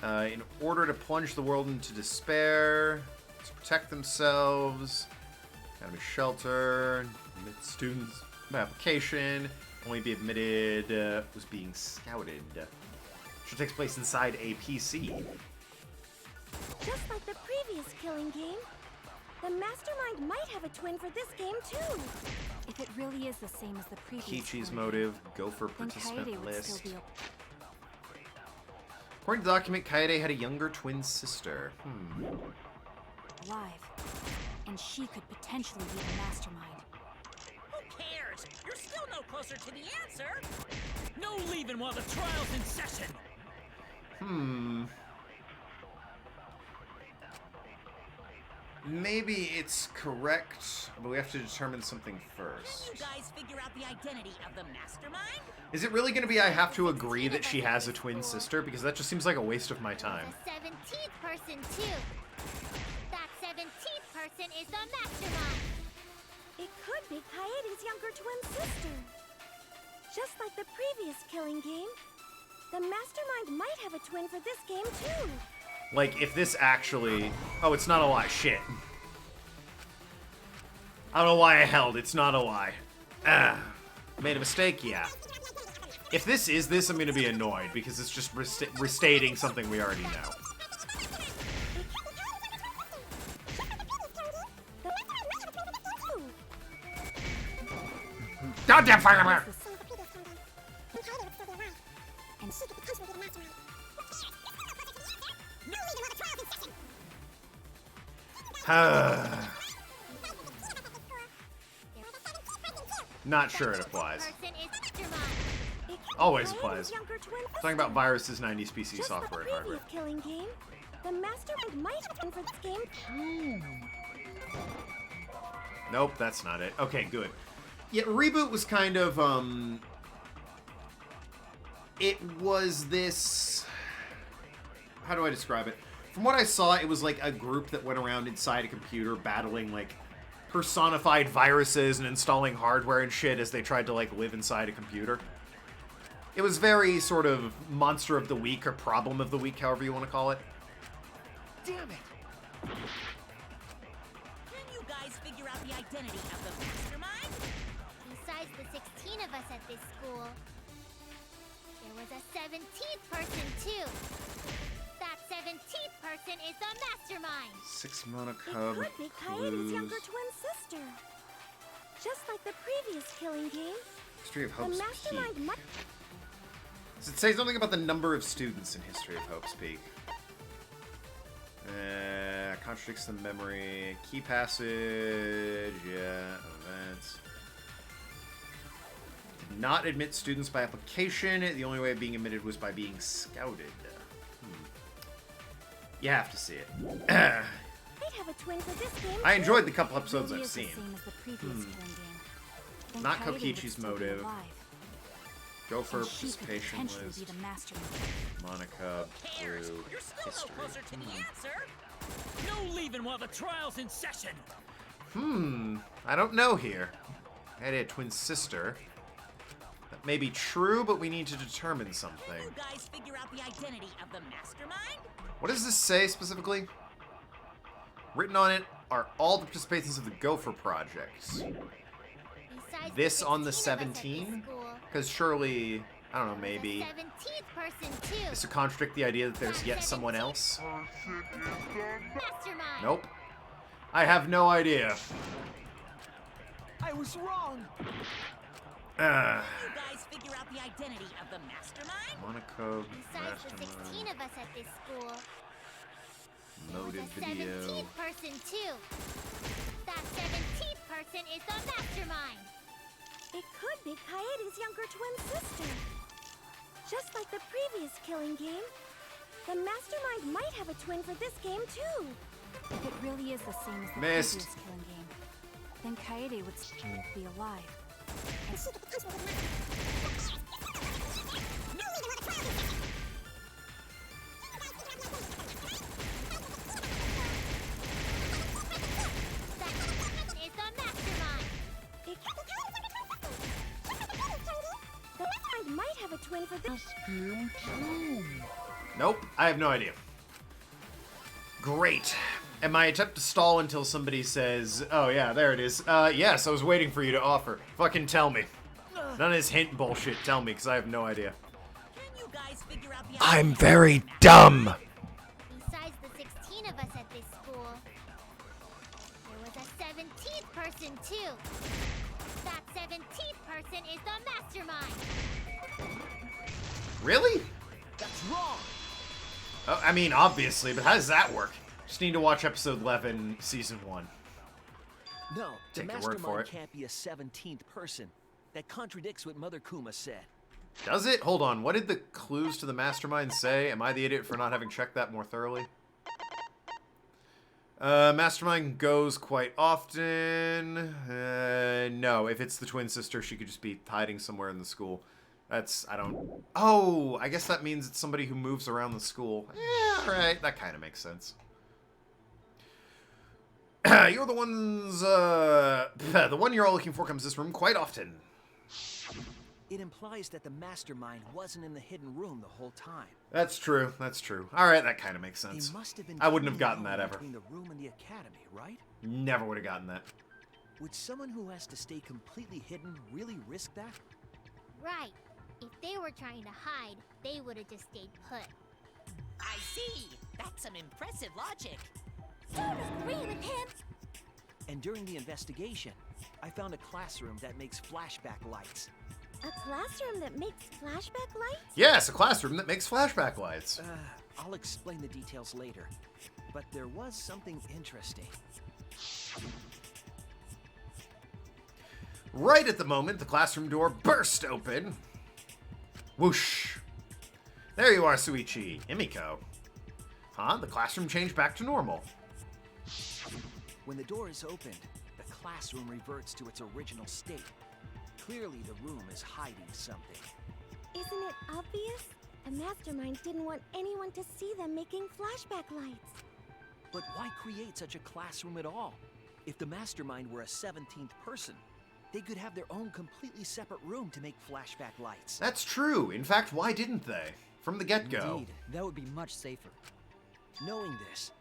In order to plunge the world into despair, to protect themselves, Academy Shelter, admit students by application, only be admitted was being scouted. Which takes place inside a PC. Just like the previous killing game, the mastermind might have a twin for this game too. If it really is the same as the previous Kichi's killing motive, game, Gopher then participant Kaede would list. still be According to the document, Kaede had a younger twin sister. alive, and she could potentially be the mastermind. Who cares? You're still no closer to the answer. No leaving while the trial's in session. Maybe it's correct, but we have to determine something Can first. you guys figure out the identity of the mastermind? Is it really going to be I have to agree that she has a twin sister? Because that just seems like a waste of my time. The 17th person too. That 17th person is the mastermind. It could be Kaede's younger twin sister. Just like the previous killing game, the mastermind might have a twin for this game too. Like, if this actually... Oh, it's not a lie. Shit. I don't know why I held. It's not a lie. Made a mistake? Yeah. If this is this, I'm going to be annoyed, because it's just restating something we already know. Goddamn fireman! Not sure it applies. Person is mastermind. Always Kaede's applies. younger twin Talking about viruses, 90s PC Just software and like the hardware. previous killing game, the mastermind might have been for this game. Nope, that's not it. Okay, good. Yeah, Reboot was kind of, it was this... How do I describe it? From what I saw, it was like a group that went around inside a computer battling, like, personified viruses and installing hardware and shit as they tried to, like, live inside a computer. It was very sort of Monster of the Week or Problem of the Week, however you want to call it. Damn it! Can you guys figure out the identity of the mastermind? Besides the 16 of us at this school, there was a 17th person too. That 17th person is the mastermind. 6 mana It cub, could be Kaede's younger clues, twin sister. Just like the previous killing game, History of the Hope's mastermind Peak. might... Does it say something about the number of students in History of Hope's Peak? Contradicts the memory. Key passage, yeah, events. Did not admit students by application. The only way of being admitted was by being scouted. You have to see it. might have a twin for this game. I too. enjoyed the couple It episodes really I've is the seen. same as the previous killing game. Then Not Kaede would Kokichi's still be motive. alive, Go for and she could participation potentially list. be the mastermind. Monica, Cares? Blue, You're still history. no closer to the answer. No leaving while the trial's in session. I don't know here. I had a twin sister. That may be true, but we need to determine Can something. you guys figure out the identity of the mastermind? What does this say specifically? Written on it are all the participations of the Gopher projects. Besides This on the 16 of us at this 17? school, Because surely, I don't know, there was a maybe 17th person too. this would contradict the idea that there's yet someone else. Mastermind. Nope. I have no idea. I was wrong! Uh, Can you guys figure out the identity of the mastermind? Monaco, Besides the 16 of us at this school, there was motive a video. 17th person too. That 17th person is the mastermind. It could be Kaede's younger twin sister. Just like the previous killing game, the mastermind might have a twin for this game too. If it really is the same as the Missed. previous killing game, then Kaede would still be alive, and Nope, I have no idea. Great. And my attempt to stall until somebody says, oh yeah, there it is. Yes, I was waiting for you to offer. Fucking tell me. None of this hint bullshit, tell me, because I have no idea. Can you guys figure out the I'm very dumb! Besides the 16 of us at this school, there was a 17th person too. That 17th person is the mastermind. Really? That's wrong! Oh, I mean, obviously, but how does that work? Just need to watch episode 11, season 1. No, the Take your word for mastermind it. can't be a 17th person. That contradicts what Mother Kuma said. Does it? Hold on, what did the clues to the mastermind say? Am I the idiot for not having checked that more thoroughly? Mastermind goes quite often. No, if it's the twin sister, she could just be hiding somewhere in the school. That's, I don't... Oh, I guess that means it's somebody who moves around the school. Yeah, alright, that kind of makes sense. You're the ones, the one you're all looking for comes to this room quite often. It implies that the mastermind wasn't in the hidden room the whole time. That's true, that's true. Alright, that kind of makes sense. They must have been I wouldn't have tuning gotten that ever. between the room and the academy, right? Never would have gotten that. Would someone who has to stay completely hidden really risk that? Right. If they were trying to hide, they would have just stayed put. I see. That's some impressive logic. Don't agree with him. And during the investigation, I found a classroom that makes flashback lights. A classroom that makes flashback lights? Yes, a classroom that makes flashback lights. I'll explain the details later. But there was something interesting. Right at the moment, the classroom door burst open. Whoosh. There you are, Suichi. Himiko. Huh? The classroom changed back to normal. When the door is opened, the classroom reverts to its original state. Clearly, the room is hiding something. Isn't it obvious? The mastermind didn't want anyone to see them making flashback lights. But why create such a classroom at all? If the mastermind were a 17th person, they could have their own completely separate room to make flashback lights. That's true. In fact, why didn't they? From the get-go. Indeed, that would be much safer. Knowing this,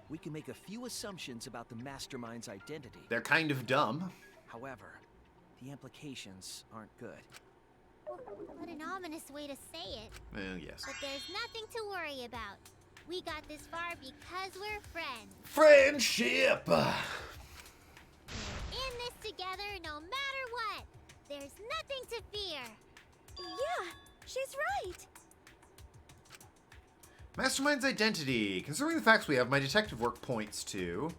we can make a few assumptions about the mastermind's identity. They're kind of dumb. However, the implications aren't good. What an ominous way to say it. Yes. But there's nothing to worry about. We got this far because we're friends. Friendship! We're in this together no matter what. There's nothing to fear. Yeah, she's right. Mastermind's identity. Considering the facts we have, my detective work points to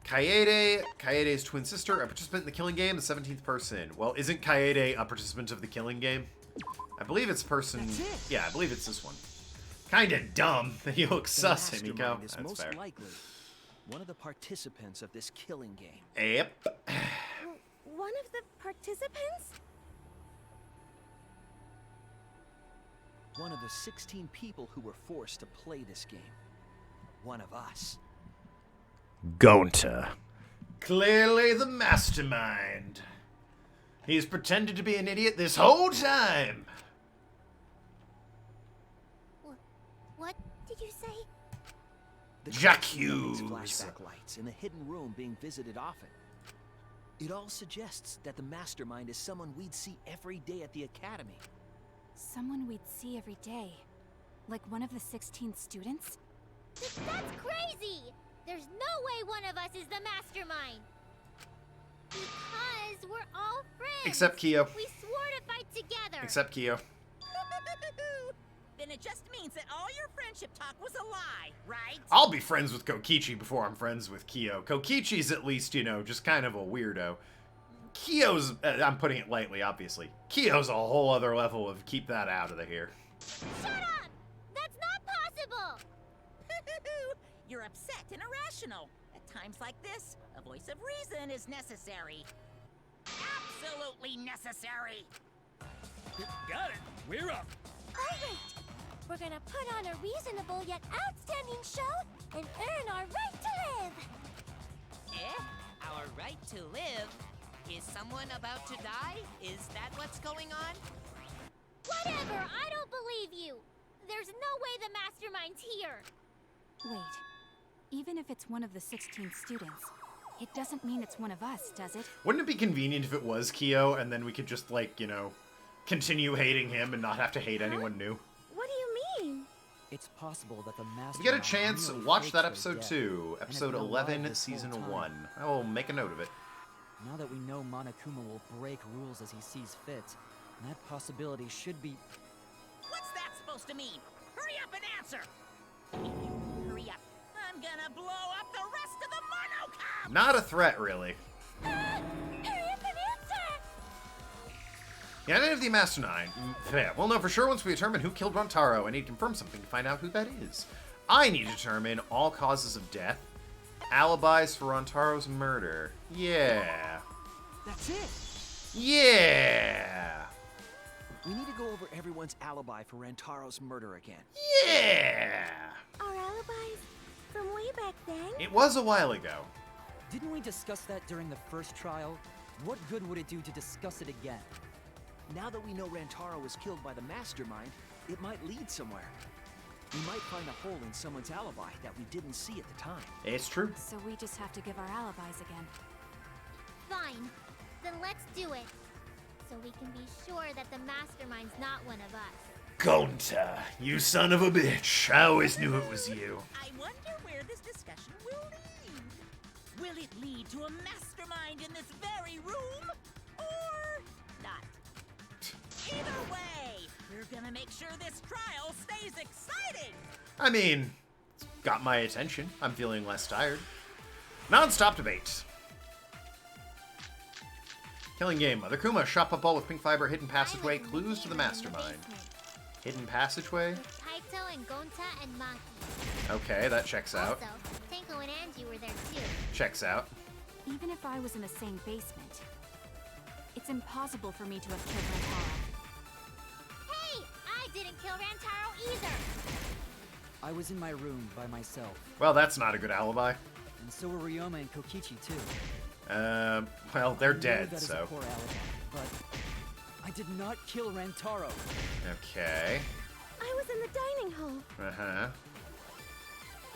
Kaede, Kaede's twin sister, a participant in the Killing Game, the 17th person. Well, isn't Kaede a participant of the Killing Game? I believe it's person... That's it. Yeah, I believe it's this one. Kinda dumb. You look The sus, mastermind Himiko. is That's most fair. likely one of the participants of this killing game. Yep. One of the participants? One of the 16 people who were forced to play this game. One of us. Gonta. Clearly the mastermind. He's pretended to be an idiot this whole time. What did you say? The J'accuse. makes flashback lights in the hidden room being visited often. It all suggests that the mastermind is someone we'd see every day at the academy. Someone we'd see every day. Like one of the 16 students? That's crazy! There's no way one of us is the mastermind! Because we're all friends! Except Kyo. We swore to fight together! Except Kyo. Then it just means that all your friendship talk was a lie, right? I'll be friends with Kokichi before I'm friends with Kyo. Kokichi's at least, you know, just kind of a weirdo. Kyo's, I'm putting it lightly, obviously. Kyo's a whole other level of keep that out of here. Shut up! That's not possible! You're upset and irrational. At times like this, a voice of reason is necessary. Absolutely necessary. Got it. We're up. All right. We're gonna put on a reasonable yet outstanding show and earn our right to live. Eh? Our right to live? Is someone about to die? Is that what's going on? Whatever, I don't believe you. There's no way the mastermind's here. Wait. Even if it's one of the 16 students, it doesn't mean it's one of us, does it? Wouldn't it be convenient if it was Kyo, and then we could just, like, you know, continue hating him and not have to hate anyone new? What do you mean? It's possible that the master. If you get a chance, watch that episode 2, episode 11, season 1. I will make a note of it. Now that we know Monokuma will break rules as he sees fit, that possibility should be. What's that supposed to mean? Hurry up and answer! If you hurry up, I'm gonna blow up the rest of the Monocom! Not a threat, really. Hurry up and answer! The identity of the Mastermind. Fair. We'll know for sure once we determine who killed Rantaro. I need to confirm something to find out who that is. I need to determine all causes of death, alibis for Rantaro's murder. Yeah. That's it. Yeah. We need to go over everyone's alibi for Rantaro's murder again. Yeah. Our alibis from way back then? It was a while ago. Didn't we discuss that during the first trial? What good would it do to discuss it again? Now that we know Rantaro was killed by the mastermind, it might lead somewhere. We might find a hole in someone's alibi that we didn't see at the time. It's true. So we just have to give our alibis again. Fine. Then let's do it. So we can be sure that the mastermind's not one of us. Gonta, you son of a bitch. I always knew it was you. I wonder where this discussion will lead. Will it lead to a mastermind in this very room? Or not? Either way, we're gonna make sure this trial stays exciting! I mean, it's got my attention. I'm feeling less tired. Non-stop debate. Killing game. Mother Kuma, shop up ball with pink fiber, hidden passageway, clues to the mastermind. Hidden passageway? With Kaito and Gonta and Maki. Okay, that checks out. Also, Tenko and Angie were there too. Checks out. Even if I was in the same basement, it's impossible for me to have killed Rantaro. Hey! I didn't kill Rantaro either! I was in my room by myself. Well, that's not a good alibi. And so were Ryoma and Kokichi too. Well, they're I know dead, that is so. a poor alibi, but I did not kill Rantaro. Okay. I was in the dining hall. Uh-huh.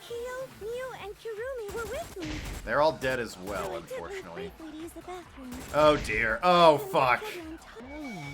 Kyo, Miu, and Kirumi were with me. They're all dead as So well, I did leave unfortunately. briefly to use the bathroom. Oh, dear. Oh, Then I fuck. killed Rantaro.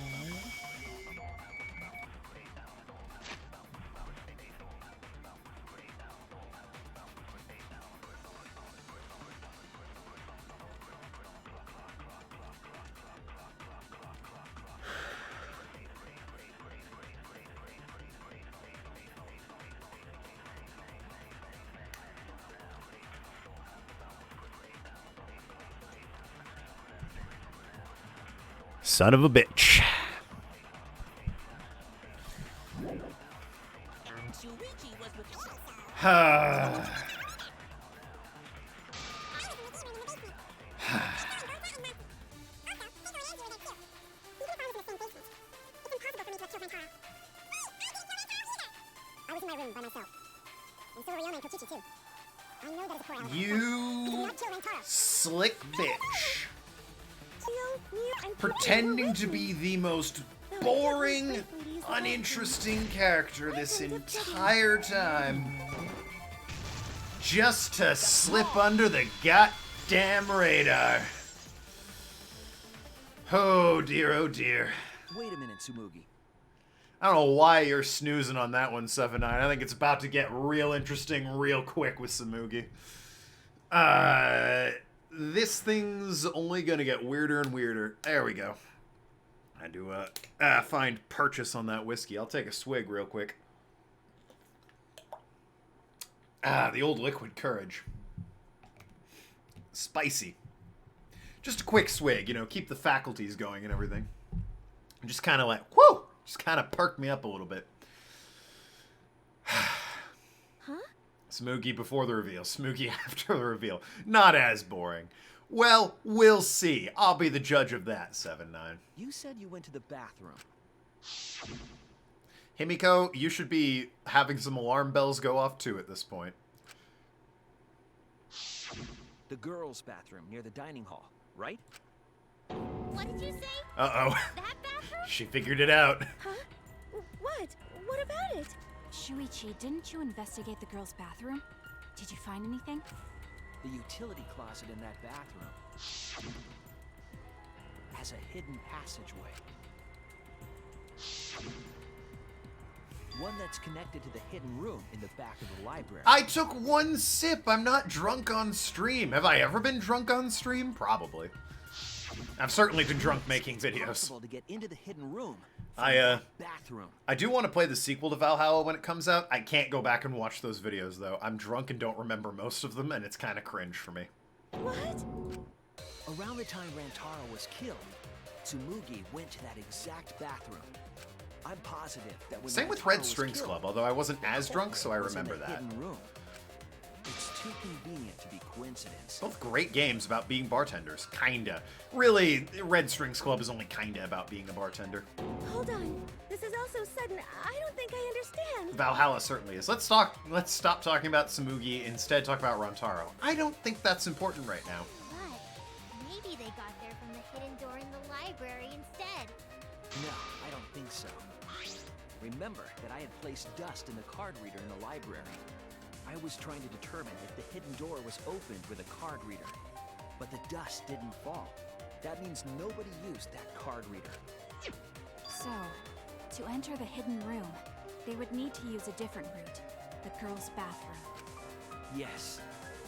Son of a bitch. Shuichi was with I was in my room by myself. And so were Ryoma and Kokichi too. I know that is a poor alibi. We did You not kill Rantaro. slick bitch. Kyo, Miu, and Kirumi Pretending were with to me. be the most Though I did leave boring, briefly to use the bathroom. uninteresting character this entire time. Just to slip under the goddamn radar. Oh dear, oh dear. Wait a minute, Tsumugi. I don't know why you're snoozing on that one, 7-9. I think it's about to get real interesting real quick with Samugi. This thing's only gonna get weirder and weirder. There we go. I do find purchase on that whiskey. I'll take a swig real quick. The old liquid courage. Spicy. Just a quick swig, you know, keep the faculties going and everything. Just kind of like, whoo! Just kind of perk me up a little bit. Huh? Smoogie before the reveal, Smoogie after the reveal. Not as boring. Well, we'll see. I'll be the judge of that, 7-9. You said you went to the bathroom. Himiko, you should be having some alarm bells go off too at this point. The girls' bathroom near the dining hall, right? What did you say? Uh-oh. That bathroom? She figured it out. Huh? what? What about it? Shuichi, didn't you investigate the girls' bathroom? Did you find anything? The utility closet in that bathroom has a hidden passageway. One that's connected to the hidden room in the back of the library. I took one sip. I'm not drunk on stream. Have I ever been drunk on stream? Probably. I've certainly been drunk making videos. Possible to get into the hidden room. Bathroom. I do want to play the sequel to Valhalla when it comes out. I can't go back and watch those videos though. I'm drunk and don't remember most of them, and it's kind of cringe for me. What? Around the time Rantaro was killed, Tsumugi went to that exact bathroom. I'm positive that when Same with Rantaro Red was Strings killed, Club, although I wasn't as drunk, so I was in remember the that. hidden room. It's too convenient to be coincidence. Both great games about being bartenders. Kinda. Really, Red Strings Club is only kinda about being a bartender. Hold on. This is all so sudden. I don't think I understand. Valhalla certainly is. Let's stop talking about Tsumugi, instead talk about Rantaro. I don't think that's important right now. But maybe they got there from the hidden door in the library instead. No, I don't think so. Remember that I had placed dust in the card reader in the library. I was trying to determine if the hidden door was opened with a card reader. But the dust didn't fall. That means nobody used that card reader. So, to enter the hidden room, they would need to use a different route. The girls' bathroom. Yes,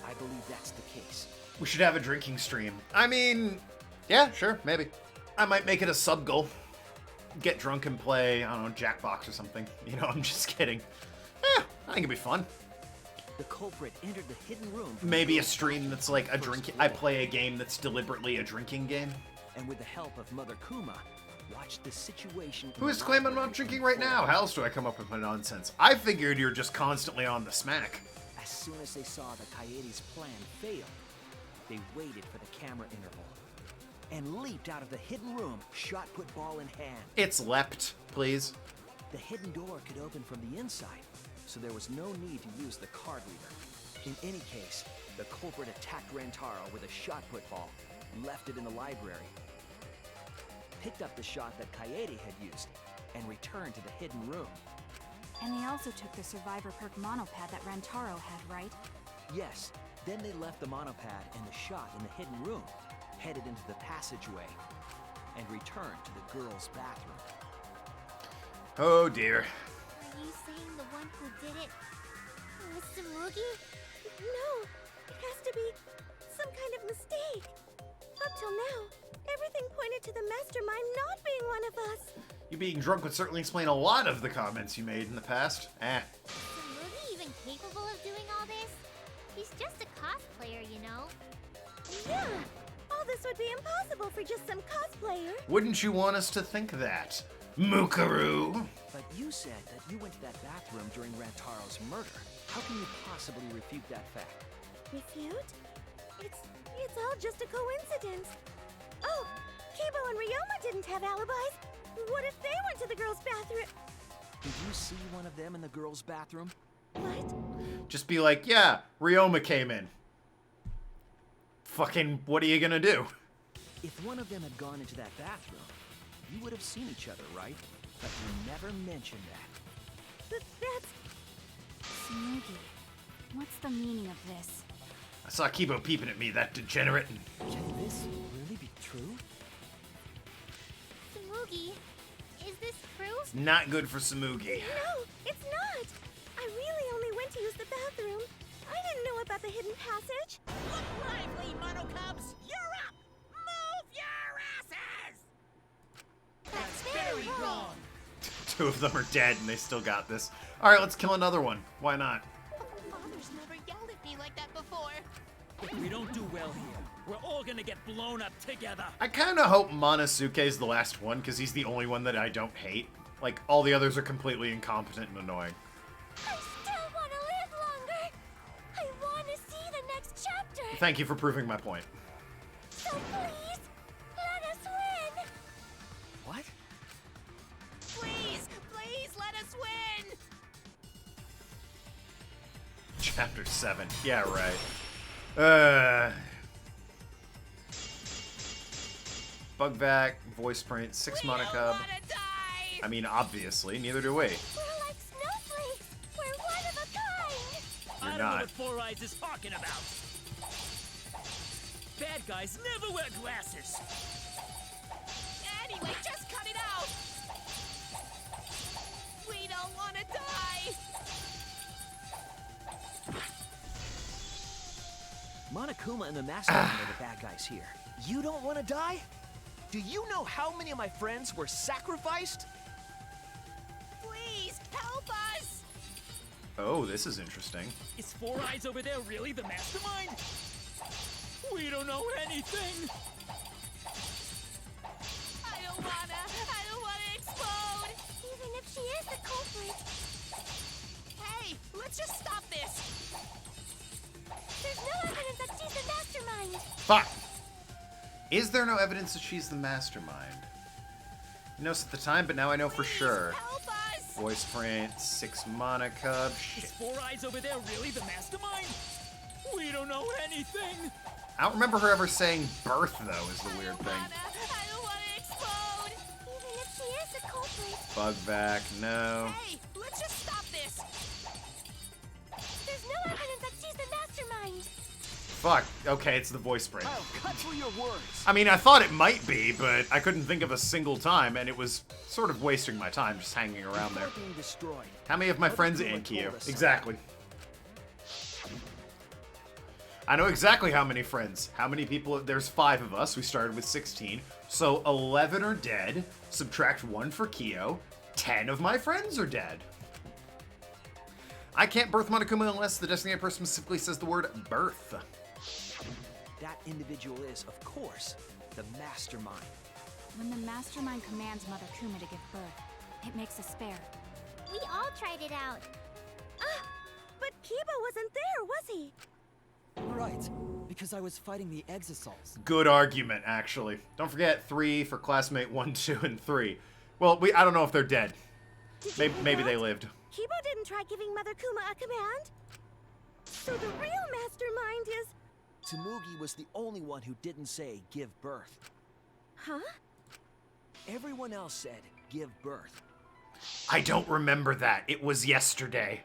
I believe that's the case. We should have a drinking stream. I mean, yeah, sure, maybe. I might make it a sub goal. Get drunk and play, I don't know, Jackbox or something. You know, I'm just kidding. I think it'd be fun. The culprit entered the hidden room. Maybe a stream that's like a drink. I play a game that's deliberately a drinking game. And with the help of Mother Kuma, watch the situation. Who is claiming I'm not drinking right now? How else do I come up with my nonsense? I figured you're just constantly on the smack. As soon as they saw the Coyote's plan fail, they waited for the camera interval and leaped out of the hidden room, shot put ball in hand. It's leapt, please. The hidden door could open from the inside, so there was no need to use the card reader. In any case, the culprit attacked Rantaro with a shot put ball, left it in the library, picked up the shot that Coyote had used, and returned to the hidden room. And they also took the Survivor Perk monopad that Rantaro had, right? Yes, then they left the monopad and the shot in the hidden room, headed into the passageway, and returned to the girls' bathroom. Oh dear. Are you saying the one who did it was Tsumugi? No, it has to be some kind of mistake. Up till now, everything pointed to the mastermind not being one of us. You being drunk would certainly explain a lot of the comments you made in the past. Is Tsumugi even capable of doing all this? He's just a cosplayer, you know. Yeah, all this would be impossible for just some cosplayer. Wouldn't you want us to think that? Mukaru! But you said that you went to that bathroom during Rantaro's murder. How can you possibly refute that fact? Refute? It's all just a coincidence. Oh, Kibo and Ryoma didn't have alibis. What if they went to the girls' bathroom? Did you see one of them in the girls' bathroom? What? Just be like, yeah, Ryoma came in. Fucking, what are you gonna do? If one of them had gone into that bathroom, you would have seen each other, right? But you never mentioned that. But that's... Tsumugi, what's the meaning of this? I saw Kibo peeping at me, that degenerate. Can this really be true? Tsumugi, is this true? Not good for Tsumugi. No, it's not. I really only went to use the bathroom. I didn't know about the hidden passage. Look lively, Mono Cubs! You're up! Move your asses! That's very wrong. Two of them are dead and they still got this. Alright, let's kill another one. Why not? Father's never yelled at me like that before. If we don't do well here, we're all gonna get blown up together. I kind of hope Monosuke's the last one, because he's the only one that I don't hate. Like, all the others are completely incompetent and annoying. I still want to live longer. I want to see the next chapter. Thank you for proving my point. So please, let us win. What? Please, please let us win! Chapter 7. Yeah, right. Bugvac, voice print, 6 We don't Monocub. wanna die! I mean, obviously, neither do we. We're like snowflakes. We're one of a kind. I don't not. know what Four Eyes is talking about. Bad guys never wear glasses. Anyway, just cut it out. We don't want to die. Monokuma and the Mastermind are the bad guys here. You don't want to die? Do you know how many of my friends were sacrificed? Please help us. Oh, this is interesting. Is Four Eyes over there really the mastermind? We don't know anything. I don't wanna explode. Even if she is the culprit, Hey, let's just stop this. there's no evidence that she's the mastermind. Fuck! Is there no evidence that she's the mastermind? I noticed at the time, but now I know for sure. Help us. Voice print, 6 mana cub, Is shit. Four Eyes over there really the mastermind? We don't know anything. I don't remember her ever saying birth, though, is the weird thing. I don't wanna explode. Even if she is the culprit, Bug back, no. Hey, let's just stop this. there's no evidence that she's the mastermind. Fuck, okay, it's the voice print. I'll cut through your words. I mean, I thought it might be, but I couldn't think of a single time, and it was sort of wasting my time just hanging around there. Before being destroyed, How many of my friends Monokuma and Kyo? told us Exactly. I know exactly how many friends. How many people? There's 5 of us. We started with 16. So 11 are dead. Subtract 1 for Kyo. 10 of my friends are dead. I can't birth Monokuma unless the designated person specifically says the word birth. that individual is, of course, the mastermind. When the mastermind commands Mother Kuma to give birth, it makes a spare. We all tried it out. But Kiba wasn't there, was he? Right, because I was fighting the Exisals. Good argument, actually. Don't forget 3 for classmate 1, 2, and 3. Well, I don't know if they're dead. Maybe they lived. Kiba didn't try giving Mother Kuma a command. So the real mastermind is... Tsumugi was the only one who didn't say give birth. Huh? Everyone else said give birth. I don't remember that. It was yesterday.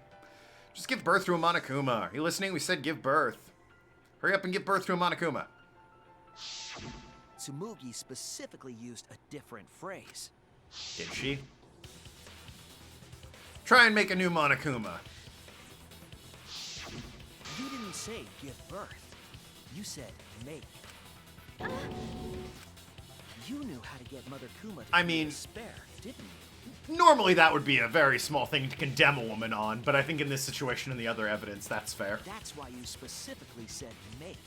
Just give birth to a Monokuma. Are you listening? We said give birth. Hurry up and give birth to a Monokuma. Tsumugi specifically used a different phrase. Did she? Try and make a new Monokuma. You didn't say give birth. You said make. You knew how to get Mother Kuma to I be mean- a spare, didn't you? Normally that would be a very small thing to condemn a woman on, but I think in this situation and the other evidence, that's fair. That's why you specifically said make.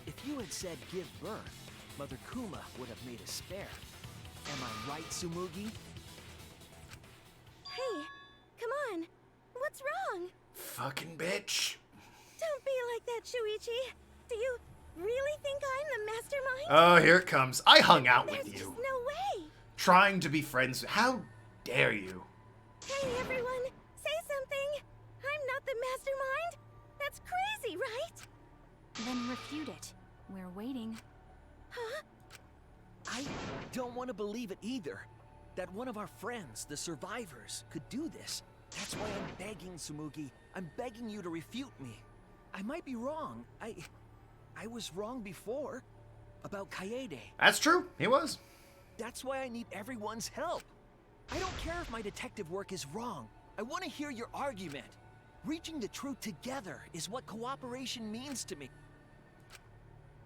If you had said give birth, Mother Kuma would have made a spare. Am I right, Tsumugi? Hey, come on. What's wrong? Fucking bitch. Don't be like that, Shuichi. Do you really think I'm the mastermind? Oh, here it comes. I hung out There's with just you. no way. Trying to be friends. How dare you? Hey, everyone. Say something. I'm not the mastermind. That's crazy, right? Then refute it. We're waiting. Huh? I don't want to believe it either. That one of our friends, the survivors, could do this. That's why I'm begging, Tsumugi. I'm begging you to refute me. I might be wrong. I was wrong before. About Kaede. That's true. He was. That's why I need everyone's help. I don't care if my detective work is wrong. I want to hear your argument. Reaching the truth together is what cooperation means to me.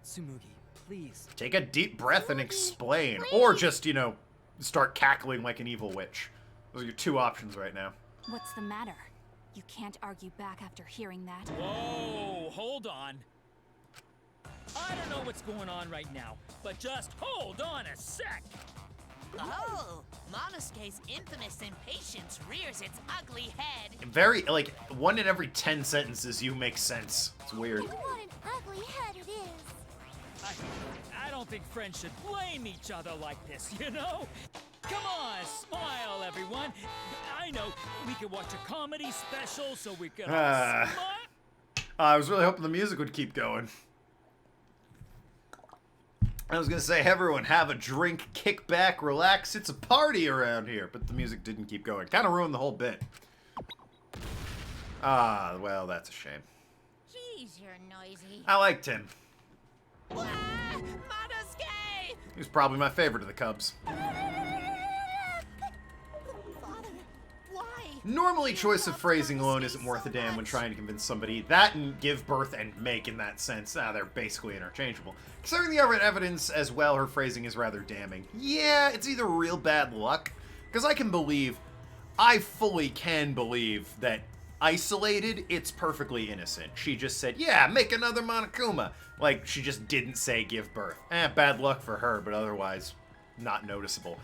Tsumugi, please. Take a deep breath and explain. Or just, start cackling like an evil witch. Those are your 2 options right now. What's the matter? You can't argue back after hearing that. Whoa, hold on. I don't know what's going on right now, but just hold on a sec. Oh, Monosuke's infamous impatience rears its ugly head. Very, 1 in every 10 sentences you make sense. It's weird. And what an ugly head it is. I don't think friends should blame each other like this, you know? Come on, smile, everyone. I know, we could watch a comedy special so we could all smile. I was really hoping the music would keep going. I was gonna say, everyone have a drink, kick back, relax. It's a party around here. But the music didn't keep going. Kind of ruined the whole bit. Ah, well, that's a shame. Jeez, you're noisy. I liked him. Wah! Monosuke! He was probably my favorite of the Cubs. Father, why? Normally, choice of phrasing alone isn't worth a damn when trying to convince somebody. That and give birth and make in that sense, they're basically interchangeable. Considering the other evidence as well, her phrasing is rather damning. Yeah, it's either real bad luck, because I fully can believe that isolated, it's perfectly innocent. She just said, yeah, make another Monokuma. Like, she just didn't say give birth. Bad luck for her, but otherwise not noticeable.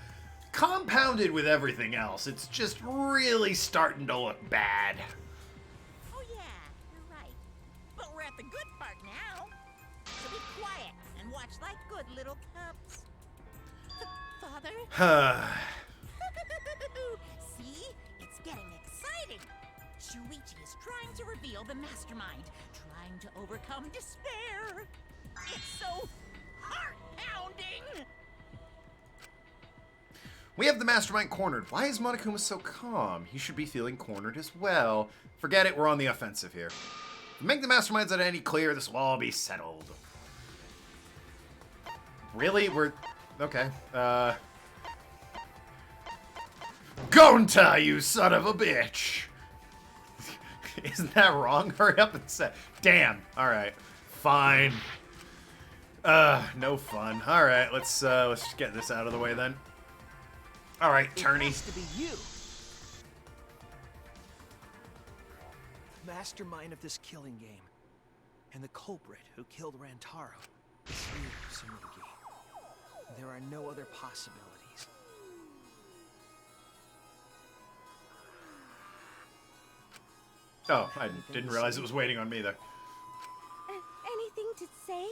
Compounded with everything else, it's just really starting to look bad. Oh yeah, you're right. But we're at the good part now. So be quiet and watch like good little cubs. Father? See? It's getting exciting. Shuichi is trying to reveal the mastermind, trying to overcome despair. It's so heart-pounding! We have the mastermind cornered. Why is Monokuma so calm? He should be feeling cornered as well. Forget it, we're on the offensive here. If we make the mastermind's identity clear, this will all be settled. Really? We're... Okay. Gonta, you son of a bitch! Isn't that wrong? Hurry up and say... Damn. Alright. Fine. No fun. Alright, let's just get this out of the way then. Alright, Turney. It has to be you. Mastermind of this killing game. And the culprit who killed Rantaro is you, Tsumugi. There are no other possibilities. Oh, I didn't realize it was waiting on me there. Anything to say?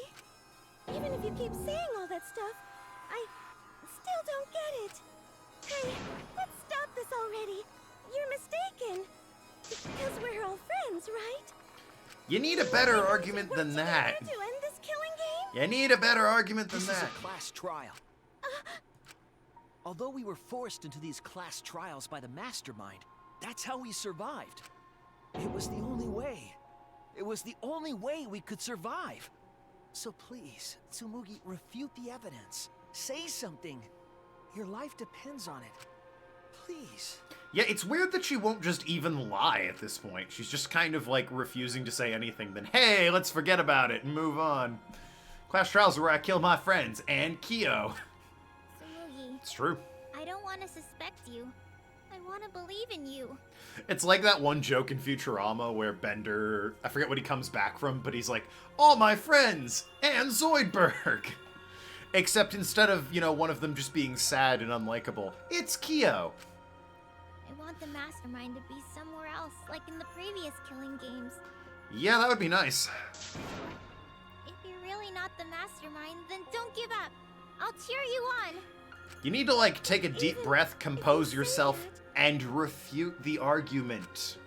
Even if you keep saying all that stuff, I still don't get it. Hey, let's stop this already. You're mistaken. Because we're all friends, right? You need a better argument than that. To end this killing game? You need a better argument than This is that. a class trial. Although we were forced into these class trials by the mastermind, that's how we survived. It was the only way. It was the only way we could survive. So please, Tsumugi, refute the evidence. Say something. Your life depends on it. Please. Yeah, it's weird that she won't just even lie at this point. She's just kind of like refusing to say anything. Then, hey, let's forget about it and move on. Class trials are where I killed my friends and Kyo. Tsumugi, It's true. I don't want to suspect you. I want to believe in you. It's like that one joke in Futurama where Bender, I forget what he comes back from, but he's like, all my friends and Zoidberg. Except instead of, one of them just being sad and unlikable, it's Kyo. I want the mastermind to be somewhere else, like in the previous killing games. Yeah, that would be nice. If you're really not the mastermind, then don't give up. I'll cheer you on. You need to, take a deep breath, compose yourself, and refute the argument.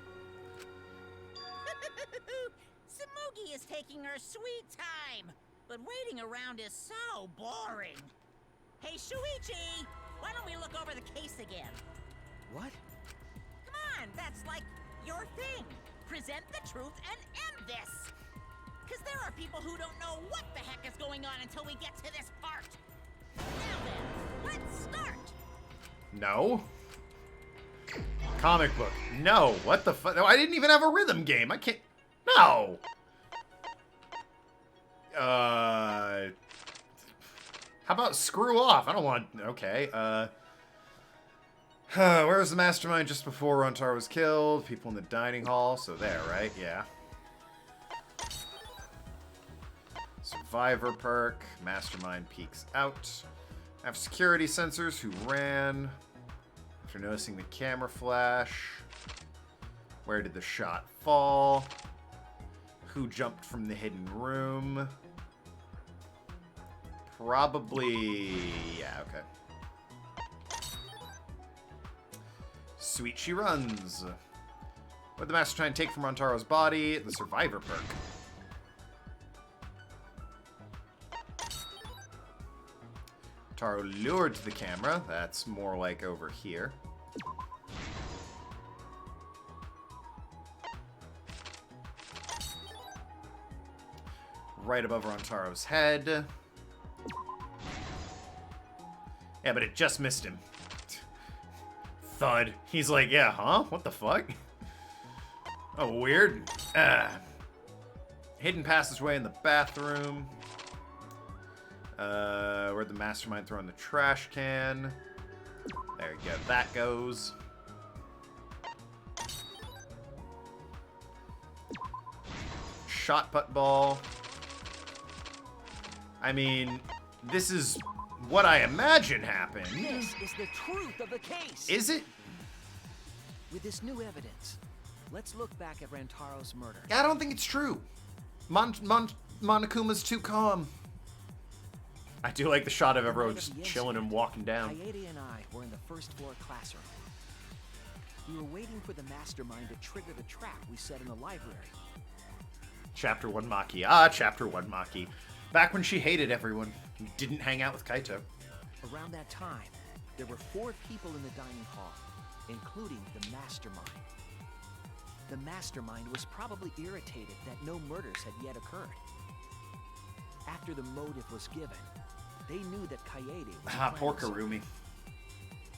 Tsumugi is taking her sweet time, but waiting around is so boring. Hey, Shuichi, why don't we look over the case again? What? Come on, that's like your thing. Present the truth and end this. Because there are people who don't know what the heck is going on until we get to this part. Now then, let's start. No. Comic book. No. What the fuck? No, I didn't even have a rhythm game. I can't. No. How about screw off? I don't want. Okay. Where was the mastermind just before Rantaro was killed? People in the dining hall. So there, right? Yeah. Survivor perk. Mastermind peeks out. Have security sensors who ran. After noticing the camera flash. Where did the shot fall? Who jumped from the hidden room? Probably... yeah, okay. Sweet she runs. What did the master try and take from Rantaro's body? The survivor perk. Rantaro lured to the camera. That's more like over here. Right above Rantaro's head. Yeah, but it just missed him. Thud. He's like, yeah, huh? What the fuck? Oh, weird. Hidden passageway in the bathroom. Where'd the mastermind throw in the trash can? There you go. That goes. Shot put ball. I mean, this is what I imagine happened. This is the truth of the case. Is it? With this new evidence, let's look back at Rantaro's murder. I don't think it's true. Monokuma's too calm. I do like the shot of everyone just chilling and walking down. Kaede and I were in the first floor classroom. We were waiting for the mastermind to trigger the trap we set in the library. Chapter 1 Maki. Ah, Chapter 1 Maki. Back when she hated everyone. Didn't hang out with Kaito. Around that time, there were 4 people in the dining hall, including the mastermind. The mastermind was probably irritated that no murders had yet occurred. After the motive was given, they knew that Kaede was poor Karumi.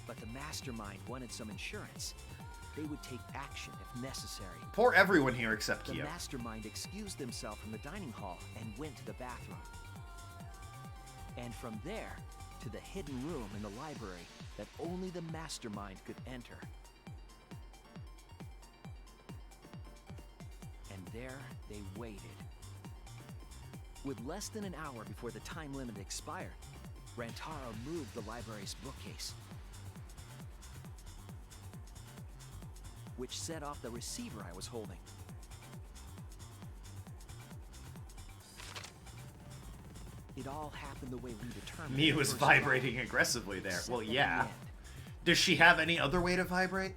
But the mastermind wanted some insurance. They would take action if necessary. Poor everyone here except The Kyo. mastermind excused themselves from the dining hall and went to the bathroom. And from there, to the hidden room in the library that only the mastermind could enter. And there they waited. With less than an hour before the time limit expired, Rantaro moved the library's bookcase, which set off the receiver I was holding. It all happened the way we determined. Mia was vibrating aggressively there. Well, yeah. Does she have any other way to vibrate?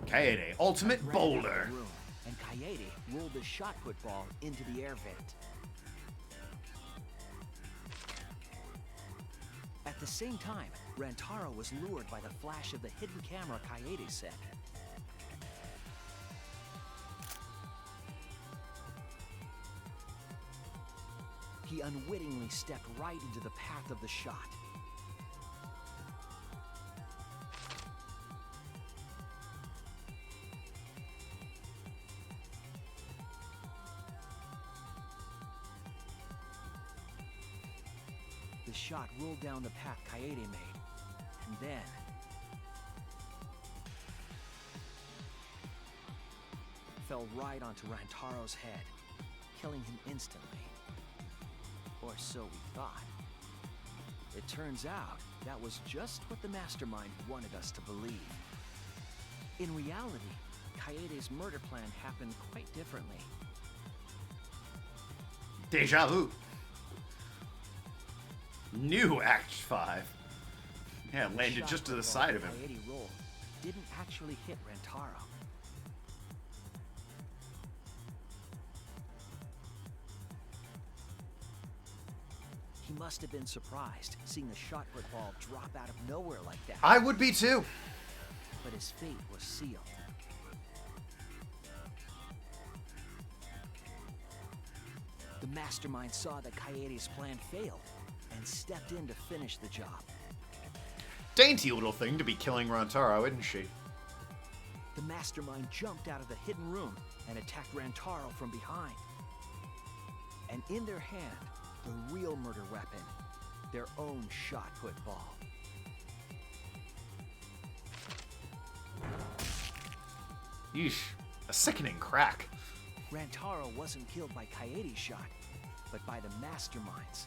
Kaede, ultimate boulder. And Kaede rolled the shot put ball into the air vent. At the same time, Rantaro was lured by the flash of the hidden camera Kaede set. He unwittingly stepped right into the path of the shot. The shot rolled down the path Kaede made, and then... fell right onto Rantaro's head, killing him instantly. Or so we thought. It turns out that was just what the mastermind wanted us to believe. In reality, Kaede's murder plan happened quite differently. Deja vu. New Act 5. Yeah, it landed just to the side of him. Kaede rolled didn't actually hit Rantaro. He must have been surprised seeing the shot put ball drop out of nowhere like that. I would be too. But his fate was sealed. The mastermind saw that Kaede's plan failed and stepped in to finish the job. Dainty little thing to be killing Rantaro, isn't she? The mastermind jumped out of the hidden room and attacked Rantaro from behind. And in their hand, the real murder weapon, their own shot-put ball. Yeesh, a sickening crack. Rantaro wasn't killed by Kaede's shot, but by the masterminds.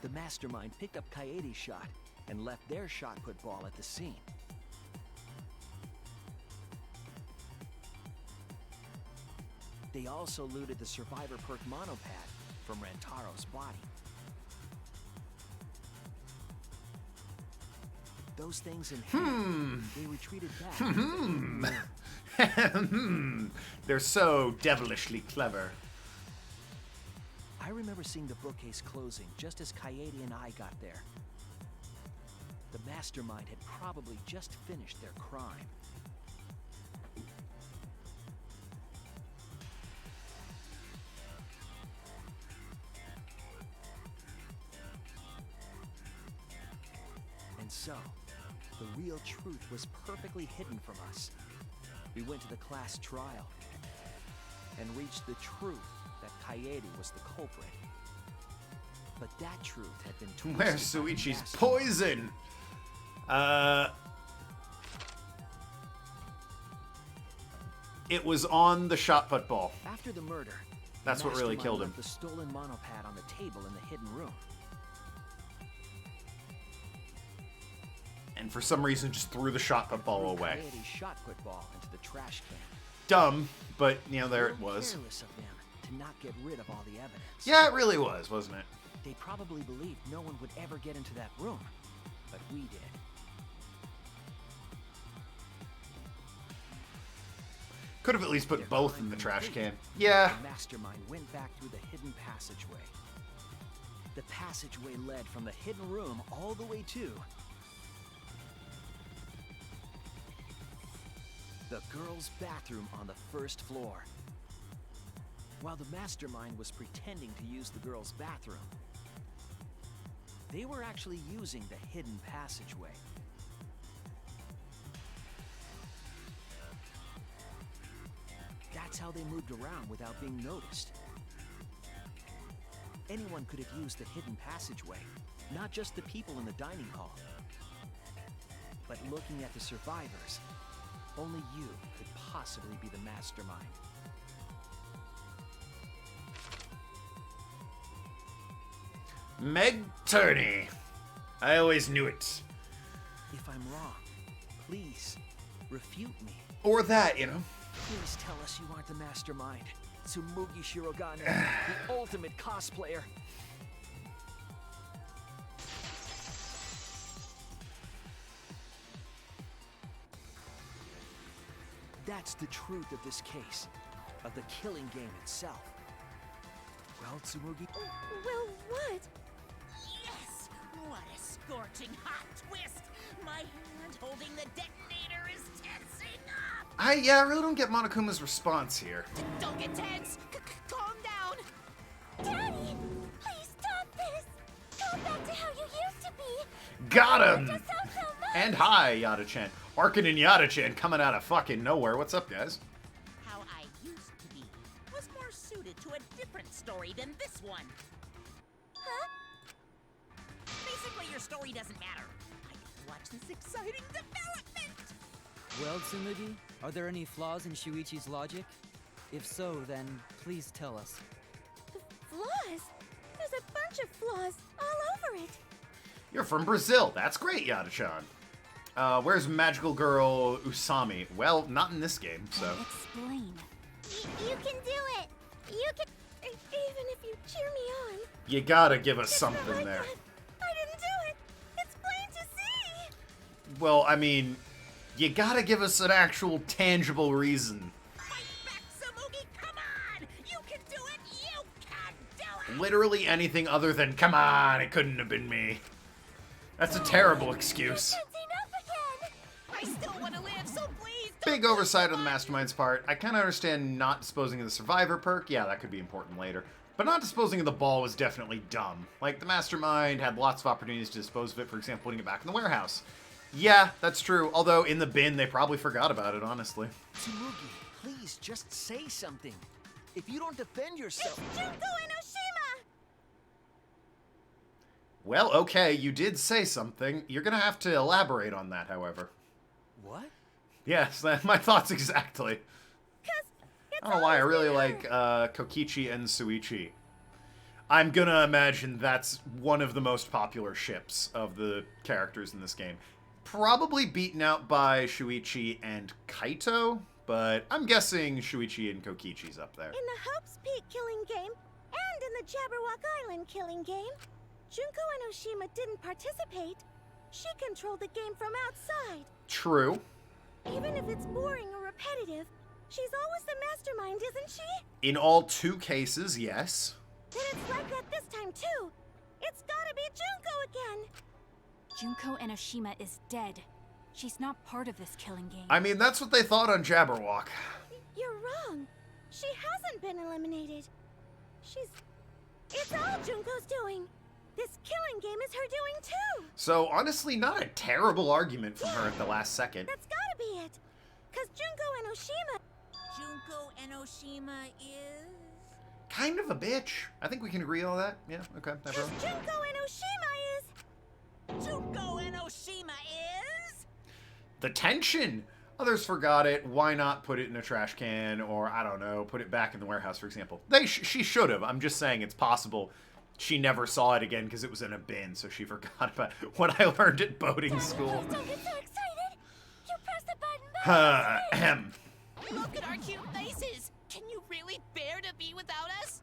The mastermind picked up Kaede's shot and left their shot-put ball at the scene. They also looted the survivor perk monopad from Rantaro's body. With those things in hand, they retreated back. to the hidden room. They're so devilishly clever. I remember seeing the bookcase closing just as Coyote and I got there. The mastermind had probably just finished their crime. And so, the real truth was perfectly hidden from us. We went to the class trial and reached the truth that Coyote was the culprit. But that truth had been twisted. Where's Suichi's poison? It was on the shot put ball. After the murder, that's what really killed him. left the stolen monopad on the table in the hidden room. And for some reason just threw the shot put ball away. Coyote's shot put ball into the trash can. Dumb, but you know, there it was. Careless of them to not get rid of all the evidence. Yeah, it really was, wasn't it? They probably believed no one would ever get into that room, but we did. Could have at least put Their both crime in the trash complete, can. Yeah. The mastermind went back through the hidden passageway. The passageway led from the hidden room all the way to the girls' bathroom on the first floor. While the mastermind was pretending to use the girls' bathroom, they were actually using the hidden passageway. That's how they moved around without being noticed. Anyone could have used the hidden passageway, not just the people in the dining hall. But looking at the survivors, only you could possibly be the mastermind. Meg Turney. I always knew it. If I'm wrong, please refute me. Or that, you know. Please tell us you aren't the mastermind. Tsumugi Shirogane, the ultimate cosplayer. That's the truth of this case, of the killing game itself. Well, Tsumugi... Well, what? Yes! What a scorching hot twist! My hand holding the detonator is tensing up! I really don't get Monokuma's response here. Don't get tense. Calm down. Daddy! Please stop this! Go back to how you used to be! Got him! Just so much! And hi, Yada-chan. Arkin and Yada-chan coming out of fucking nowhere. What's up, guys? How I used to be was more suited to a different story than this one. Huh? Basically, your story doesn't matter. I get to watch this exciting development! Well, Tsumugi, are there any flaws in Shuichi's logic? If so, then please tell us. Flaws? There's a bunch of flaws all over it. You're from Brazil. That's great, Yada-chan. Where's magical girl Usami? Well, not in this game, so. Explain. You can do it! You can... Even if you cheer me on. You gotta give us It's not something like there. that. I didn't do it. It's plain to see. Well, I mean, you gotta give us an actual tangible reason. Fight back, Tsumugi! Come on! You can do it! You can do it! Literally anything other than, come on, it couldn't have been me. That's a terrible excuse. Tensing up again. I still want to live, so please Big oversight on the Mastermind's part. I kind of understand not disposing of the Survivor perk. Yeah, that could be important later. But not disposing of the ball was definitely dumb. Like, the Mastermind had lots of opportunities to dispose of it, for example, putting it back in the warehouse. Yeah, that's true. Although, in the bin, they probably forgot about it, honestly. Tsumugi, please just say something. If you don't defend yourself... It's Junko Enoshima! Well, okay, you did say something. You're gonna have to elaborate on that, however. What? Yes, my thoughts exactly. I don't know why, I really like Kokichi and Suichi. I'm gonna imagine that's one of the most popular ships of the characters in this game. Probably beaten out by Shuichi and Kaito, but I'm guessing Shuichi and Kokichi's up there. In the Hope's Peak killing game, and in the Jabberwock Island killing game, Junko Enoshima didn't participate. She controlled the game from outside. True. Even if it's boring or repetitive, she's always the mastermind, isn't she? In all 2 cases, yes. Then it's like that this time, too. It's gotta be Junko again. Junko Enoshima is dead. She's not part of this killing game. I mean, that's what they thought on Jabberwock. You're wrong. She hasn't been eliminated. It's all Junko's doing. This killing game is her doing, too. So, honestly, not a terrible argument from her at the last second. That's gotta be it. Because Junko Enoshima is... Kind of a bitch. I think we can agree on that. Yeah, okay. Because Junko Enoshima is... Junko Enoshima is... The tension! Others forgot it. Why not put it in a trash can or, I don't know, put it back in the warehouse, for example? She should have. I'm just saying it's possible she never saw it again because it was in a bin, so she forgot about what I learned at boating school. Don't get so excited. You pressed the button by mistake. Look at our cute faces. Can you really bear to be without us?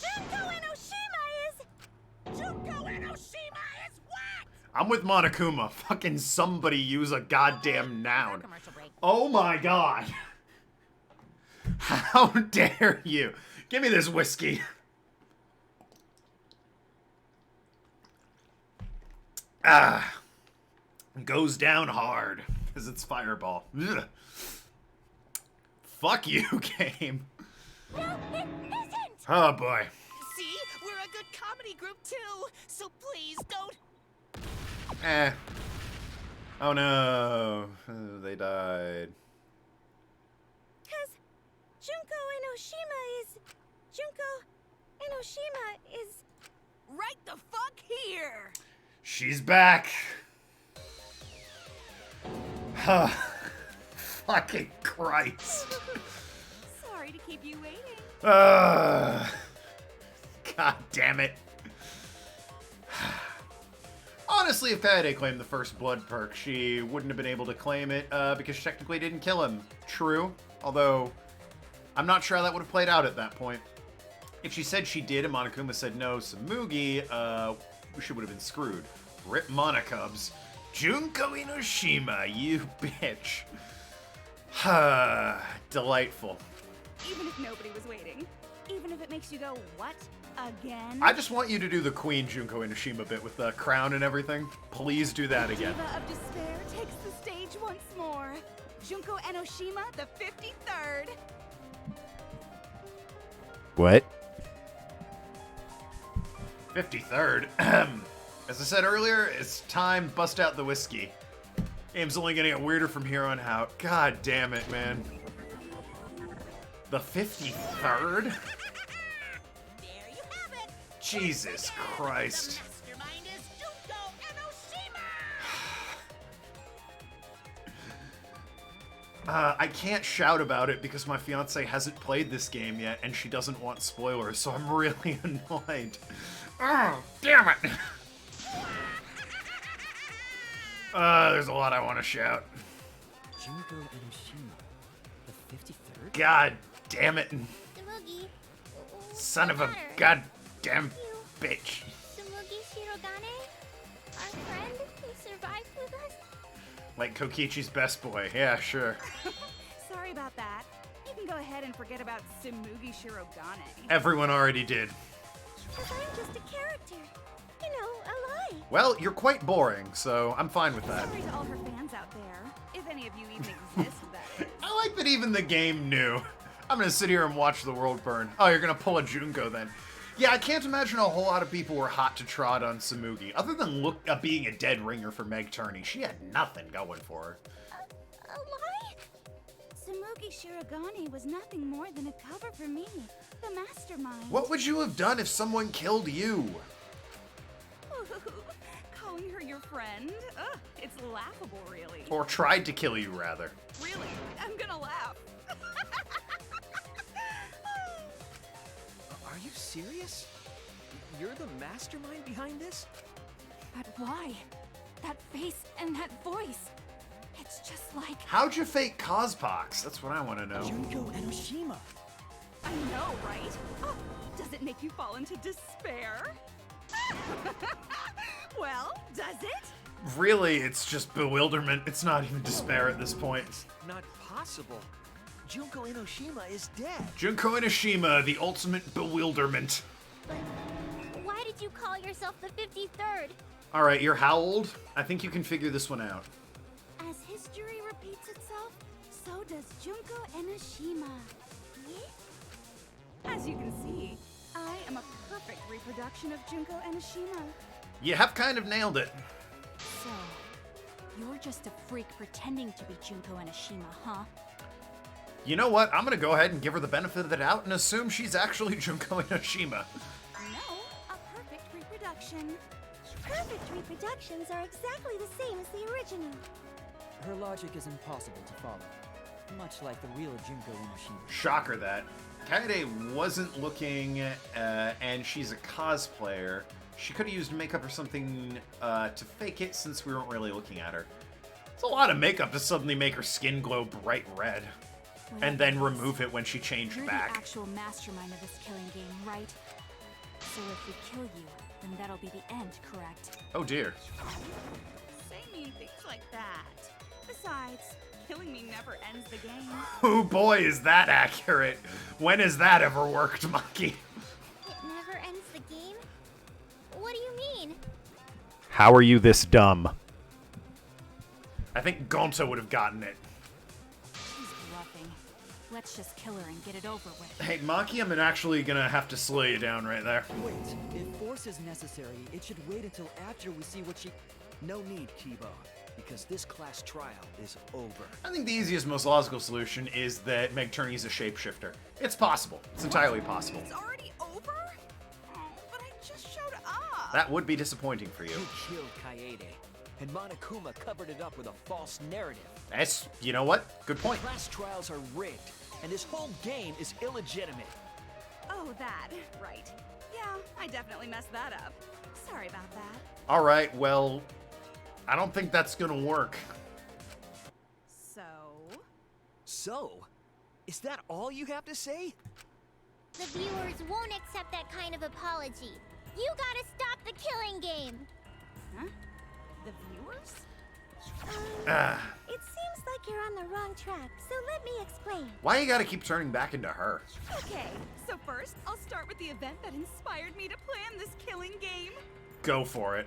Junko Enoshima is... Junko Enoshima is what? I'm with Monokuma. Fucking somebody use a goddamn noun. Commercial break. Oh my god. How dare you? Give me this whiskey. Ah. Goes down hard. Because it's Fireball. Ugh. Fuck you, game. No, it isn't. Oh boy. See? We're a good comedy group too. So please don't. Eh. Oh no. Oh, they died. Because Junko Enoshima is... Right the fuck here. She's back. Fucking Christ. Sorry to keep you waiting. God damn it. Honestly, if Kaede claimed the first blood perk, she wouldn't have been able to claim it because she technically didn't kill him. True. Although, I'm not sure how that would have played out at that point. If she said she did and Monokuma said no, Samugi, she would have been screwed. Rip Monokubs. Junko Enoshima, you bitch. Delightful. Even if nobody was waiting. Even if it makes you go, what? Again? I just want you to do the Queen Junko Enoshima bit with the crown and everything. Please do that again. Diva of Despair takes the stage once more. Junko Enoshima, the 53rd. What? 53rd. As I said earlier, it's time to bust out the whiskey. Game's only gonna get weirder from here on out. God damn it, man. The 53rd? There you have it. Jesus Christ. The mastermind is Junko Enoshima. I can't shout about it because my fiance hasn't played this game yet and she doesn't want spoilers, so I'm really annoyed. Oh, damn it! There's a lot I want to shout. Junko Enoshima, the 53rd? God damn it. Tsumugi, Son of a what's the matter? goddamn bitch. Tsumugi Shirogane? Our friend who survived with us? Like Kokichi's best boy. Yeah, sure. Sorry about that. You can go ahead and forget about Tsumugi Shirogane. Everyone already did. Because I'm just a character. You know, a lie. Well, you're quite boring, so I'm fine with that. Sorry to all her fans out there. If any of you even exist, that is. I like that even the game knew. I'm gonna sit here and watch the world burn. Oh, you're gonna pull a Junko then. Yeah, I can't imagine a whole lot of people were hot to trot on Samugi. Other than being a dead ringer for Meg Turney, she had nothing going for her. A lie? Tsumugi Shirogane was nothing more than a cover for me, the mastermind. What would you have done if someone killed you? Calling her your friend? Ugh, it's laughable, really. Or tried to kill you, rather. Really? I'm gonna laugh. Are you serious? You're the mastermind behind this? But why? That face and that voice. It's just like... How'd you fake Cospox? That's what I want to know. Junko Enoshima. I know, right? Oh, does it make you fall into despair? Well, does it? Really, it's just bewilderment. It's not even despair at this point. It's not possible. Junko Enoshima is dead. Junko Enoshima, the ultimate bewilderment. But why did you call yourself the 53rd? Alright, you're how old? I think you can figure this one out. As history repeats itself, so does Junko Enoshima. As you can see, I am a perfect reproduction of Junko Enoshima. You have kind of nailed it. So, you're just a freak pretending to be Junko Enoshima, huh? You know what? I'm gonna go ahead and give her the benefit of the doubt and assume she's actually Junko Enoshima. No, a perfect reproduction. Perfect reproductions are exactly the same as the original. Her logic is impossible to follow, much like the real Junko Enoshima. Shocker that. Kaede wasn't looking, and she's a cosplayer. She could have used makeup or something to fake it since we weren't really looking at her. It's a lot of makeup to suddenly make her skin glow bright red. And then remove it when she changed You're back. the actual mastermind of this killing game, right? So if we kill you, then that'll be the end, correct? Oh dear. Say mean things like that. Besides, killing me never ends the game. Oh boy, is that accurate. When has that ever worked, Maki? It never ends the game? What do you mean? How are you this dumb? I think Gonto would have gotten it. She's bluffing. Let's just kill her and get it over with. Hey, Maki, I'm actually gonna have to slow you down right there. Wait, if force is necessary, it should wait until after we see what she... No need, Kibo, because this class trial is over. I think the easiest, most logical solution is that Meg Turney's a shapeshifter. It's possible. It's entirely possible. It's already over? Oh, but I just showed up. That would be disappointing for you. You killed Kaede, and Monokuma covered it up with a false narrative. That's, you know what? Good point. Class trials are rigged, and this whole game is illegitimate. Oh, that. Right. Yeah, I definitely messed that up. Sorry about that. Alright, well, I don't think that's gonna work. So, is that all you have to say? The viewers won't accept that kind of apology. You gotta stop the killing game. Huh? The viewers? It seems like you're on the wrong track, so let me explain. Why you gotta keep turning back into her? Okay, so first, I'll start with the event that inspired me to plan this killing game. Go for it.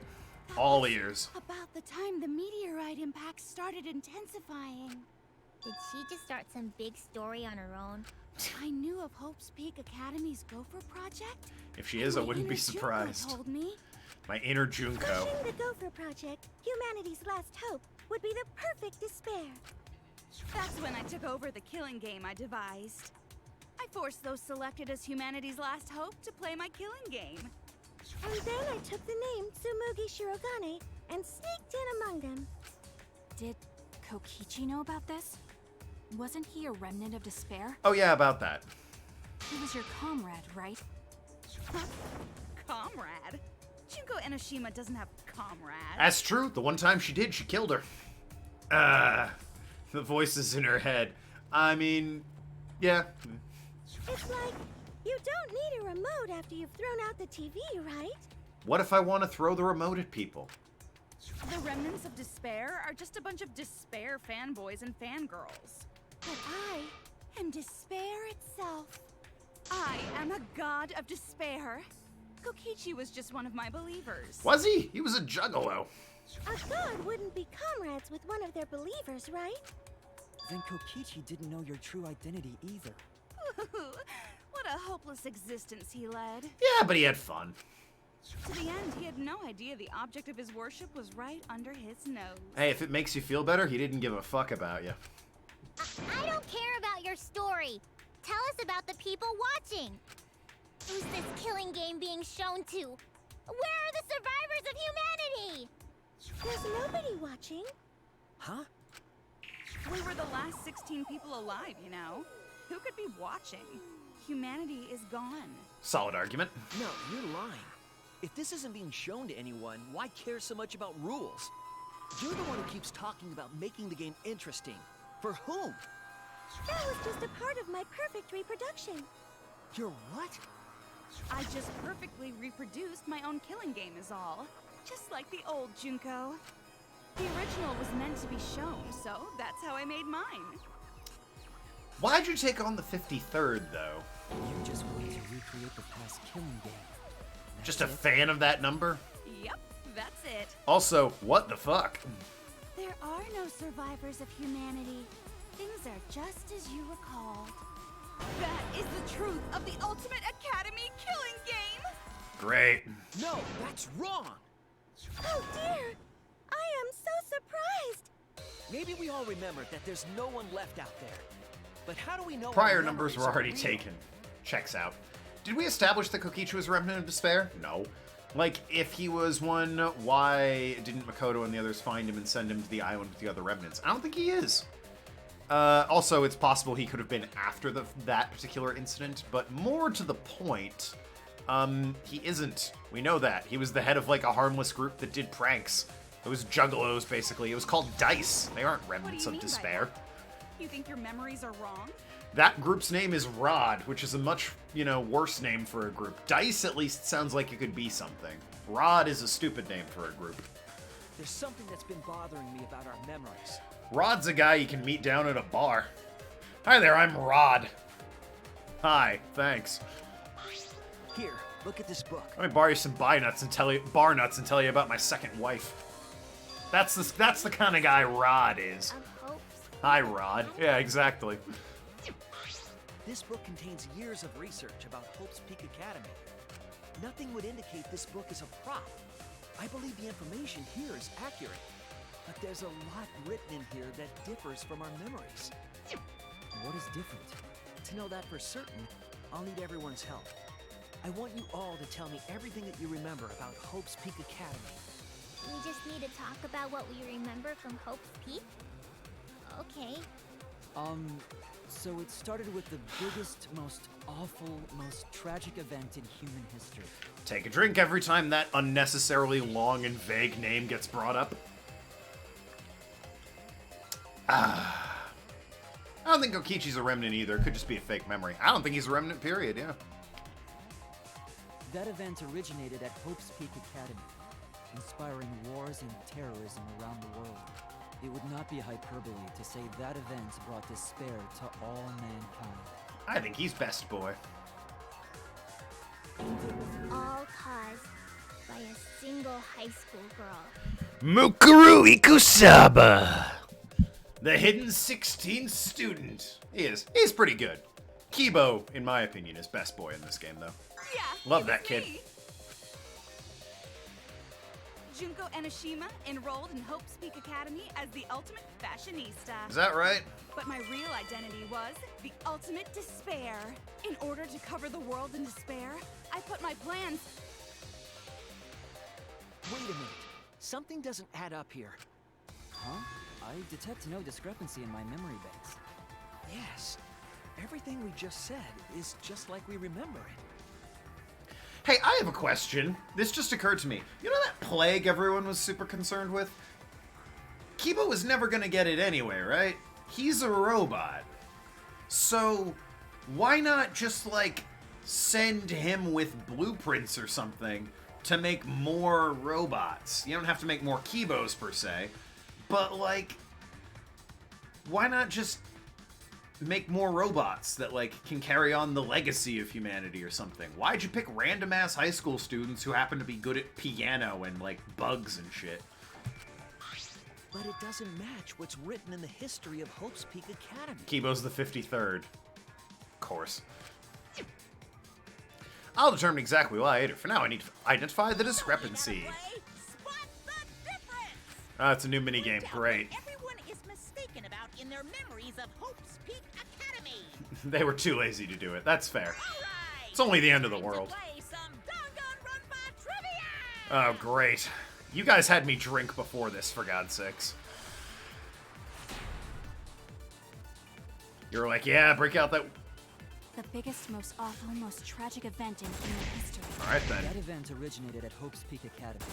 All ears. About the time the meteorite impact started intensifying. Did she just start some big story on her own? I knew of Hope's Peak Academy's Gopher Project. If she is, I My wouldn't be inner Junko surprised. told me My inner Junko. crushing the Gopher Project, humanity's last hope, would be the perfect despair. That's when I took over the killing game I devised. I forced those selected as humanity's last hope to play my killing game. And then I took the name Tsumugi Shirogane and sneaked in among them. Did Kokichi know about this? Wasn't he a remnant of despair? Oh yeah, about that. He was your comrade, right? Comrade? Junko Enoshima doesn't have comrades. That's true. The one time she did, she killed her. The voices in her head. I mean, yeah. It's like, you don't need a remote after you've thrown out the TV, right? What if I want to throw the remote at people? The remnants of despair are just a bunch of despair fanboys and fangirls. But I am despair itself. I am a god of despair. Kokichi was just one of my believers. Was he? He was a juggalo. A god wouldn't be comrades with one of their believers, right? Then Kokichi didn't know your true identity either. What a hopeless existence he led. Yeah, but he had fun. To the end, he had no idea the object of his worship was right under his nose. Hey, if it makes you feel better, he didn't give a fuck about you. I don't care about your story. Tell us about the people watching. Who's this killing game being shown to? Where are the survivors of humanity? There's nobody watching. Huh? We were the last 16 people alive, you know. Who could be watching? Humanity is gone. Solid argument. No, you're lying. If this isn't being shown to anyone, why care so much about rules? You're the one who keeps talking about making the game interesting. For whom? That was just a part of my perfect reproduction. Your what? I just perfectly reproduced my own killing game is all. Just like the old Junko. The original was meant to be shown, so that's how I made mine. Why'd you take on the 53rd, though? You just wanted to recreate the past killing game. Just a fan of that number? Yep, that's it. Also, what the fuck? There are no survivors of humanity. Things are just as you recalled. That is the truth of the Ultimate Academy killing game! Great. No, that's wrong! Oh dear! I am so surprised! Maybe we all remember that there's no one left out there. But how do we know Prior our numbers memories were are already real? taken. Checks out. Did we establish that Kokichi was a remnant of despair? No. Like, if he was one, why didn't Makoto and the others find him and send him to the island with the other remnants? I don't think he is. Also, it's possible he could have been after that particular incident, but more to the point, he isn't. We know that. He was the head of, like, a harmless group that did pranks. It was juggalos, basically. It was called Dice. They aren't remnants of despair. You think your memories are wrong? That group's name is Rod, which is a much, worse name for a group. Dice at least sounds like it could be something. Rod is a stupid name for a group. There's something that's been bothering me about our memories. Rod's a guy you can meet down at a bar. Hi there, I'm Rod. Hi, thanks. Here, look at this book. Let me borrow you some bar nuts and tell you about my second wife. That's the kind of guy Rod is. Hi, Rod. Yeah, exactly. This book contains years of research about Hope's Peak Academy. Nothing would indicate this book is a prop. I believe the information here is accurate, but there's a lot written in here that differs from our memories. What is different? To know that for certain, I'll need everyone's help. I want you all to tell me everything that you remember about Hope's Peak Academy. We just need to talk about what we remember from Hope's Peak? Okay. So it started with the biggest, most awful, most tragic event in human history. Take a drink every time that unnecessarily long and vague name gets brought up. I don't think Kokichi's a remnant either. It could just be a fake memory. I don't think he's a remnant, period, yeah. That event originated at Hope's Peak Academy, inspiring wars and terrorism around the world. It would not be hyperbole to say that event brought despair to all mankind. I think he's best boy. And it was all caused by a single high school girl. Mukuru Ikusaba! The hidden 16th student. He's pretty good. Kibo, in my opinion, is best boy in this game, though. Yeah. Love that kid. Junko Enoshima enrolled in Hope's Peak Academy as the ultimate fashionista. Is that right? But my real identity was the ultimate despair. In order to cover the world in despair, I put my plans... Wait a minute. Something doesn't add up here. Huh? I detect no discrepancy in my memory banks. Yes. Everything we just said is just like we remember it. Hey, I have a question. This just occurred to me. You know that plague everyone was super concerned with? Kibo was never gonna get it anyway, right? He's a robot. So, why not just, like, send him with blueprints or something to make more robots? You don't have to make more Kibos, per se. But, like, why not just make more robots that, like, can carry on the legacy of humanity or something? Why'd you pick random-ass high school students who happen to be good at piano and, like, bugs and shit? But it doesn't match what's written in the history of Hope's Peak Academy. Kibo's the 53rd. Of course. I'll determine exactly why I ate it. For now, I need to identify the discrepancy. Spot the difference! It's a new minigame. Great. Everyone is mistaken about in their memories of Hope's Peak Academy. They were too lazy to do it. That's fair. All right. It's only the end of the world. Play some doggone run-by trivia! Oh, great. You guys had me drink before this, for God's sakes. You were like, yeah, break out that... The biggest, most awful, most tragic event in human history. Alright, then. That event originated at Hope's Peak Academy.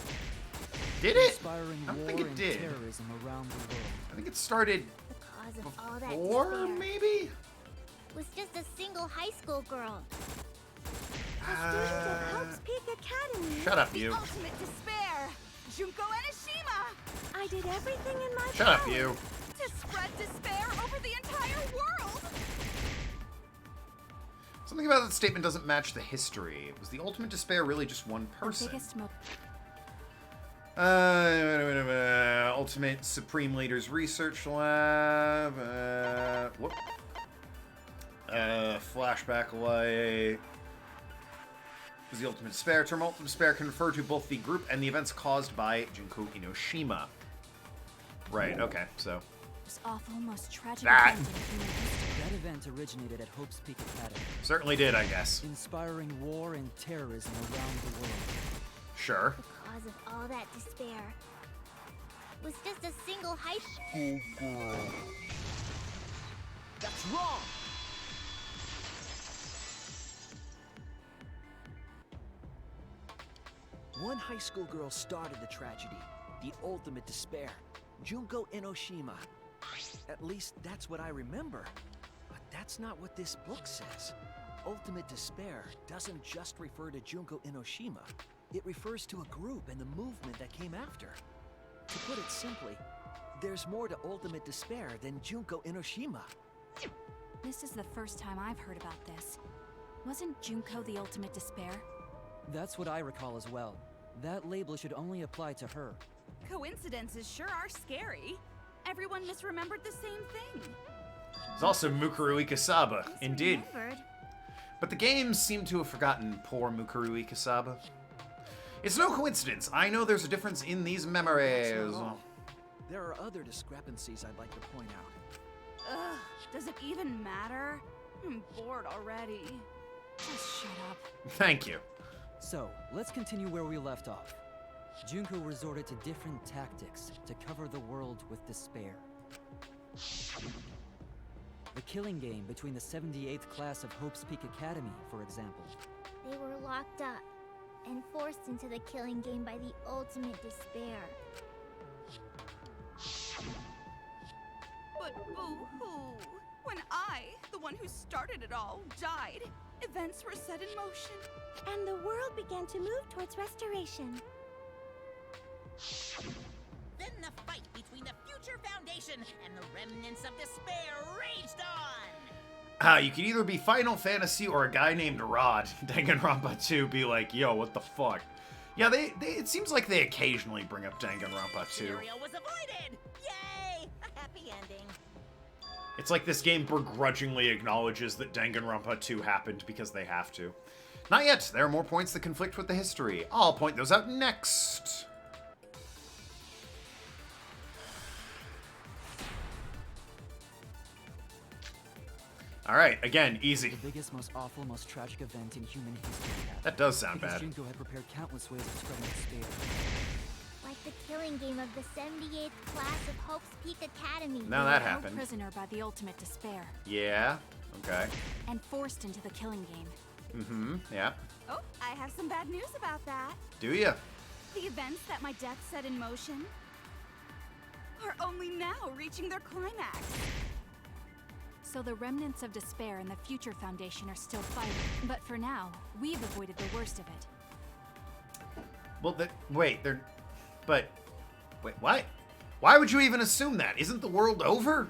Did it? Inspiring I don't war think it and did. terrorism around the world. I think it started The cause of all that before, despair maybe? was just a single high school girl. Students of Hope's Peak Academy. Shut up, The you. ultimate despair! Junko Enoshima! I I did everything in my Shut up, you. To spread despair over the entire world! Something about that statement doesn't match the history. Was the ultimate despair really just one The person? biggest Ultimate Supreme Leaders Research Lab. Whoop. Flashback away. Was the ultimate despair. Term ultimate despair can refer to both the group and the events caused by Junko Inoshima. Right, okay, so. most awful, most tragic That. event in human history. That event originated at Hope's Peak Academy, Certainly did, I guess. inspiring war and terrorism around the world. Sure. The cause of all that despair was just a single high school girl. That's wrong! One high school girl started the tragedy, the ultimate despair, Junko Inoshima. At least that's what I remember. But that's not what this book says. Ultimate despair doesn't just refer to Junko Inoshima. It refers to a group and the movement that came after. To put it simply, there's more to ultimate despair than Junko Inoshima. This is the first time I've heard about this. Wasn't Junko the ultimate despair? That's what I recall as well. That label should only apply to her. Coincidences sure are scary. Everyone misremembered the same thing. There's also Mukuru Ikasaba, indeed. Remembered. But the games seem to have forgotten poor Mukuru Ikasaba. It's no coincidence. I know there's a difference in these memories. That's not all. There are other discrepancies I'd like to point out. Ugh, does it even matter? I'm bored already. Just shut up. Thank you. So, let's continue where we left off. Junko resorted to different tactics to cover the world with despair. The killing game between the 78th class of Hope's Peak Academy, for example. They were locked up and forced into the killing game by the ultimate despair. But boo-hoo! When I, the one who started it all, died, events were set in motion. And the world began to move towards restoration. Then the fight between the Future Foundation and the remnants of despair raged on! You could either be Final Fantasy or a guy named Rod. Danganronpa 2 be like, yo, what the fuck? Yeah, it seems like they occasionally bring up Danganronpa 2. Scenario was avoided! Yay! A happy ending. It's like this game begrudgingly acknowledges that Danganronpa 2 happened because they have to. Not yet. There are more points that conflict with the history. I'll point those out next. All right, again, easy. The biggest, most awful, most tragic event in human history happened. That does sound because bad. Junko had prepared countless ways of spreading despair. Like the killing game of the 78th class of Hope's Peak Academy. Now that Held happened. prisoner by the ultimate despair Yeah, okay. and forced into the killing game. Mm-hmm, yeah. Oh, I have some bad news about that. Do ya? The events that my death set in motion are only now reaching their climax. So the remnants of despair and the Future Foundation are still fighting. But for now, we've avoided the worst of it. Well, wait, what? Why would you even assume that? Isn't the world over?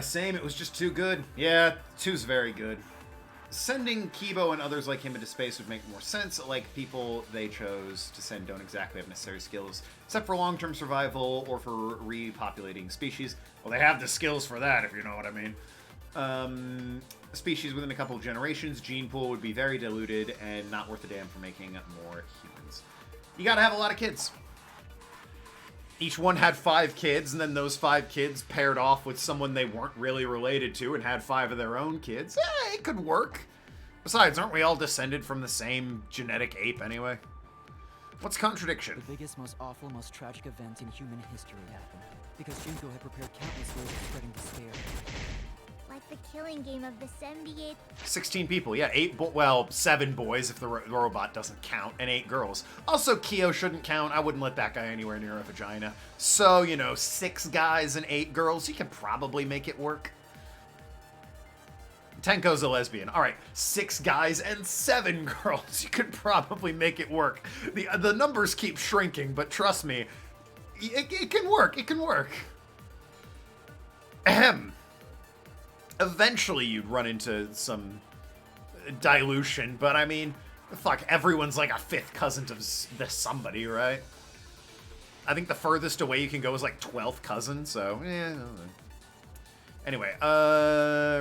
Same, it was just too good. Yeah, 2's very good. Sending Kibo and others like him into space would make more sense, like people they chose to send don't exactly have necessary skills, except for long-term survival or for repopulating species. Well, they have the skills for that, if you know what I mean. Species within a couple of generations, gene pool would be very diluted and not worth a damn for making more humans. You gotta have a lot of kids. Each one had 5 kids, and then those 5 kids paired off with someone they weren't really related to and had 5 of their own kids. It could work. Besides, aren't we all descended from the same genetic ape anyway? What's contradiction? The biggest, most awful, most tragic event in human history happened. Because Junko had prepared countless ways of spreading despair. Like the killing game of the 78th. 16 people, yeah, 7 boys if the robot doesn't count, and 8 girls. Also, Kyo shouldn't count. I wouldn't let that guy anywhere near a vagina. So, 6 guys and 8 girls, you could probably make it work. Tenko's a lesbian. All right, 6 guys and 7 girls. You could probably make it work. The numbers keep shrinking, but trust me, It can work. It can work. Ahem. Eventually, you'd run into some dilution, but I mean, fuck, everyone's like a fifth cousin to this somebody, right? I think the furthest away you can go is like 12th cousin, so yeah. Anyway,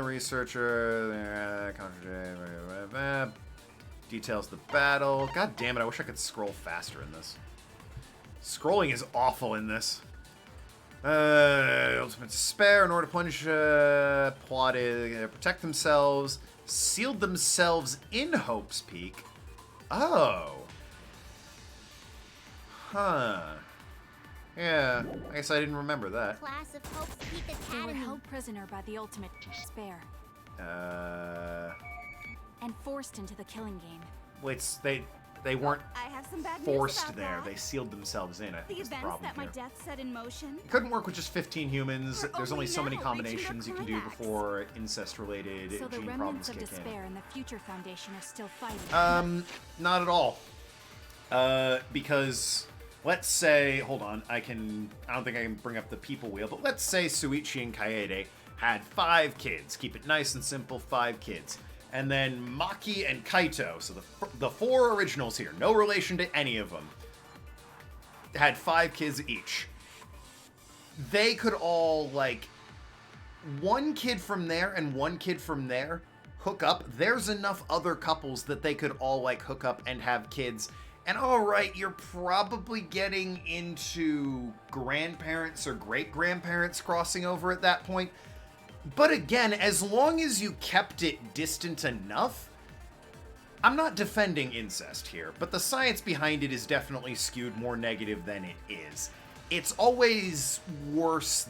researcher, details the battle. God damn it, I wish I could scroll faster in this. Scrolling is awful in this. Ultimate despair in order to plunge, plotted, protect themselves, sealed themselves in Hope's Peak. Oh. Huh. Yeah, I guess I didn't remember that. Class of Hope's Peak They were Academy. held prisoner by the ultimate despair and forced into the killing game. Wait, they weren't I have some bad news forced about there. that. They sealed themselves in, I The think is the events problem that my here. death set in motion. It couldn't work with just 15 humans. We're There's only only so many now combinations you reaching can the do climax. before incest-related So the gene remnants problems of kick despair and the future foundation are still fighting. in. Not at all. Because let's say, hold on, I don't think I can bring up the people wheel, but let's say Suichi and Kaede had 5 kids. Keep it nice and simple, 5 kids. And then Maki and Kaito, so the 4 originals here, no relation to any of them, had 5 kids each. They could all, like, 1 kid from there and 1 kid from there hook up. There's enough other couples that they could all, like, hook up and have kids. And alright, you're probably getting into grandparents or great-grandparents crossing over at that point. But again, as long as you kept it distant enough, I'm not defending incest here, but the science behind it is definitely skewed more negative than it is. It's always worse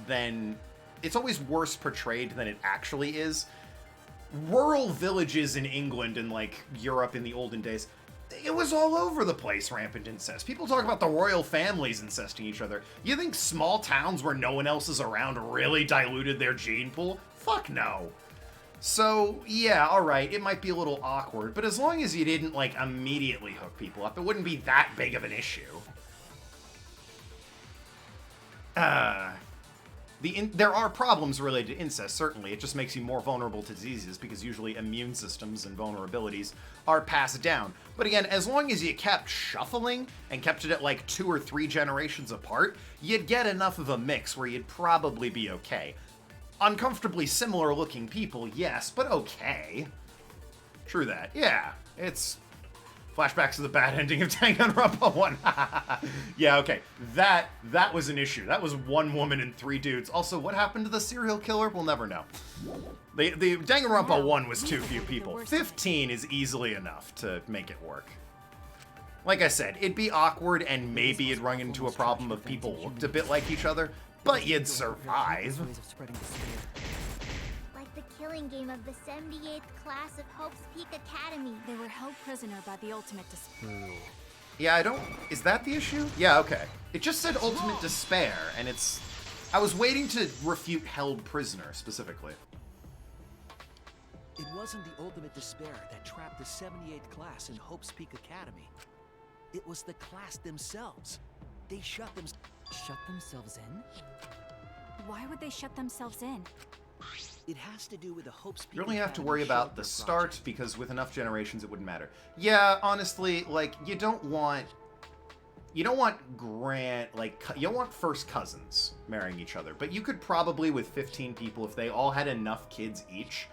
portrayed than it actually is. Rural villages in England and, like, Europe in the olden days, it was all over the place, rampant incest. People talk about the royal families incesting each other. You think small towns where no one else is around really diluted their gene pool? Fuck no. So, yeah, alright, it might be a little awkward, but as long as you didn't, like, immediately hook people up, it wouldn't be that big of an issue. There are problems related to incest, certainly. It just makes you more vulnerable to diseases because usually immune systems and vulnerabilities are passed down. But again, as long as you kept shuffling and kept it at like 2 or 3 generations apart, you'd get enough of a mix where you'd probably be okay. Uncomfortably similar looking people, yes, but okay. True that. Yeah, it's flashbacks to the bad ending of Danganronpa 1. Yeah, okay. That was an issue. That was 1 woman and 3 dudes. Also, what happened to the serial killer? We'll never know. The Danganronpa 1 was too few people. 15 is easily enough to make it work. Like I said, it'd be awkward and maybe you'd run into a problem of people looked a bit like each other, but you'd survive. Like the killing game of the 78th class of Hope's Peak Academy. They were held prisoner by the ultimate despair. Yeah, is that the issue? Yeah, okay. It just said ultimate despair, and I was waiting to refute held prisoner, specifically. It wasn't the ultimate despair that trapped the 78th class in Hope's Peak Academy. It was the class themselves. They shut themselves in? Why would they shut themselves in? It has to do with the Hope's Peak You only have to Academy worry about the shelter start, project. because with enough generations it wouldn't matter. Yeah, honestly, like, you don't want first cousins marrying each other, but you could probably, with 15 people, if they all had enough kids each,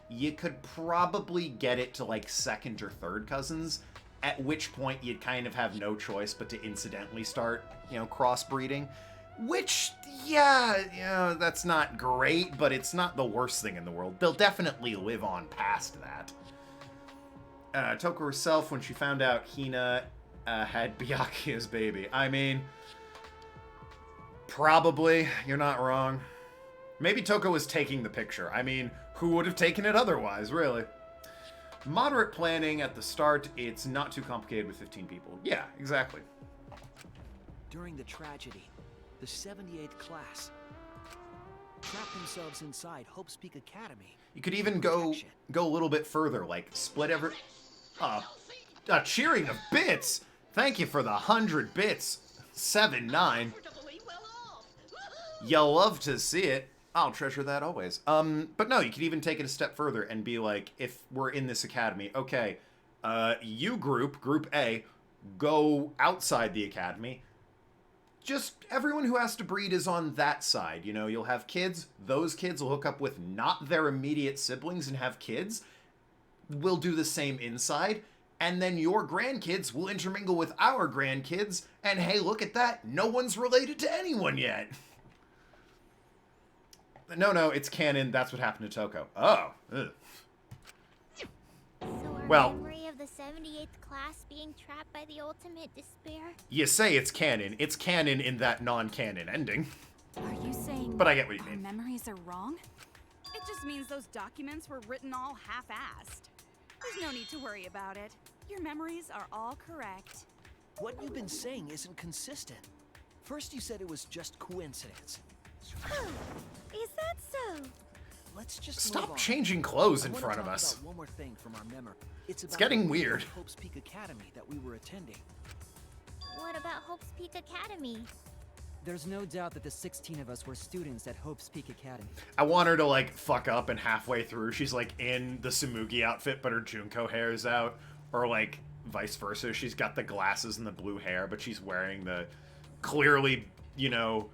you could probably get it to, like, second or third cousins, at which point you'd kind of have no choice but to incidentally start, crossbreeding. Which, yeah, that's not great, but it's not the worst thing in the world. They'll definitely live on past that. Toko herself, when she found out Hina had Byakuya as baby. I mean, probably, you're not wrong. Maybe Toko was taking the picture. I mean, who would have taken it otherwise, really? Moderate planning at the start, it's not too complicated with 15 people. Yeah, exactly. During the tragedy, the 78th class trapped themselves inside Hope's Peak Academy. You could even go a little bit further, like split cheering of bits! Thank you for the 100 bits, 7-9. You'll love to see it. I'll treasure that always. But no, you could even take it a step further and be like, if we're in this academy, okay, you group A, go outside the academy. Just everyone who has to breed is on that side. You know, you'll have kids. Those kids will hook up with not their immediate siblings and have kids. We'll do the same inside. And then your grandkids will intermingle with our grandkids. And hey, look at that. No one's related to anyone yet. No, it's canon. That's what happened to Toko. Oh. Ugh. So our Well, memory of the 78th class being trapped by the ultimate despair? you say it's canon. It's canon in that non-canon ending. Are you saying But I get what you our mean. memories are wrong? It just means those documents were written all half-assed. There's no need to worry about it. Your memories are all correct. What you've been saying isn't consistent. First you said it was just coincidence. Oh, is that so? Let's just Stop move on. changing clothes I in wanna front of talk us. about one more thing from our memory. It's about getting the weird. Hope's Peak Academy that we were attending. What about Hope's Peak Academy? There's no doubt that the 16 of us were students at Hope's Peak Academy. I want her to, like, fuck up and halfway through she's, like, in the Tsumugi outfit, but her Junko hair is out. Or, like, vice versa. She's got the glasses and the blue hair, but she's wearing the clearly, you know,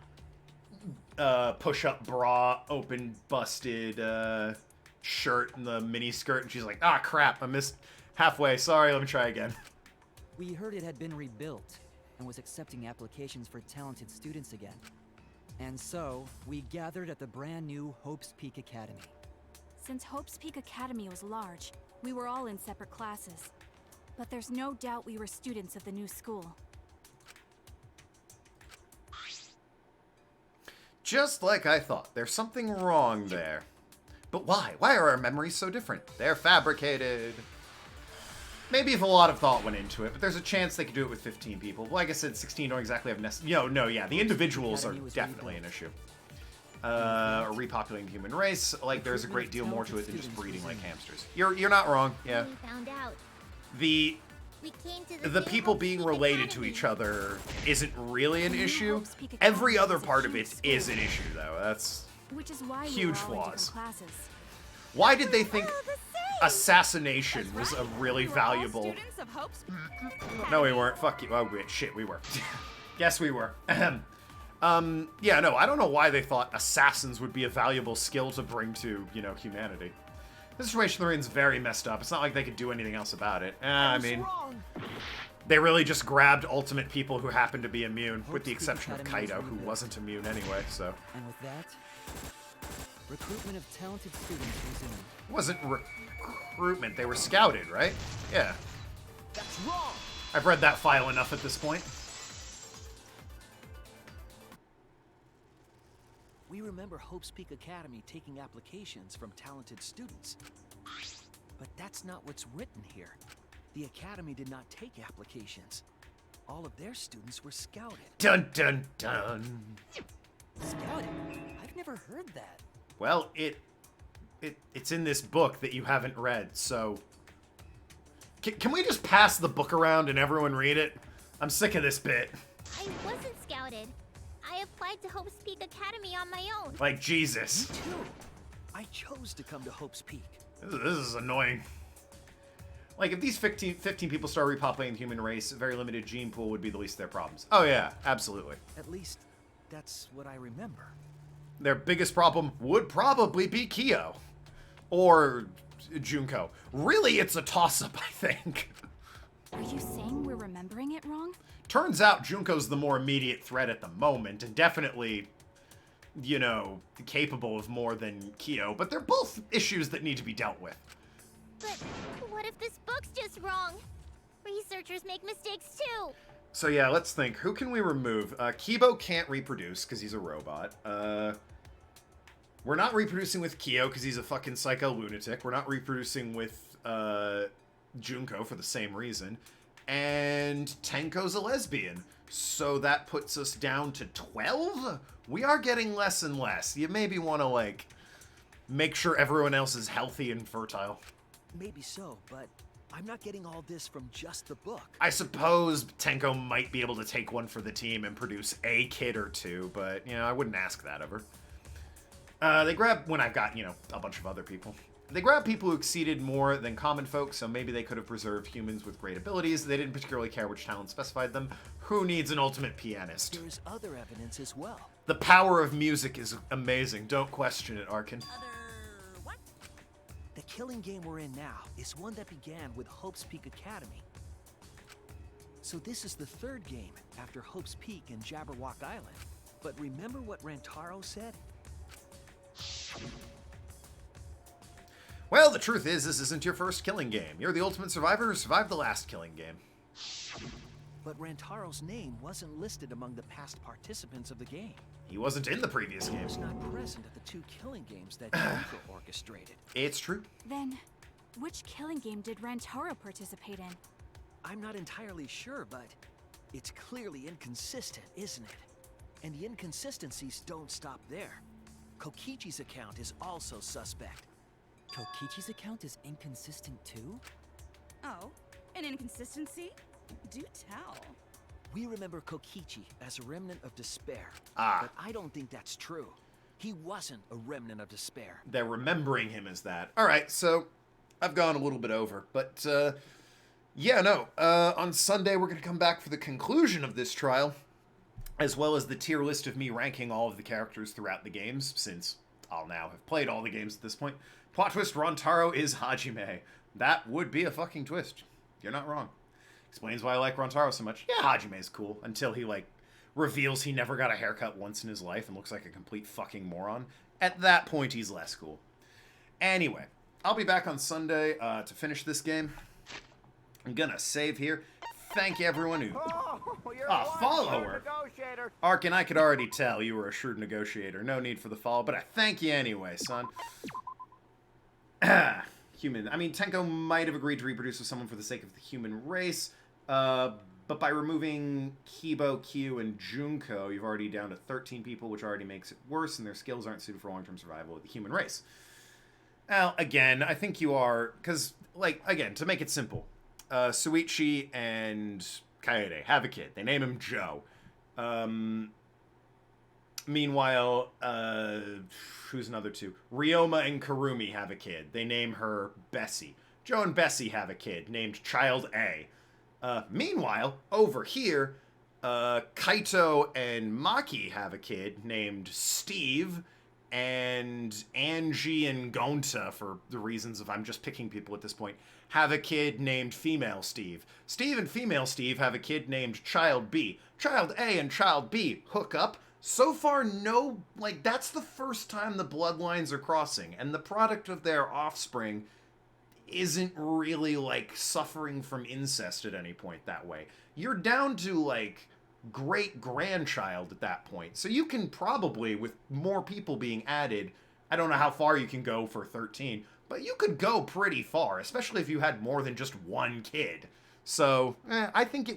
push-up bra, open-busted shirt and the mini skirt. And she's like, ah, crap, I missed halfway. Sorry, let me try again. We heard it had been rebuilt and was accepting applications for talented students again. And so, we gathered at the brand new Hope's Peak Academy. Since Hope's Peak Academy was large, we were all in separate classes. But there's no doubt we were students of the new school. Just like I thought. There's something wrong there. But why? Why are our memories so different? They're fabricated. Maybe if a lot of thought went into it, but there's a chance they could do it with 15 people. Like I said, 16 don't exactly have the individuals are definitely an issue. Repopulating the human race, like there's a great deal more to it than just breeding like hamsters. You're not wrong, yeah. We found out. The We came to the same people Hope's being Peak related to Academy. each other isn't really an The new issue. Hope's Peak Every Academy other is a part of huge it school. is an issue, though. That's Which is why Huge we were all in flaws. different classes. why did they think Oh, the same! assassination was a really We were all valuable... students of Hope's No, we weren't. Fuck you. Oh, shit, we were. Yes, we were. Yeah, no, I don't know why they thought assassins would be a valuable skill to bring to, you know, humanity. The situation they're in is very messed up. It's not like they could do anything else about it. I mean, Wrong. they really just grabbed ultimate people who happened to be immune, with Hope's the Peak exception of Academy was Kaido, who rebuilt. wasn't immune anyway, so... And with that, recruitment of talented students resumed. It wasn't recruitment, they were scouted, right? Yeah. That's wrong. I've read that file enough at this point. We remember Hope's Peak Academy taking applications from talented students. But that's not what's written here. The Academy did not take applications. All of their students were scouted. Dun dun dun. Scouted? I've never heard that. Well, it's in this book that you haven't read, so... Can we just pass the book around and everyone read it? I'm sick of this bit. I wasn't scouted. I applied to Hope's Peak Academy on my own. Like, Jesus. Me too. I chose to come to Hope's Peak. This is annoying. Like, if these 15 people start repopulating the human race, a very limited gene pool would be the least of their problems. Oh yeah, absolutely. At least, that's what I remember. Their biggest problem would probably be Kyo. Or Junko. Really, it's a toss-up, I think. Are you saying we're remembering it wrong? Turns out Junko's the more immediate threat at the moment, and definitely, you know, capable of more than Kyo, but they're both issues that need to be dealt with. But what if this book's just wrong? Researchers make mistakes too. So yeah, let's think. Who can we remove? Kibo can't reproduce because he's a robot. We're not reproducing with Kyo because he's a fucking psycho lunatic. We're not reproducing with Junko for the same reason. And Tenko's a lesbian. So that puts us down to 12? We are getting less and less. You maybe want to, like, make sure everyone else is healthy and fertile. Maybe so, but I'm not getting all this from just the book. I suppose Tenko might be able to take one for the team and produce a kid or two, but, you know, I wouldn't ask that of her. They grab, when I've got, you know, a bunch of other people. They grab people who exceeded more than common folk, so maybe they could have preserved humans with great abilities. They didn't particularly care which talent specified them. Who needs an ultimate pianist? There's other evidence as well. The power of music is amazing. Don't question it, Arkin. What? The killing game we're in now is one that began with Hope's Peak Academy. So this is the third game after Hope's Peak and Jabberwock Island. But remember what Rantaro said? Well, the truth is, this isn't your first killing game. You're the ultimate survivor who survived the last killing game. But Rantaro's name wasn't listed among the past participants of the game. He wasn't in the previous He game. was not present at the 2 killing games that Yoko orchestrated. It's true. Then, which killing game did Rantaro participate in? I'm not entirely sure, but it's clearly inconsistent, isn't it? And the inconsistencies don't stop there. Kokichi's account is also suspect. Kokichi's account is inconsistent too? Oh, an inconsistency? Do tell. We remember Kokichi as a remnant of despair. Ah. But I don't think that's true. He wasn't a remnant of despair. They're remembering him as that. All right, so I've gone a little bit over, but on Sunday we're going to come back for the conclusion of this trial, as well as the tier list of me ranking all of the characters throughout the games, since I'll now have played all the games at this point. Plot twist, Rantaro is Hajime. That would be a fucking twist. You're not wrong. Explains why I like Rantaro so much. Yeah, Hajime's cool, until he, reveals he never got a haircut once in his life and looks like a complete fucking moron. At that point, he's less cool. Anyway, I'll be back on Sunday to finish this game. I'm gonna save here. Thank everyone who... follower! Arkin, I could already tell you were a shrewd negotiator. No need for the follow, but I thank you anyway, son. Human. I mean, Tenko might have agreed to reproduce with someone for the sake of the human race, but by removing Kibo, Kyu, and Junko, you've already down to 13 people, which already makes it worse, and their skills aren't suited for long-term survival of the human race. Well, again, I think you are, because, again, to make it simple, Suichi and Kaede have a kid. They name him Joe. Meanwhile, who's another two? Ryoma and Karumi have a kid. They name her Bessie. Joe and Bessie have a kid named Child A. Meanwhile, over here, Kaito and Maki have a kid named Steve, and Angie and Gonta, for the reasons of I'm just picking people at this point, have a kid named Female Steve. Steve and Female Steve have a kid named Child B. Child A and Child B hook up. So far, no, that's the first time the bloodlines are crossing, and the product of their offspring isn't really, suffering from incest at any point that way. You're down to, great-grandchild at that point. So you can probably, with more people being added, I don't know how far you can go for 13, but you could go pretty far, especially if you had more than just one kid. So, I think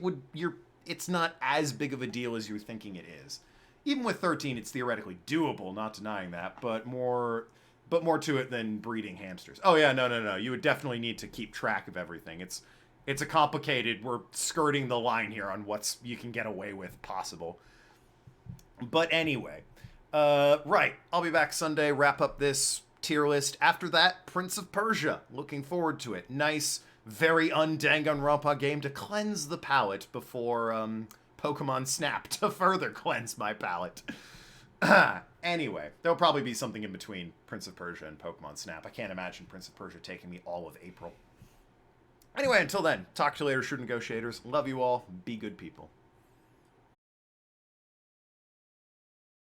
it's not as big of a deal as you're thinking it is. Even with 13, it's theoretically doable, not denying that, but more to it than breeding hamsters. Oh yeah, no. You would definitely need to keep track of everything. It's a complicated, we're skirting the line here on what's you can get away with possible. But anyway, right, I'll be back Sunday, wrap up this tier list. After that, Prince of Persia. Looking forward to it. Nice, very un-Danganronpa game to cleanse the palate before, Pokemon Snap to further cleanse my palate. Anyway, there'll probably be something in between Prince of Persia and Pokemon Snap. I can't imagine Prince of Persia taking me all of April. Anyway, until then, talk to you later, Shrewd Negotiators. Love you all. Be good people.